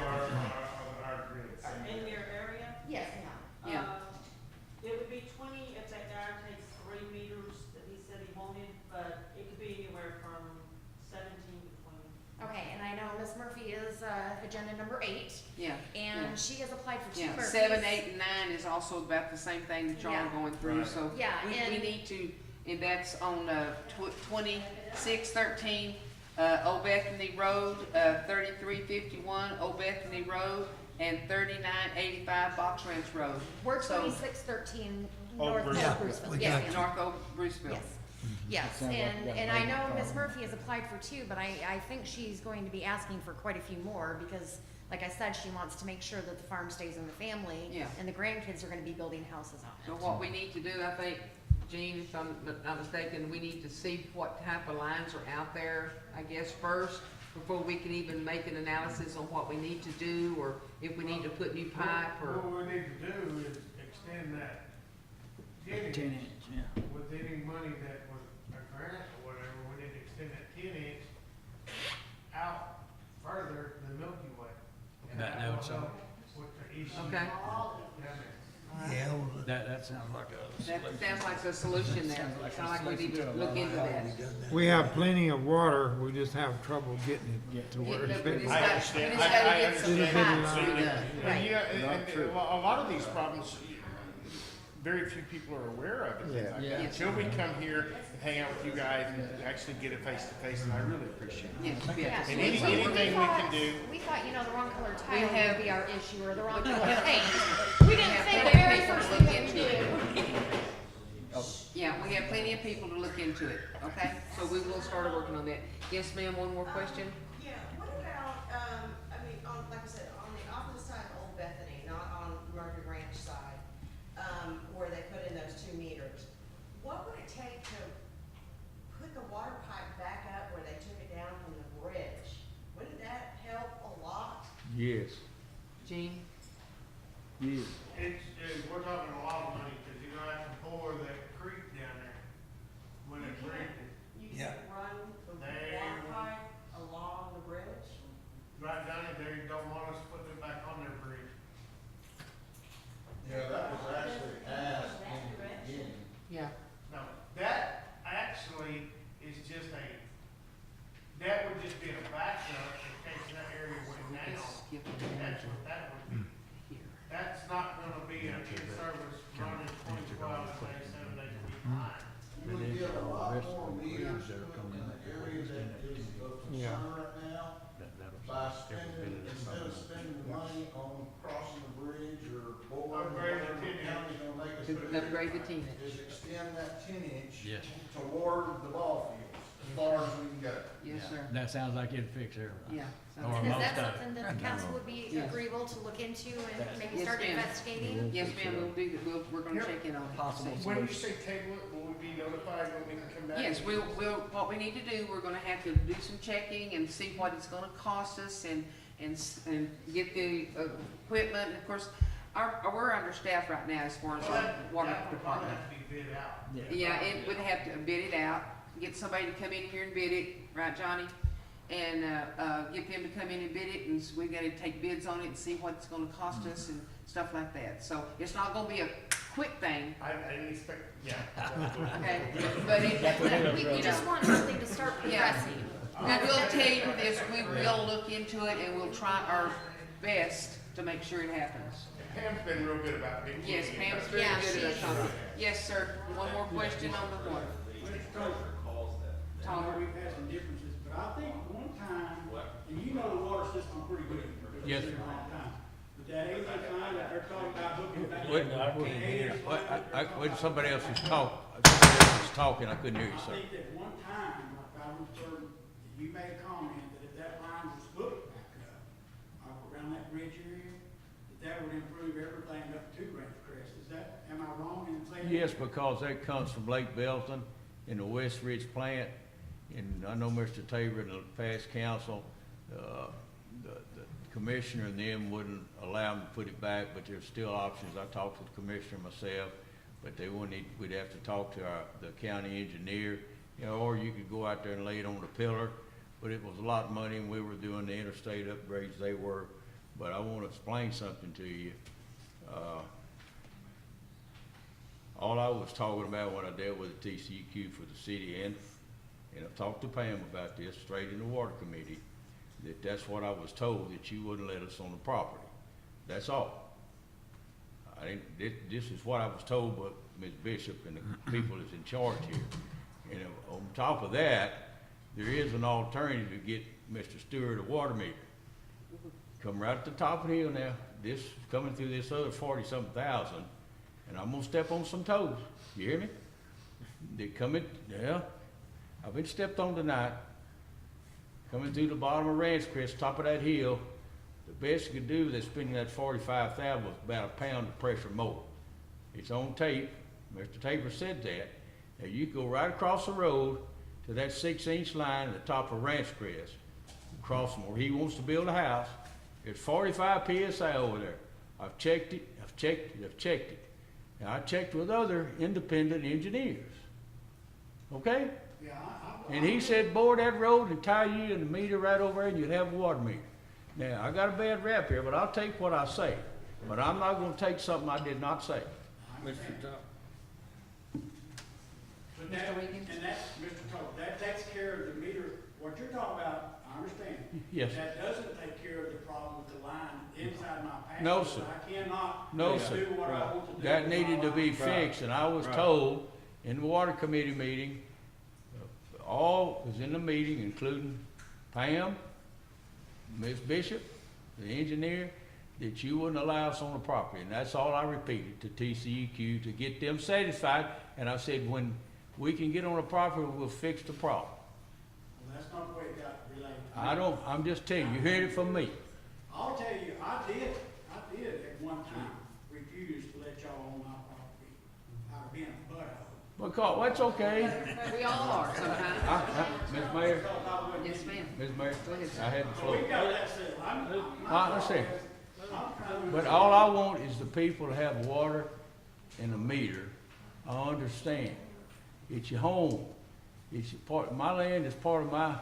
In your area? Yes, ma'am. Yeah. It would be 20 if that guy takes 3 meters that he said he wanted, but it could be anywhere from 17 to 20. Okay, and I know Ms. Murphy is, agenda number 8, yeah. and she has applied for 2 Yeah, Murphys. 7, 8, and 9 is also also about the same thing that y'all are Yeah. going through, so. Yeah, We and- need to, and that's on, 2613, Old Bethany Road, 3351 Old Bethany Road, and 3985 Box Ranch Road. We're So- 2613 Oh, North Bruce. Oak Yeah, Bruceville. we Yes, got ma'am. you. North Oak, Bruceville. Yes, yes, Sounds like and, you got a and I major know Ms. problem. Murphy has applied for two, but I think she's going to be asking for quite a few more, because, like I said, she wants to make sure that the farm stays in the family. Yeah. And the grandkids are gonna be building houses on So it. what we need to do, I think, Gene, if I'm not mistaken, we need to see what type of lines are out there, I guess, first, before we can even make an analysis on what we need to do, or if we need to put new pipe, or. What we need to do is extend that 10 10 inch, yeah. with any money that was a grant or whatever, we need to extend that 10 inch out further than Milky Way. And That will would help with the issue. Okay. Yeah, well, That sounds like a. That sounds like a solution there. Sounds like Sounds like a we need to solution to a look lot into of that. we done that. We have plenty of water, we just have trouble getting it to where it's But it's been. got- I understand. we just gotta I get some understand. pipes Absolutely. done. And, Right. you know, and a lot of these problems, very few people are aware of and things like that. Yeah. Until we come here and hang out with you guys and actually get it face to face, and I really appreciate it. Yes, Yeah, yes. And we- anything we thought- can do. We thought, the wrong color We tile have- would be our issue, or the wrong color paint. We didn't think the very first thing that we did. Yeah, we have plenty of people to look into it, okay? So we will start working on that. Yes, ma'am, one more question? Yeah, what about, like I said, on the opposite side of Old Bethany, not on Murphy Ranch side, where they put in those 2 meters, what would it take to put the water pipe back up where they took it down from the bridge? Wouldn't that help a lot? Yes. Jean? It's, we're talking a lot of money, cause you're gonna have to bore that creek down there when it's rented. You Yeah. can run the There. water pipe along the bridge? Right down in there, you don't want us putting it back on their bridge. Yeah, that was actually asked in the beginning. Yeah. No, that actually is just that would just be a backup in case that area went down. Skip it. That's what that would be. Here. That's not gonna be an in-service running 24 hours a day, 7 days a week line. You would get a lot more meters put in the area that is of Yeah. concern right now by spending, instead of spending the money on crossing the bridge or boring, Upgrade whatever the the 10 county's gonna make us put in. Upgrade the 10 inch. Is extend that 10 inch Yes. toward the ball fields, as far as we can go. Yes, sir. That sounds like it'd fix everything. Yeah. Or Is most that of it. something that the council would be Yes. agreeable to look into and maybe Yes, start ma'am. investigating? Yes, ma'am, we'll do, we're gonna check in on it. Possible. When you say table it, will we be notified when we can come back? Yes, we'll, what we need to do, we're gonna have to do some checking and see what it's gonna cost us and get the equipment. And of course, we're understaffed right now as far as Well, our that water would probably department. have to be bid out. Yeah, it would have to bid it out, get somebody to come in here and bid it, right, Johnny? And, get them to come in and bid it, and so we gotta take bids on it and see what it's gonna cost us and stuff like that. So it's not gonna be a quick thing, I didn't expect, yeah. okay? But it, We you just know, want something to start Yeah. progressing. we will tell you this, we will look into it and we'll try our best to make sure it happens. Pam's been real good about it. Yes, Pam's very Yeah, good at she- talking. Yes, sir, one more question on the water. I know we've had some differences, but I think one time, and you know the water system pretty good, because Yes, it's been a long time. But that 8-inch line that they're talking about hooking back. Wait, that 8-inch line that they're when talking somebody about, else was talking, I couldn't hear you, I sir. think that one time, if I was certain, you made a comment that if that line was hooked back up, around that bridge area, that would improve everything up to Ranch Crest. Am I wrong in saying? that? Yes, because that comes from Lake Belton in the West Ridge plant. And I know Mr. Tabor in the past council, the commissioner and them wouldn't allow them to put it back, but there's still options. I talked to the commissioner myself, but we'd have to talk to the county engineer, or you could go out there and lay it on the pillar. But it was a lot of money, and we were doing the interstate upgrades they were. But I want to explain something to you. All I was talking about when I dealt with the TCEQ for the city, and I talked to Pam about this straight in the water committee, that's what I was told, that you wouldn't let us on the property. That's all. I didn't, this is what I was told by Ms. Bishop and the people that's in charge here. And on top of that, there is an alternative to get Mr. Stewart a water meter. Come right at the top of the hill now, this, coming through this other 40-something thousand, and I'm gonna step on some toes. You hear me? They coming, yeah, I've been stepped on tonight. Coming through the bottom of Ranch Crest, top of that hill, the best you could do with spending that 45,000 was about a pound of pressure more. It's on tape. Mr. Tabor said that. Now you go right across the road to that 6-inch line at the top of Ranch Crest, across from where he wants to build a house. There's 45 PSI over there. I've checked it, I've checked it, I've checked it. Now I checked with other independent engineers. Okay? Yeah, And he said, bore that road and tie you in the meter right over there and you'd have a water meter. Now, I got a bad rap here, but I'll take what I say. But I'm not gonna take something I did not say. Mr. Top. But that, and that's, Mr. Toll, that takes care of the meter, what you're talking about, I understand. Yes. That doesn't take care of the problem with the line inside my patio. No, sir. I cannot No, do sir. what I want to do. That with my needed to be line. fixed, and I was Right. told in the water committee meeting, all was in the meeting, including Pam, Ms. Bishop, the engineer, that you wouldn't allow us on the property. And that's all I repeated to TCEQ to get them satisfied. And I said, when we can get on the property, we'll fix the problem. Well, that's not the way it got related. I don't, I'm just telling you, you heard it from me. I'll tell you, I did at one time refuse to let y'all on my property out of being a butthole. Because, well, that's okay. We all are sometimes. Ms. Mayor, Yes, ma'am. Ms. Mayor, Go ahead, sir. I had the So floor. we got that settled. I understand. But all I want is the people to have water and a meter. I understand. It's your home. It's your part, my land is part of my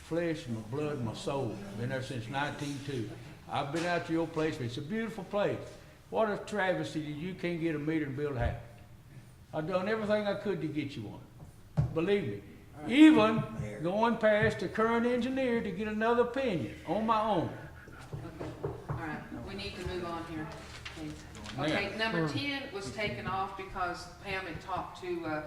flesh and my blood and my soul. Been there since 1902. I've been out to your place, it's a beautiful place. What a travesty that you can't get a meter and build a house. I've done everything I could to get you one. Believe me. Even going past the current engineer to get another opinion on my own. All right, we need to move on here, please. Ma'am. Okay, number 10 was taken off because Pam had talked to,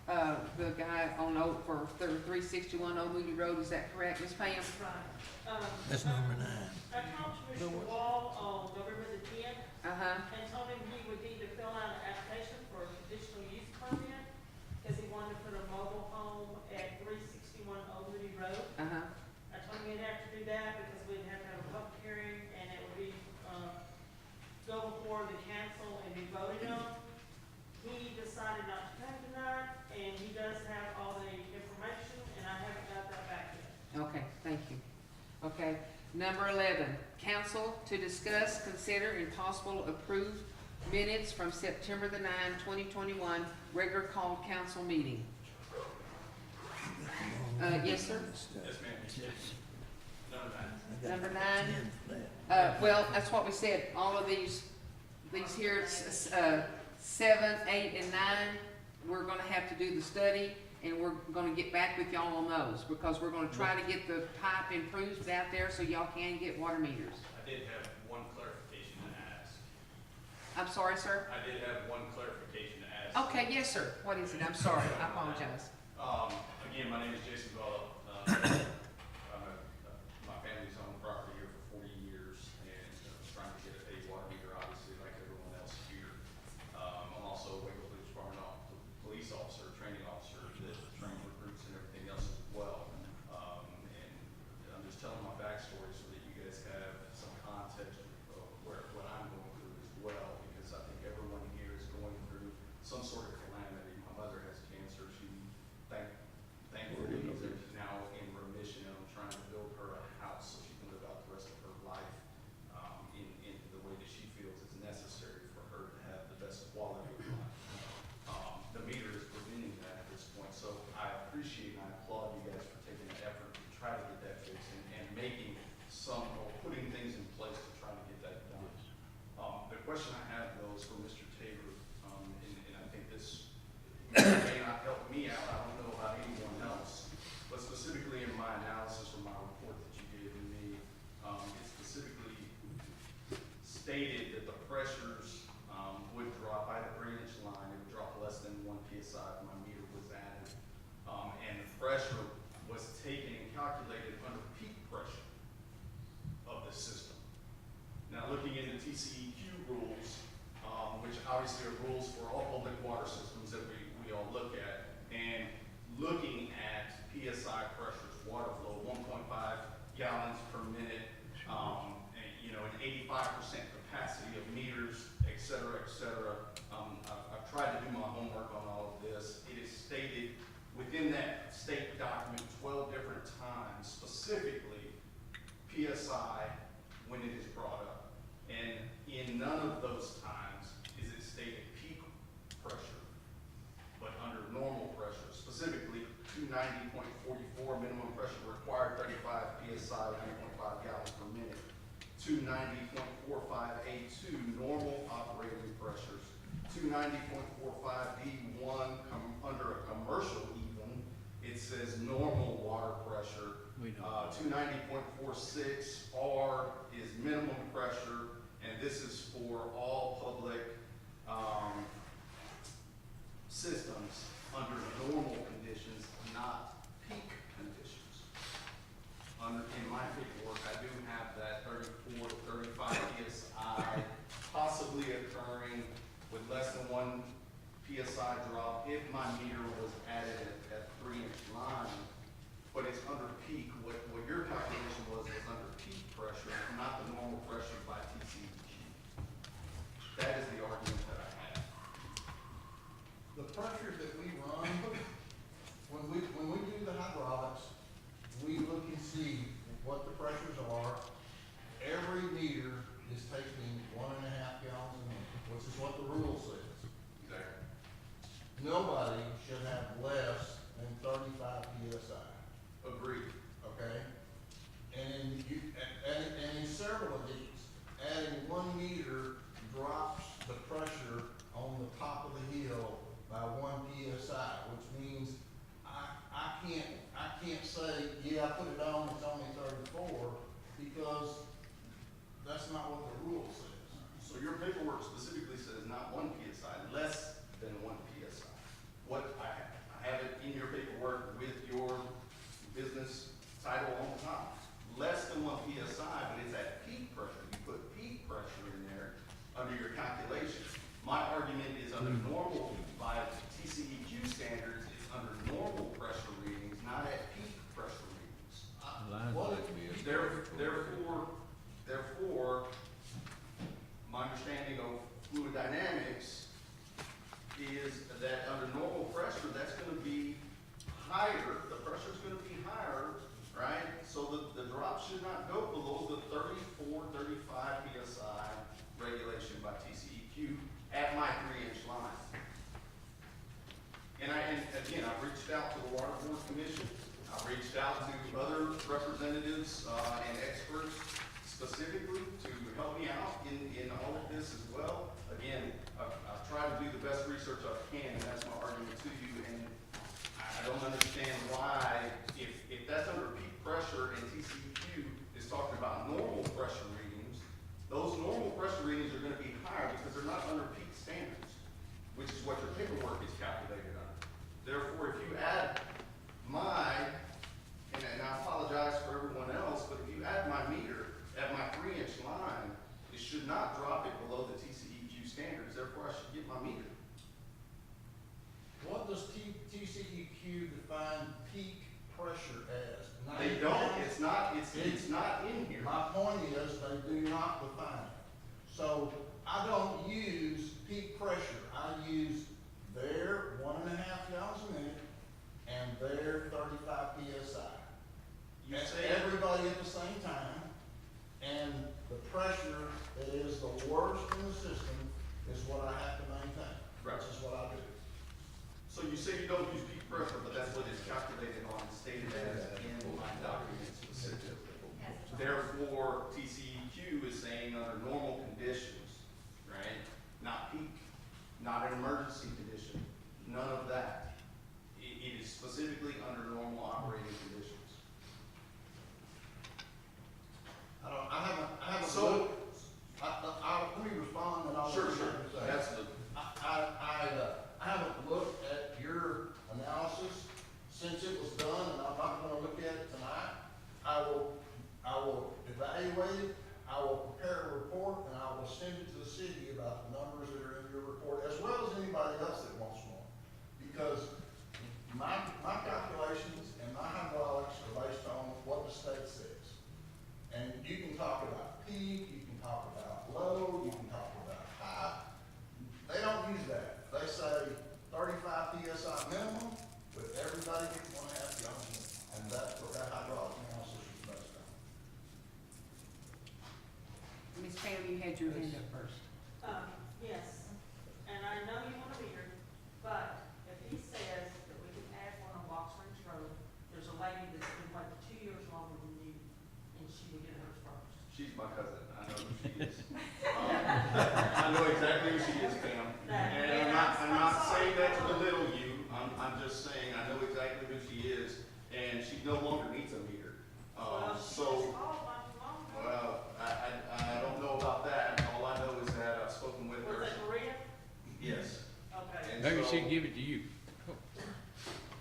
the guy on Oak for 361 Old Moody Road, is that correct, Ms. Pam? Right. That's number 9. I talked to Mr. Wall on November the 10th. Uh-huh, And told him he would need to fill out an application for a conditional use permit, because he wanted to put a mobile home at 361 Old Moody Road. uh-huh. I told him he'd have to do that because we'd have to have a public hearing and it would be, go before the council and be voted on. He decided not to come tonight, and he does have all the information, and I haven't got that back yet. Okay, thank you. Okay, number 11, council to discuss, consider, and possible approve minutes from September the 9, 2021, regular called council meeting. Yes, sir? Yes, ma'am. Number 9. Well, that's what we said, all of these here, 7, 8, and 9, we're gonna have to do the study, and we're gonna get back with y'all on those, because we're gonna try to get the pipe improved out there so y'all can get water meters. I did have one clarification to ask. I'm sorry, sir? I did have one clarification to ask. Okay, yes, sir. What is it? I'm sorry, I apologize. Again, my name is Jason Bella. My family's owned property here for 40 years and trying to get a water meter, obviously, like everyone else here. I'm also a Waco Police Department police officer, training officer that trains recruits and everything else as well. And I'm just telling my backstory so that you guys have some context of what I'm going through as well, because I think everyone here is going through some sort of calamity. My mother has cancer. She thankfully is now in remission, and I'm trying to build her a house so she can live out the rest of her life in the way that she feels is necessary for her to have the best quality of life. The meter is preventing that at this point, so I appreciate and I applaud you guys for taking the effort to try to get that fixed and making some, or putting things in place to try to get that done. The question I have though is for Mr. Tabor, and I think this may not help me out, I don't know about anyone else, but specifically in my analysis or my report that you gave to me, it specifically stated that the pressures TCEQ rules, which obviously are rules for all public water systems that we all look at, and looking at PSI pressures, water flow, 1.5 gallons per minute, and, you know, an 85% capacity of meters, et cetera, et cetera. I've tried to do my homework on all of this. It is stated within that state document 12 different times, specifically PSI, when it is brought up. And in none of those times is it stated peak pressure, but under normal pressure, specifically 290.44 minimum pressure required, 35 PSI, 9.5 gallons per minute. 290.45 A2 normal operating pressures. 290.45 D1 under a commercial even, it says normal water pressure. 290.46 R is minimum pressure, and this is for all public systems under normal conditions, not peak conditions. In my paperwork, I do have that 34 to 35 PSI possibly occurring with less than 1 PSI drop if my meter was added at 3-inch line, but it's under peak. What your calculation was under peak pressure, not the normal pressure by TCEQ. That is the argument that I have. The pressure that we run, when we do the hydraulics, we look and see what the pressures are. Every meter is taking 1.5 gallons a minute, which is what the rule says. Exactly. Nobody should have less than 35 PSI. Agreed. Okay? And in several of these, adding 1 meter drops the pressure on the top of the hill by 1 PSI, which means I can't say, yeah, I put it on, it's only 34, because that's not what the rule says. So your paperwork specifically says not 1 PSI, less than 1 PSI. What I have it in your paperwork with your business title on the top. Less than 1 PSI, but it's at peak pressure. You put peak pressure in there under your calculation. My argument is under normal, by TCEQ standards, it's under normal pressure readings, not at peak pressure readings. Therefore, my understanding of fluid dynamics is that under normal pressure, that's going to be higher. The pressure is going to be higher, right? So the drop should not go below the 34, 35 PSI regulation by TCEQ at my 3-inch line. And again, I've reached out to the Water Board Commission. I've reached out to other representatives and experts specifically to help me out in all of this as well. Again, I've tried to do the best research I can, and that's my argument to you. And I don't understand why, if that's under peak pressure and TCEQ is talking about normal pressure readings, those normal pressure readings are going to be higher because they're not under peak standards, which is what your paperwork is calculated under. Therefore, if you add and I apologize for everyone else, but if you add my meter at my 3-inch line, it should not drop it below the TCEQ standards. Therefore, I should get my meter. What does TCEQ define peak pressure as? They don't. It's not in here. My point is, they do not define it. So I don't use peak pressure. I use their 1.5 gallons a minute and their 35 PSI. You say everybody at the same time, and the pressure that is the worst in the system is what I have to maintain. Right. Which is what I do. So you say you don't use peak pressure, but that's what it's calculated on and stated as in my document specifically. Therefore, TCEQ is saying under normal conditions, right? Not peak, not an emergency condition, none of that. It is specifically under normal operating conditions. I haven't So- looked. Let me respond and I'll. Sure. Say. Absolutely. I haven't looked at your analysis since it was done, and I'm not gonna look at it tonight. I will evaluate it, I will prepare a report, that's what that hydraulic analysis is based on. Ms. Pam, you had your hand up first. Yes, and I know you want a meter, but if he says that we can add one on Box Springs Road, there's a lady that's been like 2 years longer than you, and she would get hers first. She's my cousin, I know who she is. I know exactly who she is, Pam. And I'm not saying that to belittle you, I'm just saying I know exactly who she is, and she no longer needs a meter. Well, she So, just called not too long ago. well, I don't know about that, all I know is that I've spoken with her. Was it Maria? Yes. Okay. And Maybe so- she'd give it to you.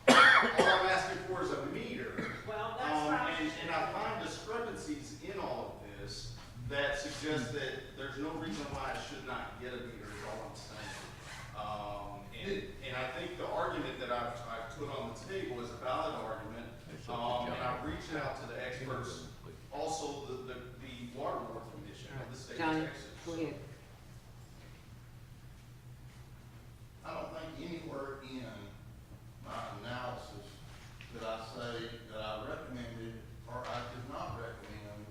All I'm asking for is a meter. Well, that's right. And I find discrepancies in all of this that suggest that there's no reason why I should not get a meter, is all I'm saying. And I think the argument that I've put on the table is a valid argument. And I've reached out to the experts, also the Water Board Commission of the state of Johnny, Texas. go ahead. I don't think anywhere in my analysis did I say that I recommended or I did not recommend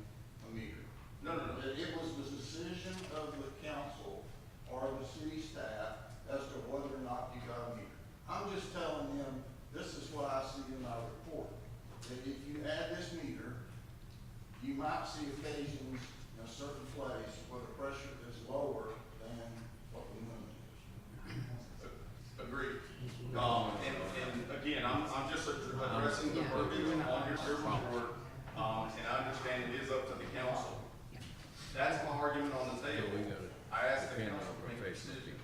a meter. No. That it was the decision of the council or the city staff as to whether or not you got a meter. I'm just telling them, this is what I see in my report. That if you add this meter, you might see occasions in a certain place where the pressure is lower than what the limit is. Agreed. And again, I'm just addressing the verbiage on your report, and I understand it is up to the council. That's my argument on the table. I asked the council to make a decision.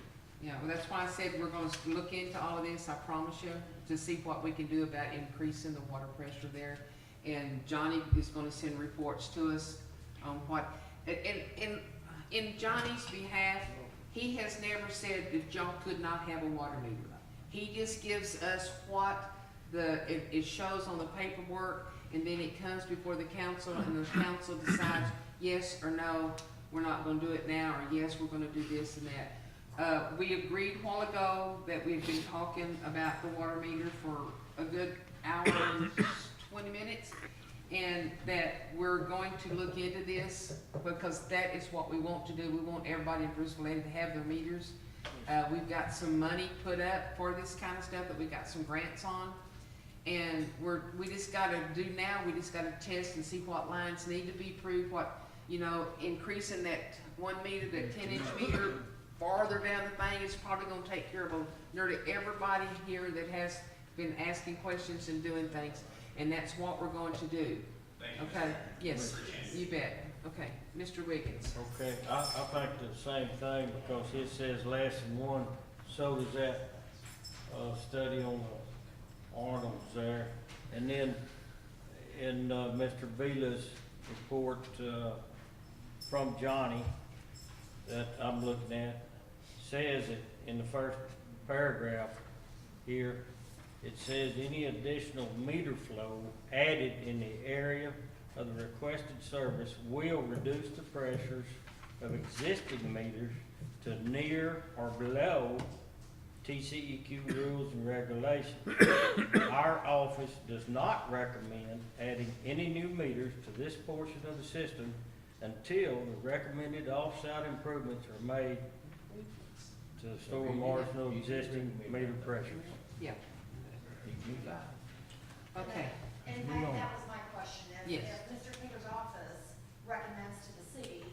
Yeah, well, that's why I said we're gonna look into all of this, I promise you, to see what we can do about increasing the water pressure there. And Johnny is gonna send reports to us on what, in Johnny's behalf, he has never said that y'all could not have a water meter. He just gives us what it shows on the paperwork, and then it comes before the council, and the council decides yes or no, we're not gonna do it now, or yes, we're gonna do this and that. We agreed a while ago that we've been talking about the water meter for a good hour and 20 minutes, and that we're going to look into this, because that is what we want to do. We want everybody in Bruceville-Eddy to have their meters. We've got some money put up for this kind of stuff that we got some grants on, and we just gotta do now, we just gotta test and see what lines need to be approved, what, increasing that 1 meter, that 10-inch meter farther down the thing is probably gonna take care of nearly everybody here that has been asking questions and doing things, and that's what we're going to do. Thank you. Okay, yes, you bet. Okay, Mr. Wiggins. Okay, I think the same thing, because it says less than one, so does that, study on the Arnold's there. And then in, Mr. Vila's report, from Johnny that I'm looking at, says it in the first paragraph here, it says any additional meter flow added in the area of the requested service will reduce the pressures of existing meters to near or below TCEQ rules and regulations. Our office does not recommend adding any new meters to this portion of the system until the recommended off-site improvements are made to store marginal existing meter pressures. Yeah. Okay. In fact, that was my question, Yes. if Mr. Pinker's office recommends to the city,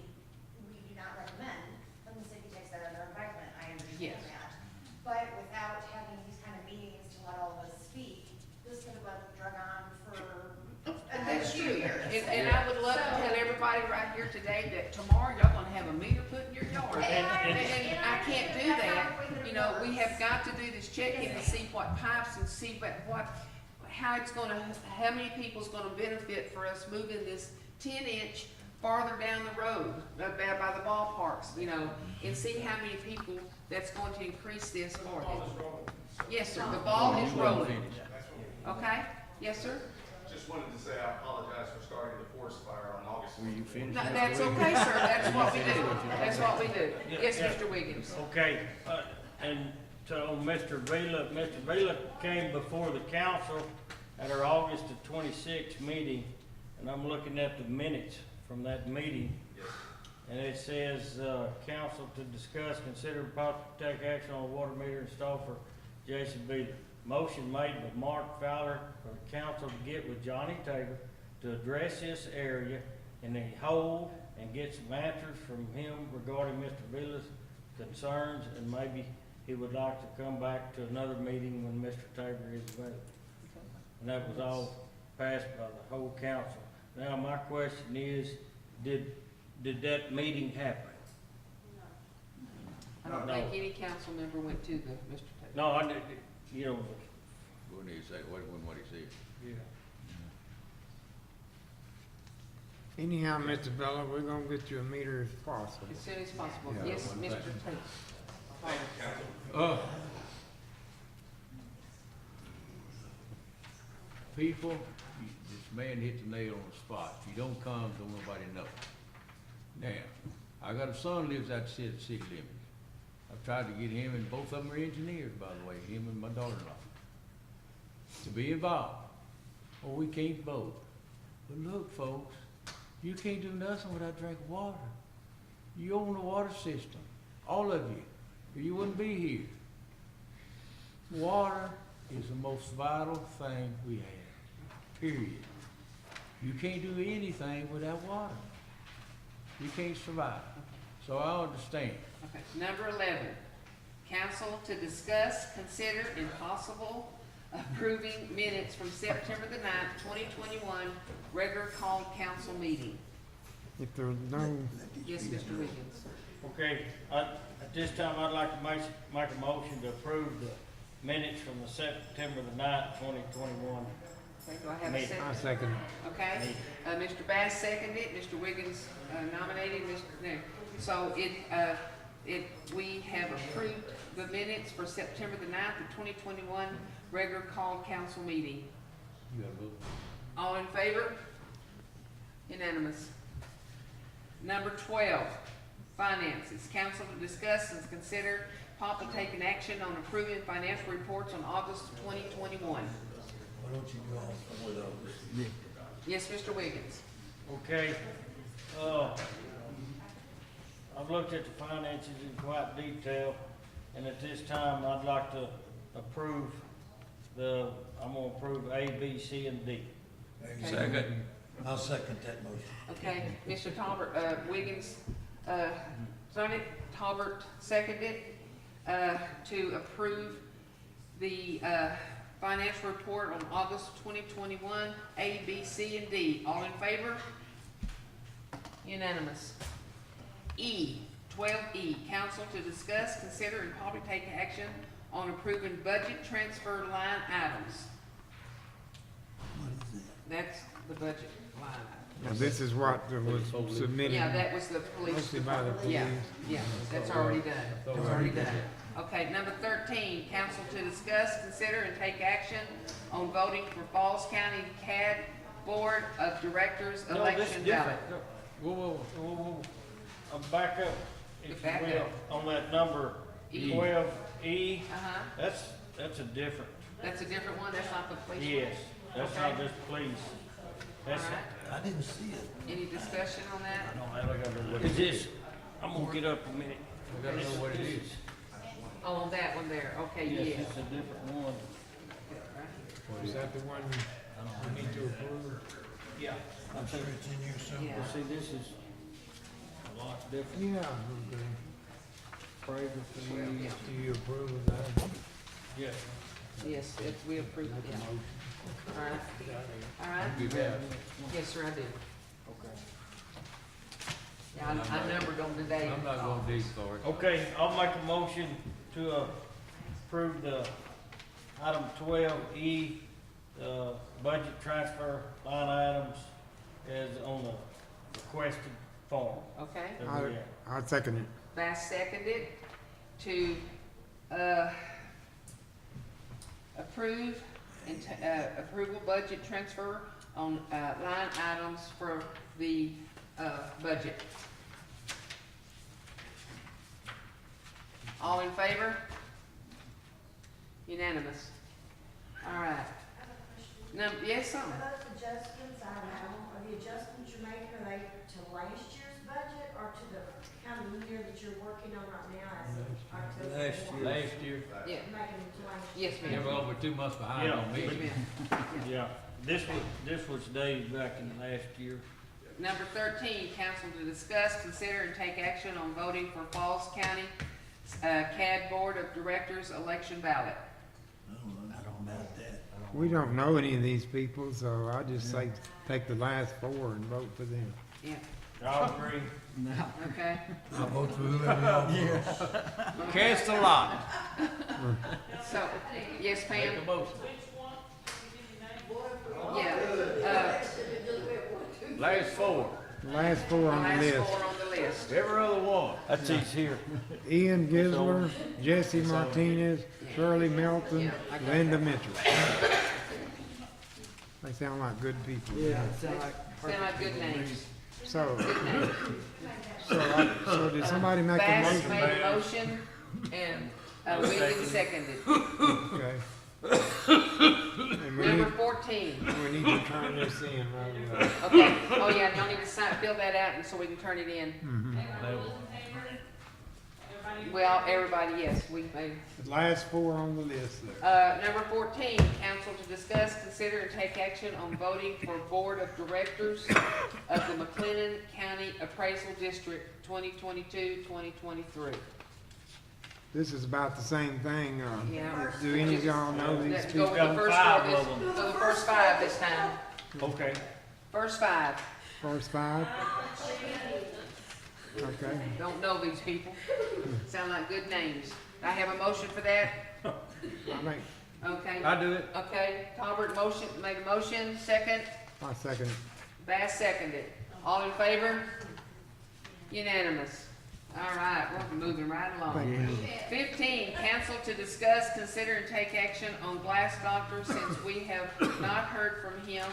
we do not recommend, then the city takes that under advisement, I understand Yes. that. But without having these kind of meetings to let all of us speak, this could have been drug on for That's few true. years. And I would love to tell everybody right here today that tomorrow y'all gonna have a meter put in your yard. And I can't do that. We have got to do this checking and see what pipes and see how it's gonna, how many people's gonna benefit for us moving this 10-inch farther down the road, by the ballparks, and see how many people that's going to increase this for them. Yes, sir, the ball is rolling. Okay? Yes, sir? Just wanted to say I apologize for starting the forest fire on August. Were you finished? No, that's okay, sir, that's what we do, that's what we do. Yes, Mr. Wiggins. Okay, and to Mr. Vila came before the council at our August the 26th meeting, and I'm looking at the minutes from that meeting. And it says, council to discuss, consider and possibly take action on a water meter installed for Jason Beeler. Motion made by Mark Fowler for the council to get with Johnny Tabor to address this area in the whole and get some answers from him regarding Mr. Beeler's concerns, and maybe he would like to come back to another meeting when Mr. Tabor is available. And that was all passed by the whole council. Now, my question is, did that meeting happen? I don't think any council member went to the Mr. Taylor. No, I did, you know. What did he say, what he said? Yeah. Anyhow, Mr. Bella, we're gonna get you a meter as possible. As soon as possible. Yeah. Yes, Mr. Taylor. People, this man hit the nail on the spot. If you don't come, don't nobody know. Now, I got a son lives outside the city limits. I've tried to get him, and both of them are engineers, by the way, him and my daughter-in-law, to be involved. Well, we can't vote. But look, folks, you can't do nothing without drinking water. You own the water system, all of you, or you wouldn't be here. Water is the most vital thing we have, period. You can't do anything without water. You can't survive. So I understand. Okay, number 11, council to discuss, consider, and possible approving minutes from September the 9th, 2021, regular called council meeting. If there's no, Yes, Mr. Wiggins. Okay, at this time, I'd like to make a motion to approve the minutes from the September the 9th, 2021. Okay, do I have a Meeting. second? I second it. Okay, Mr. Bass seconded it, Mr. Wiggins nominated, no. So we have approved the minutes for September the 9th of 2021, regular called council meeting. You gotta vote. All in favor? Unanimous. Number 12, finances. Council to discuss and consider possibly taking action on approving financial reports on August 2021. Why don't you go on with those? Yes, Mr. Wiggins. Okay, I've looked at the finances in quite detail, and at this time, I'd like to approve I'm gonna approve A, B, C, and D. Second. I'll second that motion. Okay, Mr. Talbert, Wiggins, Sonic, Talbert seconded, to approve the, financial report on August 2021, A, B, C, and D. All in favor? Unanimous. E, 12E, council to discuss, consider, and probably take action on approving budget transfer line items. What is that? That's the budget line item. Now, this is what was submitted. Yeah, that was the police Mostly by the department. Yeah, police. yeah, that's already done. That's already done. Okay, number 13, council to discuss, consider, and take action on voting for Falls County CAD Board of Directors No, this is election ballot. different. Whoa. Back up, if Back you will, on that number E. 12E. Uh-huh, That's a different, that's a different one, that's not the police one? yes, that's not Okay. just police. All That's, right, I didn't see it. any discussion on that? is this, I'm gonna get up a minute. We gotta know what it is. Oh, on that one there, okay, Yes, yes. it's a different one. Is that the one we need to approve? Yeah. I'm sure it's in here somewhere. Yeah. See, this is a lot different. Yeah, okay. Appraisal fee. Do you approve of that? Yes. Yes, it's, we approved it, yeah. All right, all right? You have. Yes, sir, I do. Okay. Yeah, I numbered them today. I'm not gonna dig for it. Okay, I'll make a motion to approve the item 12E, budget transfer line items as on the requested form. Okay, that we have. I second it. Bass seconded to, approve and, approval budget transfer on, line items for the, budget. All in favor? Unanimous. All right. Yes, sir. Are those adjustments, I don't know, are the adjustments you're making, are they to last year's budget or to the kind of year that you're working on right now as of October? Last year. Last year, Yeah. Making them to last Yes, year. ma'am. they were over 2 months behind Yeah. on me. Yes, ma'am. Yeah, this was dated back in last year. Number 13, council to discuss, consider, and take action on voting for Falls County CAD Board of Directors election ballot. I don't know about that. We don't know any of these people, so I just say, take the last four and vote for them. Yeah, I'll agree. okay. I vote for whoever y'all want. Cast a lot. So, yes, Make Pam? a motion. Yeah, Last four. Last four on the last list. four on the list. Every other one. That's these here. Ian Gisler, Jesse Martinez, Shirley Melton, Linda Mitchell. They sound like good people. Sound like good names. So, Good names. so did somebody make a Bass motion? made a motion, and Williams seconded. Okay. And we Number need, 14. we need to turn this in right away. Okay, oh yeah, y'all need to sign, fill that out and so we can turn it in. Well, everybody, yes, we made. The last four on the list there. Number 14, council to discuss, consider, and take action on voting for board of directors of the McLennan County Appraisal District 2022-2023. This is about the same thing. Yeah. Do any of y'all know these Let's go people? with the first Five four, of them. go the first five this time. Okay. First five. First five? Okay. Don't know these people. Sound like good names. I have a motion for that? I make, Okay. I do it. Okay, Talbert made a motion, second. I second it. Bass seconded. All in favor? Unanimous. All right, we're moving right along. Thank you. 15, council to discuss, consider, and take action on Glass Doctor since we have not heard from him.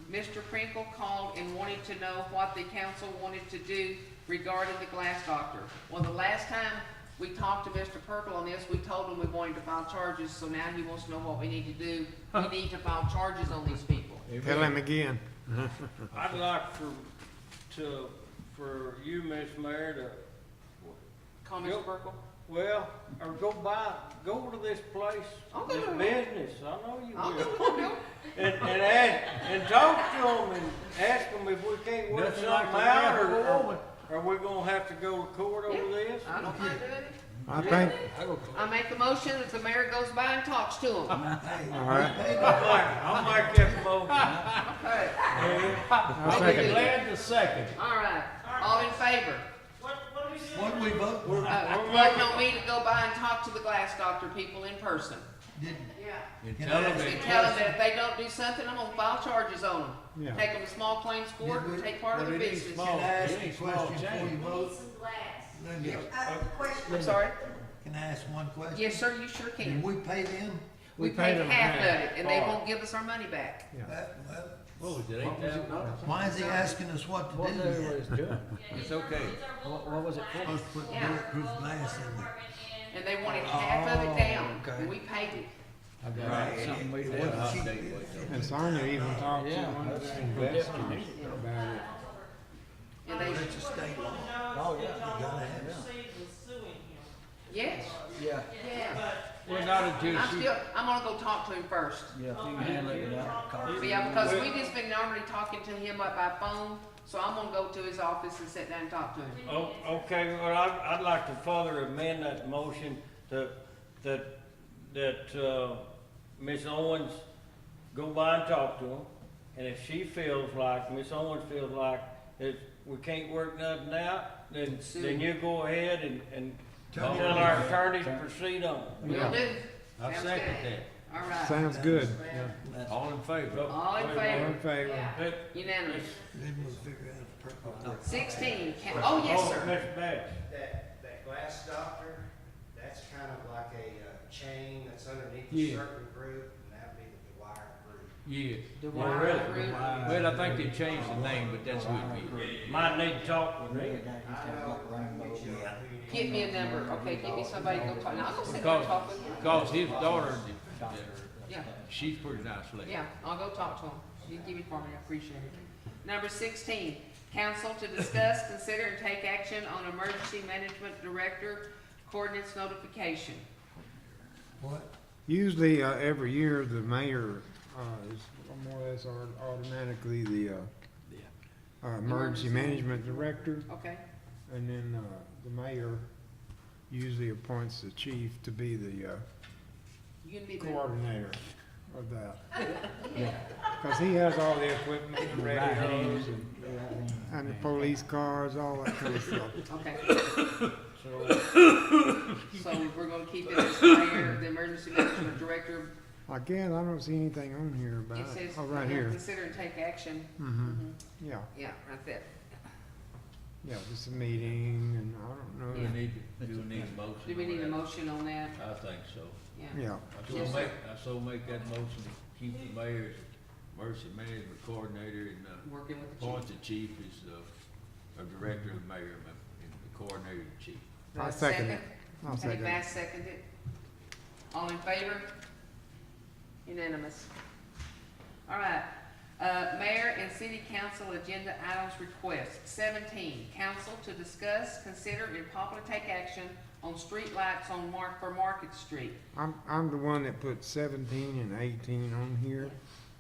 Mr. Prinkle called and wanted to know what the council wanted to do regarding the Glass Doctor. Well, the last time we talked to Mr. Perkle on this, we told him we wanted to file charges, so now he wants to know what we need to do. We need to file charges on these people. Tell him again. I'd like for you, Miss Mayor, to, Call Mr. Perkle. well, or go to this place, I'll go this to it. business, I know you I'll will. go. And talk to them and ask them if we can't work Nothing something like a out, man for a woman. or we're gonna have to go to court over this. I don't mind doing it. I think, I make a motion that the mayor goes by and talks to him. all right. I'll make that motion. Okay, I I'll be second it. glad to second. all right. All in favor? What do we do? What do we vote for? Voting on me to go by and talk to the Glass Doctor people in person. And Can tell I them ask And that- tell them that if they don't do something, I'm gonna file charges on them. Yeah. Take them to small claims court and take part of But the it ain't business. small. Can I ask It you a ain't small question before change. you vote? Some glass. Linda, I'm sorry? can I ask one question? Yes, sir, you sure Did can. we pay them? We paid paid them half of half. it, and they won't give us our money back. Well, What was it, $8,000? why is he asking us what to do then? It's okay. What was it for? Supposed to put Yeah. bulletproof glass in there. And they wanted half of it down, okay. and we paid it. I got Right. something we It did. wasn't cheap. And Sonia even talked to Yeah, one of that's the investors definitely about it. And they, It's a state law. Oh, yeah. You gotta have it. Suing him. yes, Yeah, yeah. Well, not until I'm she, still, I'm gonna go talk to him first. yeah, if you can handle it without cost. Yeah, because we just been normally talking to him by phone, so I'm gonna go to his office and sit down and talk to him. Oh, okay, well, I'd like to further amend that motion that Ms. Owens go by and talk to him. And if she feels like, Ms. Owens feels like that we can't work nothing out, then you go ahead and tell our attorneys to proceed on. Will do. I Sounds second good. that. All right. Sounds good. All in favor? All in All favor? in favor? Unanimous. Then we'll figure out a purpose. 16, oh, yes, sir. Mr. Bass. That Glass Doctor, that's kind of like a chain that's underneath a Yeah. certain group, and that'd be the Dwyer group. Yeah. The Well, wire really? group. Well, I think they changed the name, but that's who it be. Might need to talk with me. Get me a number, okay, give me somebody to go talk, now I'll go sit there and talk with him. Because his daughter, Yeah. She's pretty nice lady. Yeah, I'll go talk to him. You give it for me, I appreciate it. Number 16, council to discuss, consider, and take action on emergency management director coordinates notification. What? Usually, every year, the mayor, is more or less automatically the, emergency management director. Okay, And then, the mayor usually appoints the chief to be the, you can be the, coordinator of that. Yeah, cause he has all the equipment and radios and the police cars, all that kind of stuff. okay. So, So we're gonna keep it as mayor, the emergency management director. again, I don't see anything on here about It it. says, Oh, right here. consider and take action. Mm-hmm, yeah, Yeah, right there. yeah, just a meeting and I don't Do know. we need a motion? Do we on need a that? motion on that? I think so. Yeah. Yeah, Yes, sir. I so make that motion to keep the mayor as emergency management coordinator and, Working with the chief. appoint the chief as, a director of mayor and the coordinator of the chief. I'll second it. I'll Kenny second it. Bass seconded. All in favor? Unanimous. All right, mayor and city council agenda items request. 17, council to discuss, consider, and possibly take action on street lights on for Market Street. I'm the one that put 17 and 18 on here,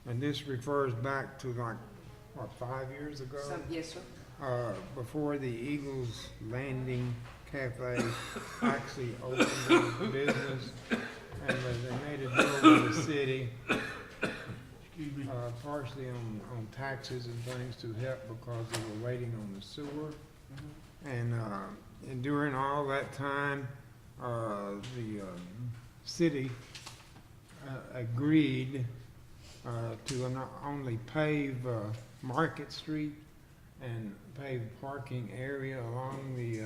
and this refers back to like, what, 5 years ago? Yes, sir. Before the Eagles Landing Cafe actually opened their business, and they made a deal with the city, partially on taxes and things to help because they were waiting on the sewer. And during all that time, the city agreed to not only pave Market Street and pave parking area along the,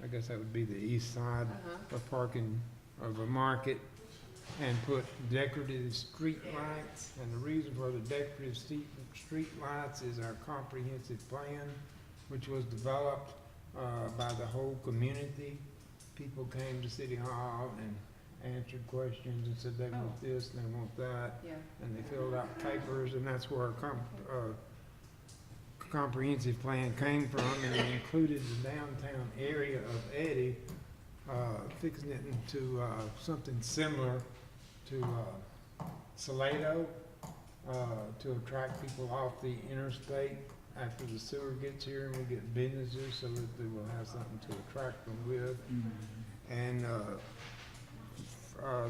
I guess that would be the east side of parking of the market, and put decorative street lights. And the reason for the decorative street lights is our comprehensive plan, which was developed by the whole community. People came to City Hall and answered questions and said they want this and they want that. Yeah. And they filled out papers, and that's where our comprehensive plan came from, and it included the downtown area of Eddy, fixing it into something similar to Salado, to attract people off the interstate after the sewer gets here and we get businesses so that they will have something to attract them with. And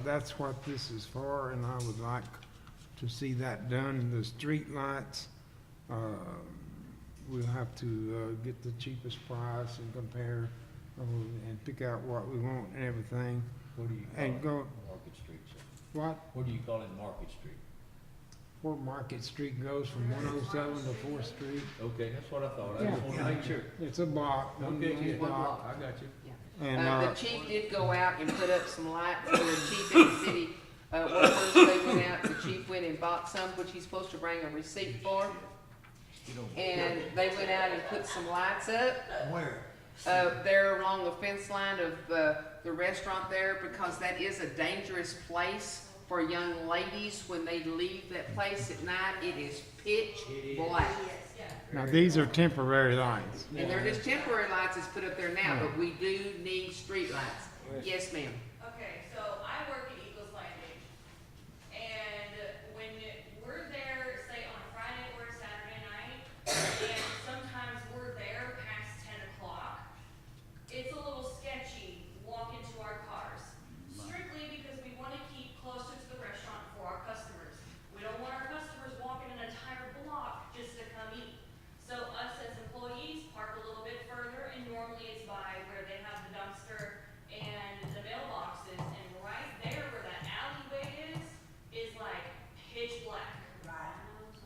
that's what this is for, and I would like to see that done. The street lights, we'll have to get the cheapest price and compare and pick out what we want and everything. What do you And call go, it? Market Street, sir. what? What do you call it, Market Street? Where Market Street goes from 107 to 4th Street. Okay, that's what I thought. I just want to make sure. It's a block, one Okay, yeah, block. I got you. And, The chief did go out and put up some lights for the chief and the city workers. They went out, the chief went and bought some, which he's supposed to bring a receipt for. And they went out and put some lights up. Where? There along the fence line of the restaurant there, because that is a dangerous place for young ladies when they leave that place at night. It is pitch black. now these are temporary lights. And they're just temporary lights that's put up there now, but we do need street lights. Yes, ma'am. Okay, so I work at Eagles Landing, and when we're there, say on a Friday or a Saturday night, and sometimes we're there past 10 o'clock, it's a little sketchy walking to our cars, strictly because we want to keep closer to the restaurant for our customers. We don't want our customers walking an entire block just to come eat. So us as employees park a little bit further, and normally it's by where they have the dumpster and the mailboxes, and right there where that alleyway is like pitch black.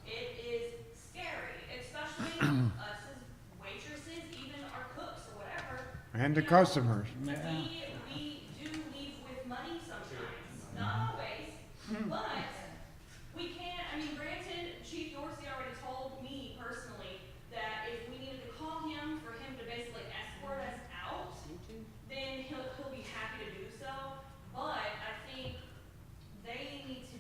It is scary, especially us as waitresses, even our cooks or whatever. And the You know, customers. we do leave with money sometimes, not always, but we can't, I mean, granted, Chief Dorsey already told me personally that if we needed to call him for him to basically escort us out, then he'll be happy to do so, but I think they need to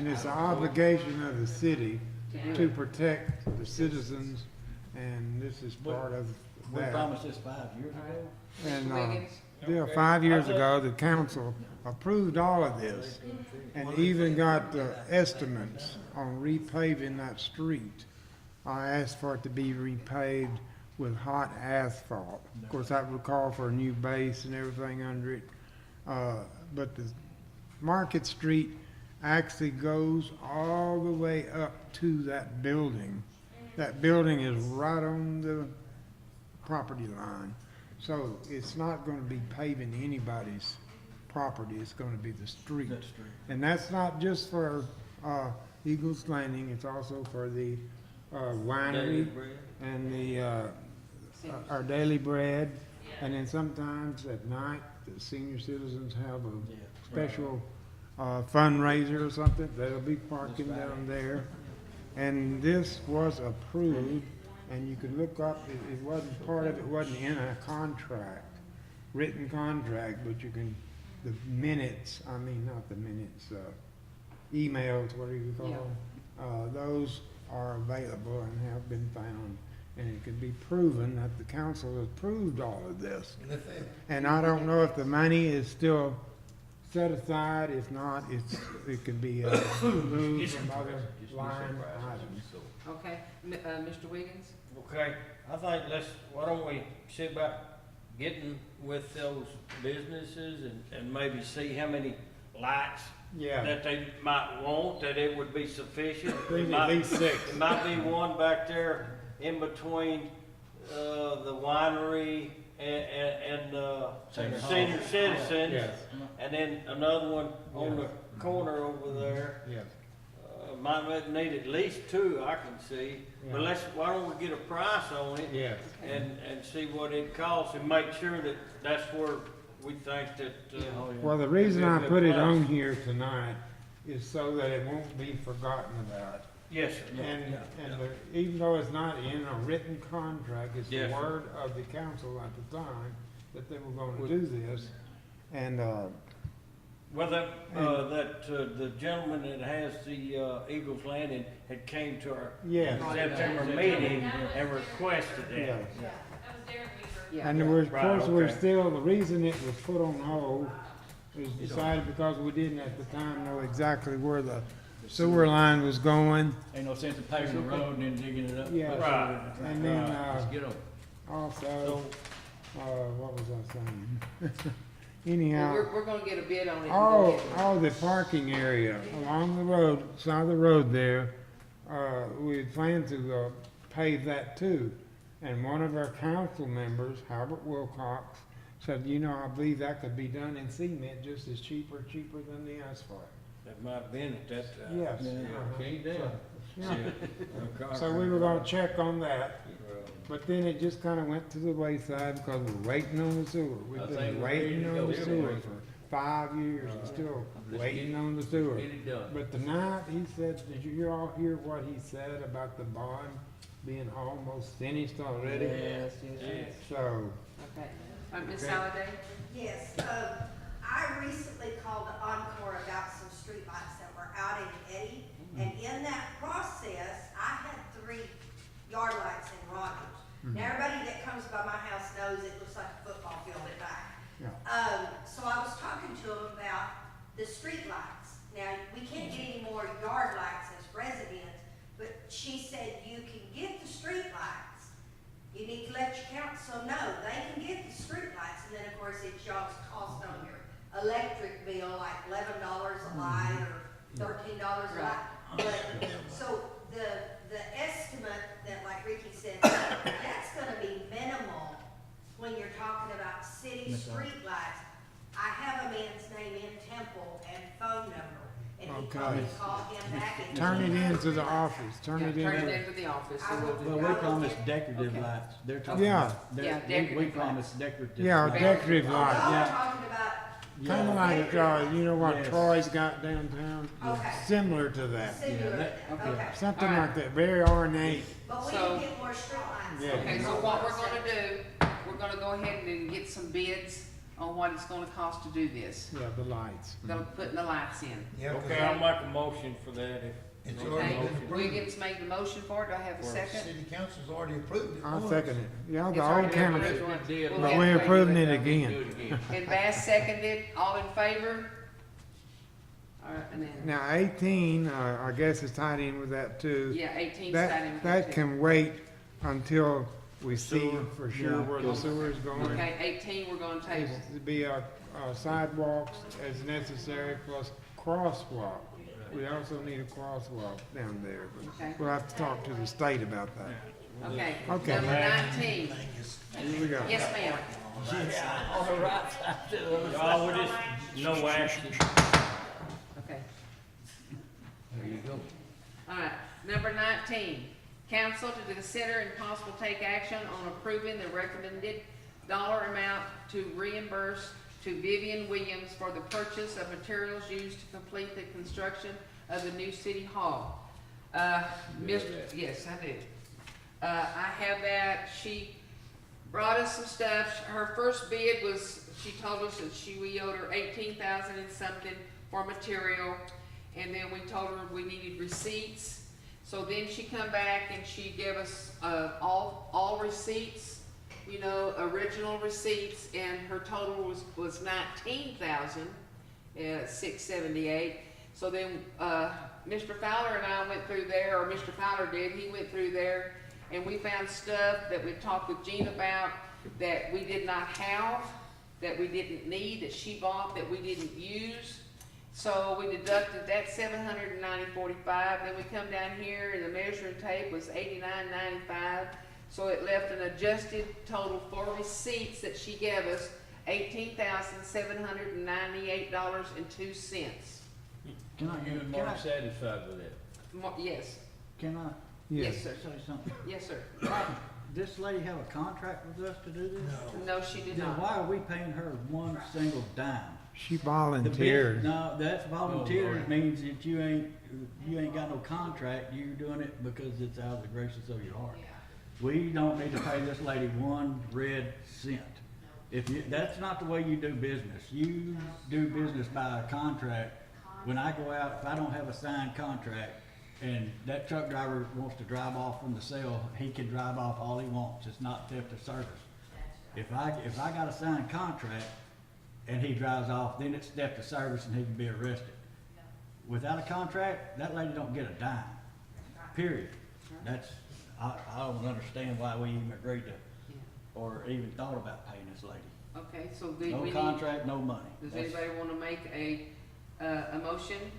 And it's an obligation of the city to protect the citizens, and this is part of We that. promised this 5 years ago. And, Mr. Wiggins? yeah, 5 years ago, the council approved all of this, and even got estimates on repaving that street. I asked for it to be repaved with hot asphalt. Of course, that would call for a new base and everything under it. But the Market Street actually goes all the way up to that building. That building is right on the property line. So it's not gonna be paving anybody's property, it's gonna be the street. And that's not just for, Eagles Landing, it's also for the, winery and the, our daily bread. And then sometimes at night, the senior citizens have a special, fundraiser or something, they'll be parking down there. And this was approved, and you can look up, it wasn't, part of it wasn't in a contract, written contract, but you can, the minutes, I mean, not the minutes, emails, whatever you call them, those are available and have been found, and it can be proven that the council has approved all of this. And I don't know if the money is still set aside, if not, it can be, moved from other line items. Okay, Mr. Wiggins? Okay, I think why don't we see about getting with those businesses and maybe see how many lights Yeah. that they might want, that it would be sufficient. Bring at least 6. It might be one back there in between, the winery and senior citizens. Yes. And then another one on the corner over there. Yes. Might need at least 2, I can see. But why don't we get a price on it? Yes. And see what it costs and make sure that that's where we think that, Well, the reason I put it on here tonight is so that it won't be forgotten about. yes, sir. And even though it's not in a written contract, it's the Yes, sir. word of the council at the time that they were gonna do this. And, Well, the gentleman that has the, Eagles Landing had came to our Yes. September meeting and requested that. yeah. That was their meter. And there was, of Right, course, we're okay. still, the reason it was put on hold was decided because we didn't at the time know exactly where the sewer line was going. Ain't no sense in paving the road and then digging it up. Yeah. Right. And then, Just get 'em. also, what was I saying? Well, Anyhow, we're gonna get a bid on it. and go all ahead. the parking area along the road, side of the road there, we plan to pave that too. And one of our council members, Howard Wilcox, said, I believe that could be done in cement just as cheaper than the asphalt. That might have been at that time. Yes. Can't do. Yeah. So we were gonna check on that, but then it just kinda went to the wayside because we're waiting on the sewer. We've I been think we're waiting ready to on the go. sewer for 5 years and still Let's waiting get- on the sewer. Get it done. But tonight, he said, did you all hear what he said about the bond being almost finished already? Yes. So, Okay. Ms. Halliday? Yes, I recently called Encore about some streetlights that were out in Eddy, and in that process, I had 3 yard lights in Rogers. Now, everybody that comes by my house knows it looks like a football field at night. So I was talking to him about the streetlights. Now, we can't get any more yard lights as residents, but she said you can get the streetlights. You need to let your council know, they can get the streetlights, and then, of course, it's y'all's cost on your electric bill, like $11 a light or $13 a light. But, so the estimate that, like Ricky said, that's gonna be minimal when you're talking about city streetlights. I have a man's name in Temple and phone number, and he told me to call him back and. turn it into the office, turn it Turn it into, into the office, and we'll do Well, that. we promised decorative Okay. lights. They're talking Yeah. about, Yeah, we decorative promised decorative. yeah, lights. decorative Oh, y'all lights. are Yeah. talking about, Kinda like, what Yes. Troy's got downtown, Okay. similar to that. similar, that- okay, Something All right. like that, very ornate. but we So- can get more streetlights. Yeah. Okay, so what we're gonna do, we're gonna go ahead and get some bids on what it's gonna cost to do this. Yeah, the lights. Putting the lights in. Yeah, 'cause Okay, I'll make a motion for that if. it's Okay, already been approved. Wiggins made the motion for it, do I have a second? City council's already approved it. I'll once. second it. Yeah, It's the already old been county, approved once. did, We'll but have we're to wait. approving it Do again. it again. And Bass seconded, all in favor? All right, and then, Now 18, I guess it's tied in with that too. yeah, 18 starting That, with that that too. can wait until we see Sewer. for sure Yeah. where the sewer's going. Okay, 18 we're gonna table. To be sidewalks as necessary plus crosswalk. We also need a crosswalk down there, Okay. but we'll have to talk to the state about that. Okay, Okay. number 19. Here we go. Yes, ma'am. Yeah, on the right side to the other side. Y'all, we just, no action. Okay. There you go. All right, number 19, council to consider and possible take action on approving the recommended dollar amount to reimburse to Vivian Williams for the purchase of materials used to complete the construction of the new city hall. Yes, I do. I have that, she brought us some stuff, her first bid was, she told us that we owed her 18,000 and something for material, and then we told her we needed receipts. So then she come back and she gave us, all receipts, you know, original receipts, and her total was 19,000, 678. So then, Mr. Fowler and I went through there, or Mr. Fowler did, he went through there, and we found stuff that we talked with Jean about that we did not have, that we didn't need, that she bought, that we didn't use. So we deducted that $790.45, then we come down here and the measuring tape was $89.95. So it left an adjusted total for receipts that she gave us, $18,798.02. Can I, You and can I, Mark satisfied with that? Yes, can I yes, sir, say something? yes, sir. This lady have a contract with us to do this? No, she did Then not. why are we paying her one single dime? She The bid- volunteered. No, that's volunteer, Oh, it means that you ain't got no contract, you're doing it because it's out of the graces of your heart. We don't need to pay this lady one red cent. If you, that's not the way you do business. You do business by a contract. When I go out, if I don't have a signed contract, and that truck driver wants to drive off from the sale, he can drive off all he wants. It's not theft of service. If I got a signed contract and he drives off, then it's theft of service and he can be arrested. Without a contract, that lady don't get a dime, period. That's, I don't understand why we even agreed to, or even thought about paying this lady. Okay, so do No we need, contract, no money. does That's- anybody wanna make a motion?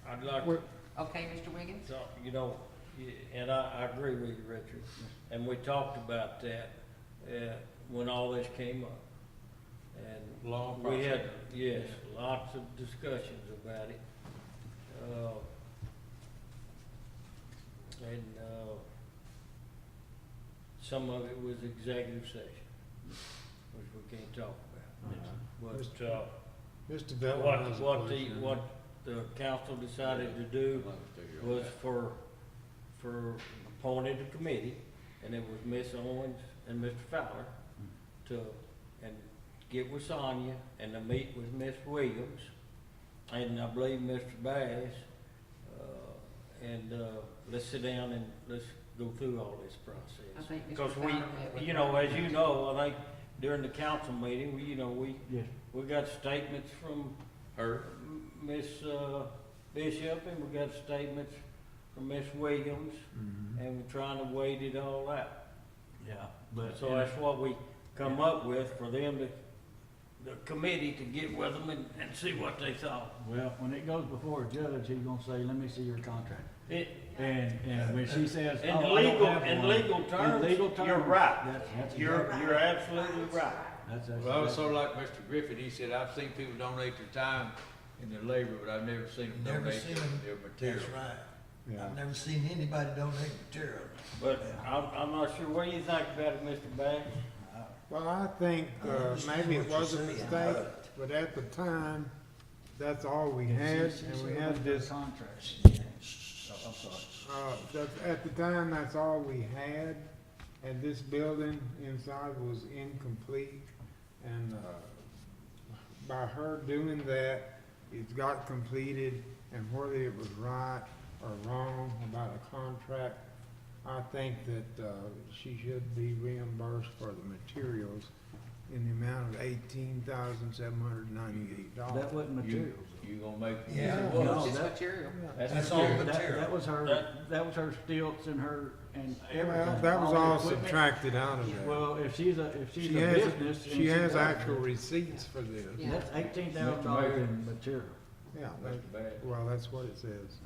I'd like Well, to, Okay, Mr. Wiggins? so, you know, and I agree with you, Richard, and we talked about that, when all this came up. And Long we had, process. yes, lots of discussions about it. Some of it was executive session, which we can't talk about. But, Mr. Bell has a question. what the council decided to do was for appointed a committee, and it was Miss Owens and Mr. Fowler and get with Sonia and to meet with Miss Williams, and I believe Mr. Bass, and let's sit down and let's go through all this process. I think Mr. Because Fowler met with you know, as you know, I think during the council meeting, Yes. we got statements from her, Miss Bishop, and we got statements from Miss Williams, and we're trying to wait it all out. Yeah, but. So that's what we come up with for them to, the committee to get with them and see what they thought. Well, when it goes before a judge, he's gonna say, let me see your contract. It, And when she says, in oh, I don't have in one," legal terms, you're right. That's You're exactly, absolutely right. that's Well, I was sort of like Mr. Griffin, he said, I've seen people donate their time and their labor, but I've never seen them Never donate seen their, them. their material. That's right. Yeah. I've never seen anybody donate material. But I'm not sure, what do you think about it, Mr. Bass? Well, I think, I understand maybe it what was a you're saying, mistake, but at the time, that's all we had, and we had this, contract. Oh, I'm sorry. at the time, that's all we had, and this building inside was incomplete. And, by her doing that, it got completed, and whether it was right or wrong about a contract, I think that, she should be reimbursed for the materials in the amount of $18,798. That wasn't materials. You gonna make? Yeah. No, Just that- material. That's all material. That was her stilts and her, and everything. Well, that was the all equipment. subtracted out of that. Well, if she's a She business. and she has does actual it, receipts for this. Yeah. That's $18,000 in material. Yeah, Mr. Bass, well, that's what it says.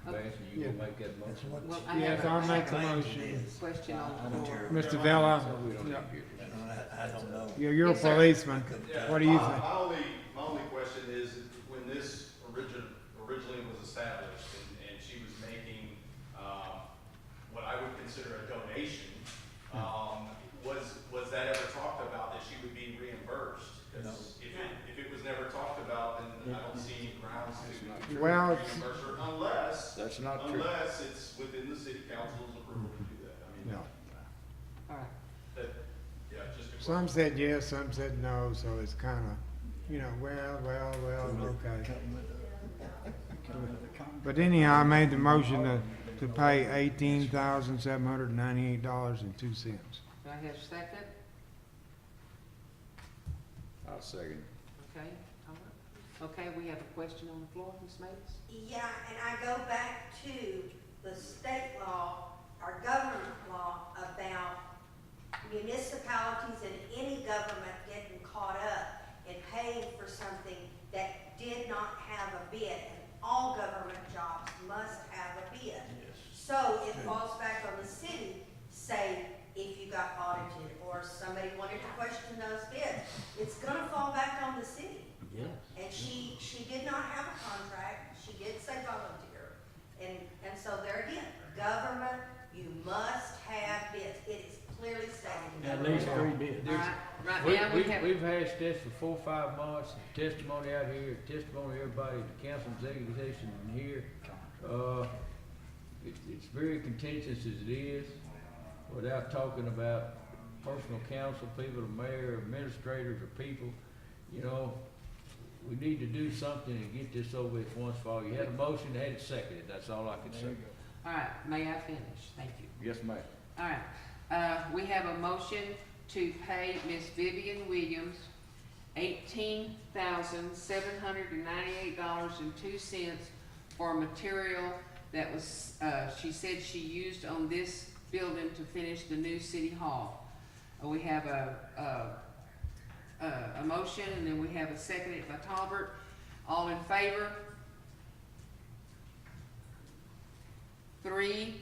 Mr. Bass, you gonna make that That's motion? what. Well, I Yes, have a- I'll make the Claims motion. it is. Question on the floor. Mr. Vella, We don't yeah, need to hear this. I don't know. you're a Yes, sir. policeman. Yeah, What do you my- think? My only question is, when this originally was established, and she was making, what I would consider a donation, was that ever talked about that she would be reimbursed? Because if it was never talked about, then I don't see any grounds to Well, reimburse her unless, That's not true. unless it's within the city council's approval to do that. I mean, No. All right. that, yeah, just a question. Some said yes, some said no, so it's kinda, okay. But anyhow, I made the motion to pay $18,798.02. Do I have a second? I'll second. Okay, all right. Okay, we have a question on the floor, Ms. Mays? Yeah, and I go back to the state law, our government law about municipalities and any government getting caught up in paying for something that did not have a bid. And all government jobs must have a bid. So it falls back on the city, say, if you got audited or somebody wanted to question those bids, it's gonna fall back on the city. Yes. And she did not have a contract, she did say volunteer. And so there again, government, you must have bids, it is clearly stated. At least 3 bids. All right, right now we have, We've hashed this for 4 or 5 months, testimony out here, testimony everybody, the council executive session here. It's very contentious as it is, without talking about personal counsel, people, the mayor, administrators, or people. You know, we need to do something and get this over with once for all. You had a motion, had it seconded, that's all I can say. all right, may I finish? Thank you. Yes, ma'am. All right, we have a motion to pay Miss Vivian Williams $18,798.02 for material that was, she said she used on this building to finish the new city hall. We have a motion, and then we have a seconded by Talbert. All in favor? 3.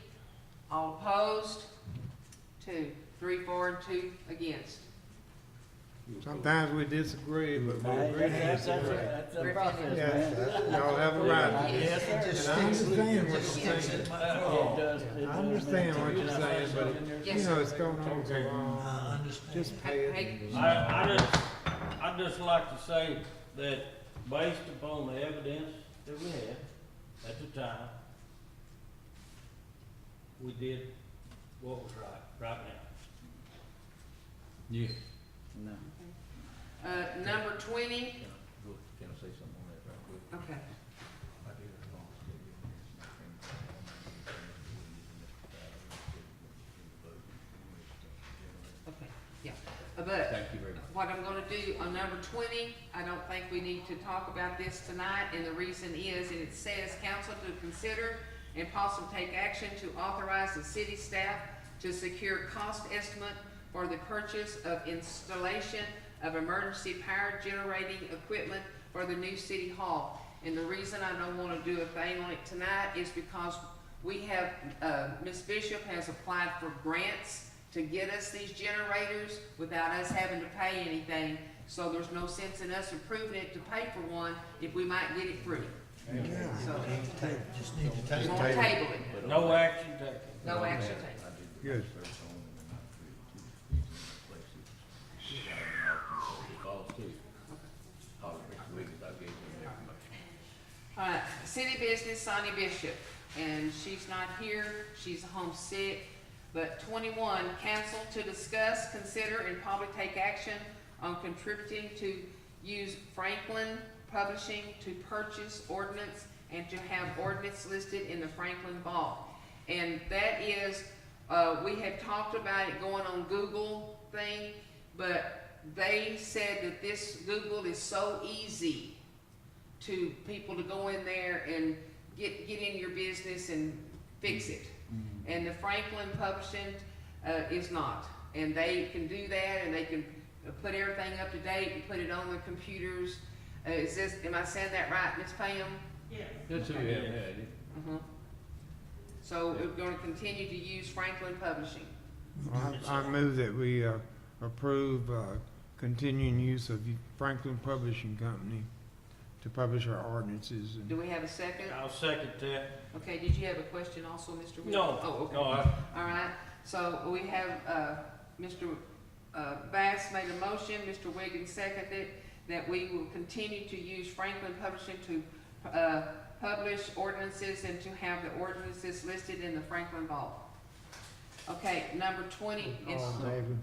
All opposed? 2. 3, 4, and 2 against. Sometimes we disagree, but we agree to That's disagree. the process, Yes, man. y'all have a right. Yes, It just And I sticks with understand it, what just you're sticks saying. in my It craw. does. I understand what you're saying, but, Yes, you know, sir. it's going on so I long. understand. Just pay it. I'd just like to say that based upon the evidence that we had at the time, we did what was right now. Yeah. No. Number 20, Can I say something on that right quick? okay. I did it wrong. Okay, yeah, but Thank you very much. what I'm gonna do on number 20, I don't think we need to talk about this tonight, and the reason is, and it says, council to consider and possibly take action to authorize the city staff to secure cost estimate for the purchase of installation of emergency power generating equipment for the new city hall. And the reason I don't wanna do a thing on it tonight is because we have, Ms. Bishop has applied for grants to get us these generators without us having to pay anything. So there's no sense in us approving it to pay for one if we might get it free. So, Just need to we're take gonna it. table it. No action taken. No action taken. Good. All right, city business, Sonny Bishop, and she's not here, she's homesick. But 21, council to discuss, consider, and probably take action on contributing to use Franklin Publishing to purchase ordinance and to have ordinance listed in the Franklin Vault. And that is, we had talked about it going on Google thing, but they said that this Google is so easy to people to go in there and get in your business and fix it. And the Franklin Publishing is not. And they can do that, and they can put everything up to date and put it on the computers. Is this, am I saying that right, Ms. Pam? Yes. That's who we have had, it. So we're gonna continue to use Franklin Publishing. I move that we approve continuing use of Franklin Publishing Company to publish our ordinances. Do we have a second? I'll second that. Okay, did you have a question also, Mr. Williams? No. Oh, okay. No, All right, so we have, Mr. Bass made a motion, Mr. Wiggins seconded, that we will continue to use Franklin Publishing to publish ordinances and to have the ordinances listed in the Franklin Vault. Okay, number 20 is, David.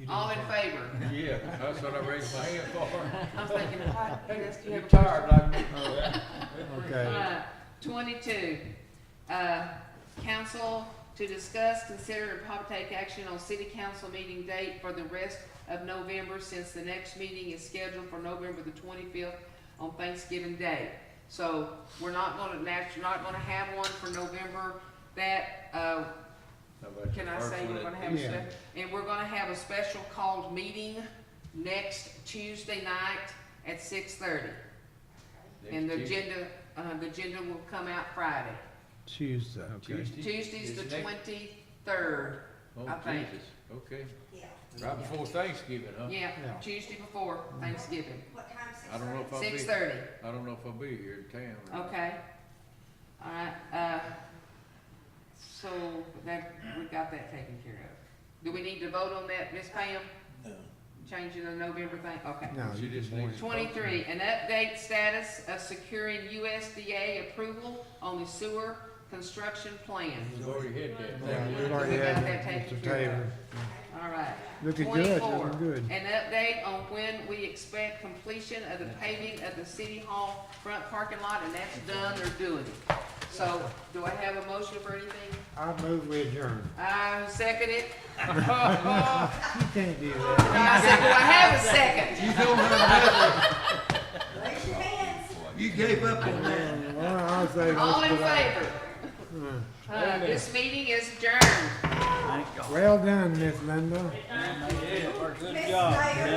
all in favor? Yeah, that's what I raised my hand for. I was thinking, what, Dennis, do you have a You're tired, question? Okay. 22, council to discuss, consider, and probably take action on city council meeting date for the rest of November, since the next meeting is scheduled for November the 25th on Thanksgiving Day. So we're not gonna have one for November. That, can I say we're gonna have a special? And we're gonna have a special called meeting next Tuesday night at 6:30. And the agenda will come out Friday. Tuesday, okay. Tuesday's the Is next- 23rd, Oh, I think. Jesus, okay. Yeah. Right before Thanksgiving, huh? Yeah, Yeah. Tuesday before Thanksgiving, What time, I don't know if I'll be. 6:30. I don't know if I'll be here in town. or not. Okay. All right, so that, we got that taken care of. Do we need to vote on that, Ms. Pam? No. Changing the November thing, okay. No, She you just can needs- 23, an update status of securing USDA approval on the sewer construction plan. We've already had that. Yeah, we've We already got had that taken Mr. care of. Taylor. All right. Looking good, 24, looking good. an update on when we expect completion of the paving of the city hall front parking lot, and that's done, they're doing it. So, do I have a motion for anything? I move we adjourn. I second it. You can't do that. I said, do I have a second? You don't have nothing. Raise your hands. You gave up on that. Well, I'll say All let's in put out- favor? This meeting is adjourned. Well done, Miss Linda. Yeah, good Miss job. Mayor.